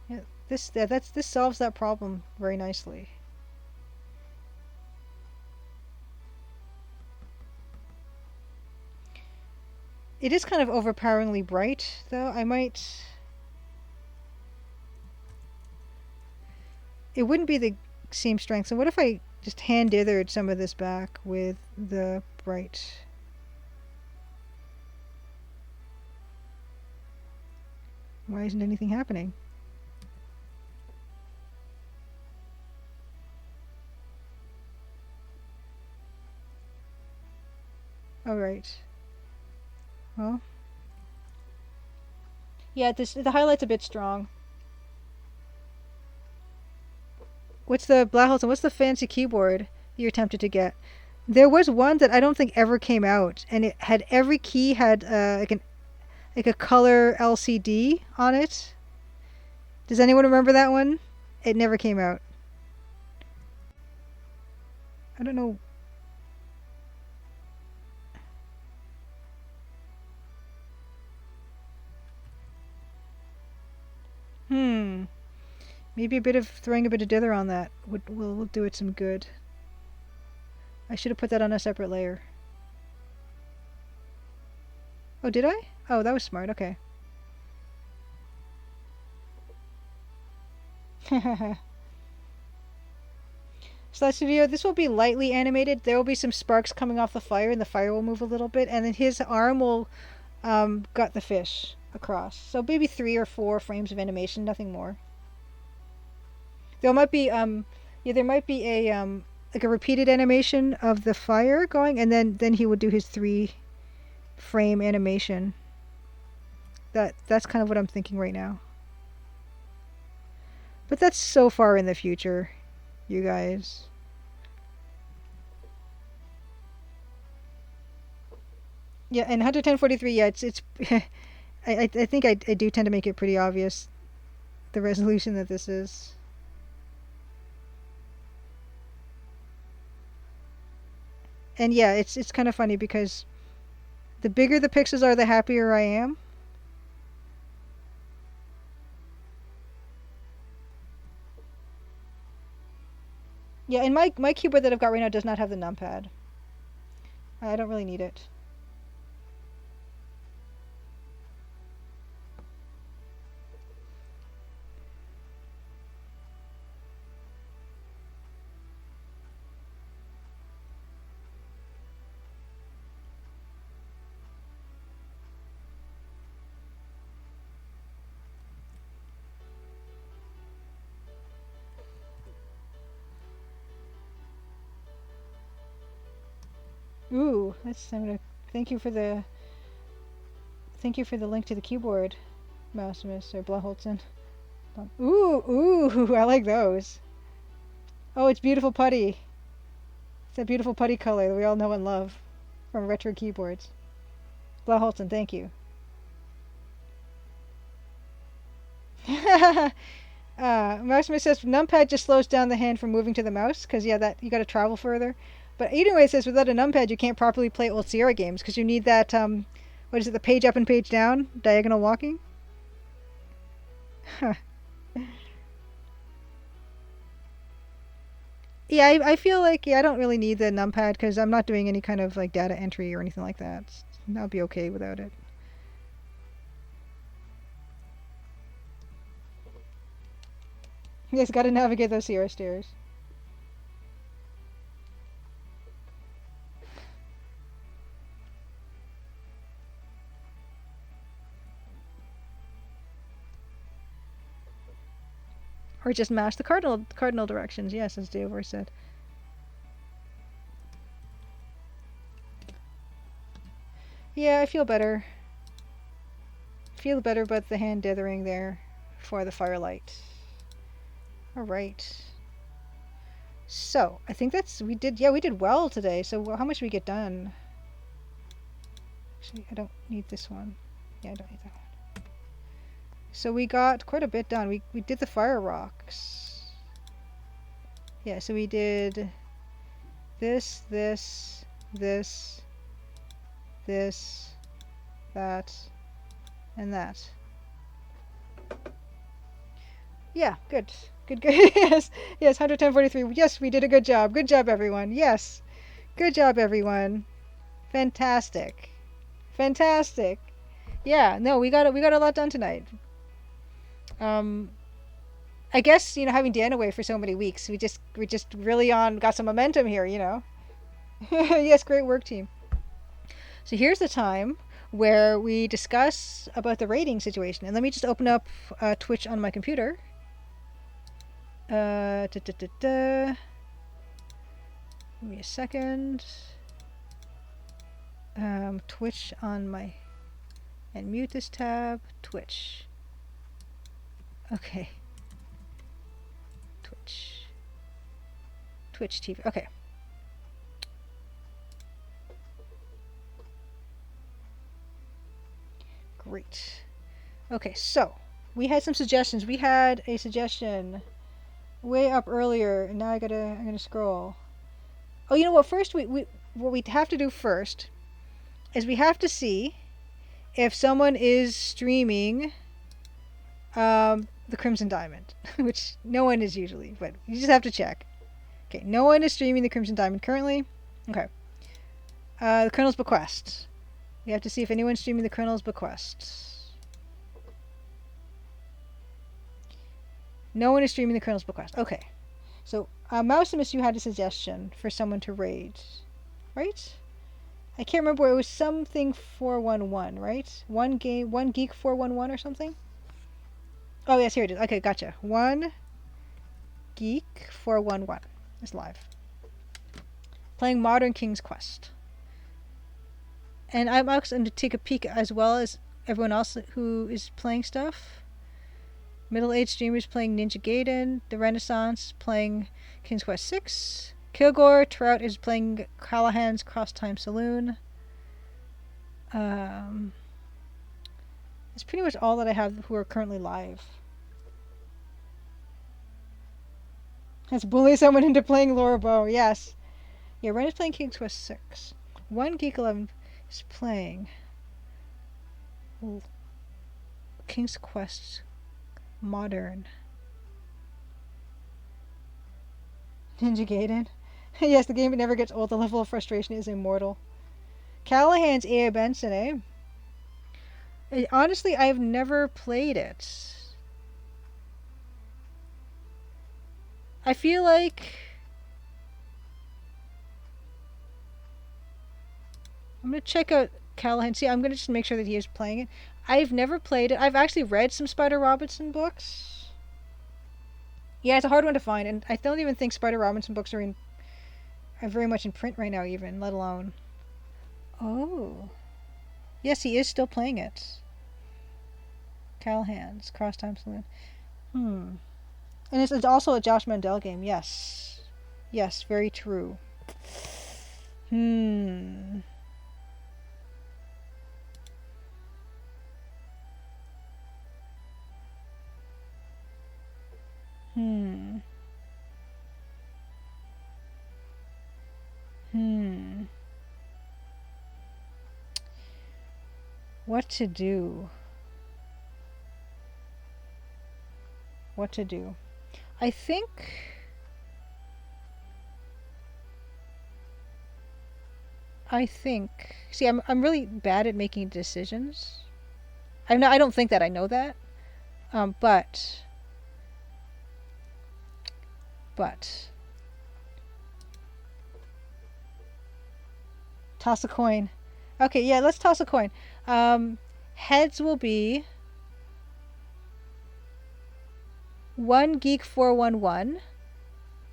Yeah, this solves that problem very nicely. It is kind of overpoweringly bright, though. I might. It wouldn't be the same strength. So what if I just hand dithered some of this back with the bright? Why isn't anything happening? All right. Well. Yeah, the highlight's a bit strong. What's the Blaholz and what's the fancy keyboard you're tempted to get? There was one that I don't think ever came out, and it had every key had like a color LCD on it. Does anyone remember that one? It never came out. I don't know. Hmm. Maybe a bit of throwing a bit of dither on that will do it some good. I should have put that on a separate layer. Oh, did I? Oh, that was smart. Okay. Slash Studio, this will be lightly animated. There will be some sparks coming off the fire, and the fire will move a little bit, and then his arm will gut the fish across. So maybe 3 or 4 frames of animation, nothing more. There might be yeah, there might be a like a repeated animation of the fire going, and then he would do his 3 frame animation. That's kind of what I'm thinking right now. But that's so far in the future, you guys. Yeah, and 11043, yeah, it's I think I do tend to make it pretty obvious the resolution that this is. And yeah, it's kind of funny because the bigger the pixels are, the happier I am. Yeah, and my keyboard that I've got right now does not have the numpad. I don't really need it. Ooh, I'm gonna thank you for the link to the keyboard, Mousemas or Blaholzen. Ooh, ooh, I like those. Oh, it's beautiful putty. It's that beautiful putty color that we all know and love from retro keyboards. Blaholzen, thank you. Mousemas says numpad just slows down the hand from moving to the mouse because yeah, that you got to travel further. But anyway, it says without a numpad, you can't properly play old Sierra games because you need that, what is it, the page up and page down, diagonal walking? Huh. Yeah, I feel like, yeah, I don't really need the numpad because I'm not doing any kind of like data entry or anything like that. I'll be okay without it. You just gotta navigate those Sierra stairs. Or just mash the cardinal directions, yes, as Deovor said. Yeah, I feel better. Feel better about the hand dithering there for the firelight. Alright. So, I think we did well today. So how much did we get done? Actually, I don't need this one. Yeah, I don't need that one. So we got quite a bit done. We did the fire rocks. Yeah, so we did this, this, that, and that. Yeah, good. Good, good. Yes, yes, 110.43. Yes, we did a good job. Good job, everyone. Yes. Good job, everyone. Fantastic. Fantastic. Yeah, no, we got a lot done tonight. Um, I guess, having Dan away for so many weeks, we just really got some momentum here, Yes, great work, team. So here's the time where we discuss about the rating situation. And let me just open up Twitch on my computer. Give me a second. Twitch on my... And mute this tab. Twitch. Okay. Twitch TV. Okay. Great. Okay, so we had some suggestions. We had a suggestion way up earlier, and now I'm gonna scroll. Oh, you know what? First, what we have to do first is we have to see if someone is streaming the Crimson Diamond, which no one is usually, but you just have to check. Okay, no one is streaming the Crimson Diamond currently. Okay. The Colonel's Bequest. We have to see if anyone's streaming the Colonel's Bequest. No one is streaming the Colonel's Bequest. Okay. So, Mousimus, you had a suggestion for someone to raid. Right? I can't remember. It was something 411, right? One Geek 411 or something? Oh, yes, here it is. Okay, gotcha. One Geek 411 is live. Playing Modern King's Quest. And I'm also going to take a peek as well as everyone else who is playing stuff. Middle-aged streamers playing Ninja Gaiden. The Renaissance playing King's Quest 6. Kilgore Trout is playing Callahan's Cross Time Saloon. It's pretty much all that I have who are currently live. Let's bully someone into playing Laura Bow. Yes. Yeah, Ren is playing King's Quest 6. One Geek 11 is playing King's Quest Modern. Ninja Gaiden. Yes, the game never gets old. The level of frustration is immortal. Callahan's A.A. Benson, eh? Honestly, I've never played it. I feel like... I'm going to check out Callahan. See, I'm going to just make sure that he is playing it. I've never played it. I've actually read some Spider Robinson books. Yeah, it's a hard one to find, and I don't even think Spider Robinson books are very much in print right now, even, let alone. Oh. Yes, he is still playing it. Callahan's Cross Time Saloon. And it's also a Josh Mandel game, yes. Yes, very true. What to do? What to do? I think. I think. See, I'm really bad at making decisions. I don't think that I know that. But but toss a coin. Okay, yeah, let's toss a coin. Heads will be 1Geek411.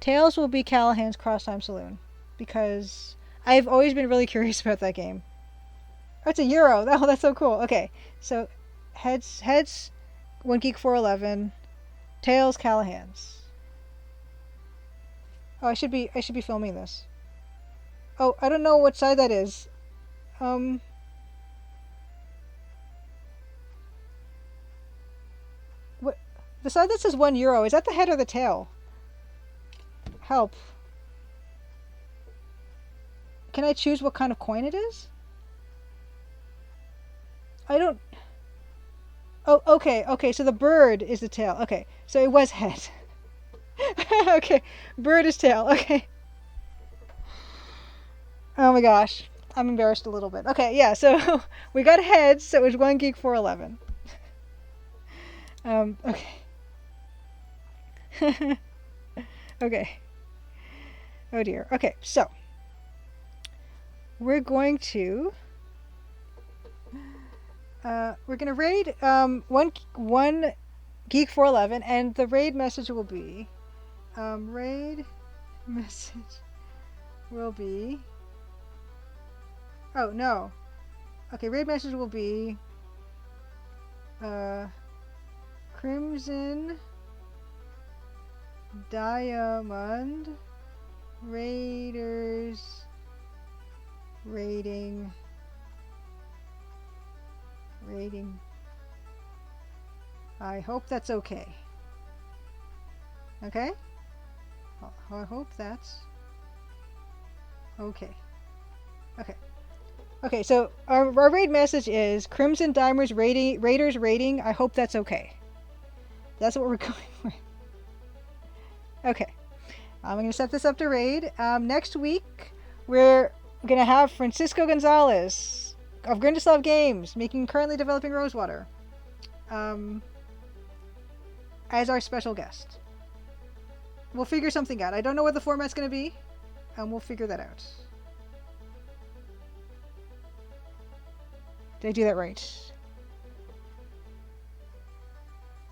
Tails will be Callahan's Cross Time Saloon because I've always been really curious about that game. Oh, it's a euro. Oh, that's so cool. Okay, so heads 1Geek411. Tails Callahan's. Oh, I should be filming this. Oh, I don't know what side that is. What? The side that says €1, is that the head or the tail? Help. Can I choose what kind of coin it is? I don't... Oh, okay, so the bird is the tail. Okay, so it was head. Okay, bird is tail. Okay. Oh my gosh. I'm embarrassed a little bit. Okay, yeah, so we got heads, so it was 1Geek411. Okay. Okay. Oh dear. Okay, so we're going to raid one Geek411, and the raid message will be oh no. Okay, raid message will be Crimson Diamond Raiders rating. I hope that's okay. Okay? I hope that's okay. Okay. Okay, so our raid message is Crimson Diamond's Raiders rating. I hope that's okay. That's what we're going with. Okay. I'm going to set this up to raid. Next week, we're going to have Francisco Gonzalez of Grindeslov Games, currently developing Rosewater, as our special guest. We'll figure something out. I don't know what the format's going to be, and we'll figure that out. Did I do that right?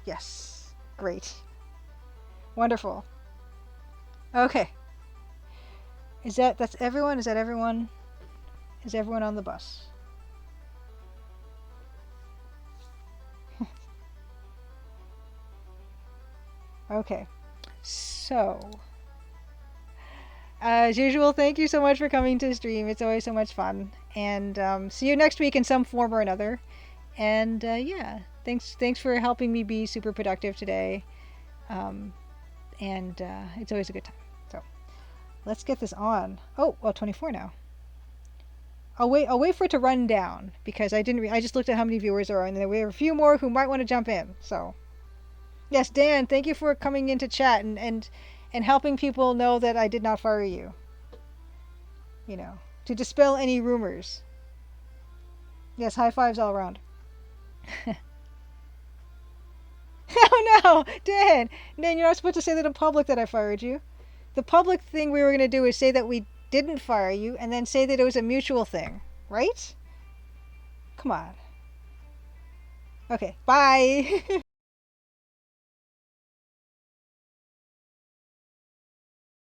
Yes. Great. Wonderful. Okay. That's everyone? Is that everyone? Is everyone on the bus? Okay. So, as usual, thank you so much for coming to the stream. It's always so much fun. And see you next week in some form or another. And yeah, thanks for helping me be super productive today. And it's always a good time. So let's get this on. Oh, well, 24 now. I'll wait for it to run down because I just looked at how many viewers there are, and we have a few more who might want to jump in. So yes, Dan, thank you for coming into chat and helping people know that I did not fire you. You know, to dispel any rumors. Yes, high fives all around. Oh no, Dan, you're not supposed to say that in public that I fired you. The public thing we were going to do is say that we didn't fire you and then say that it was a mutual thing, right? Come on. Okay, bye.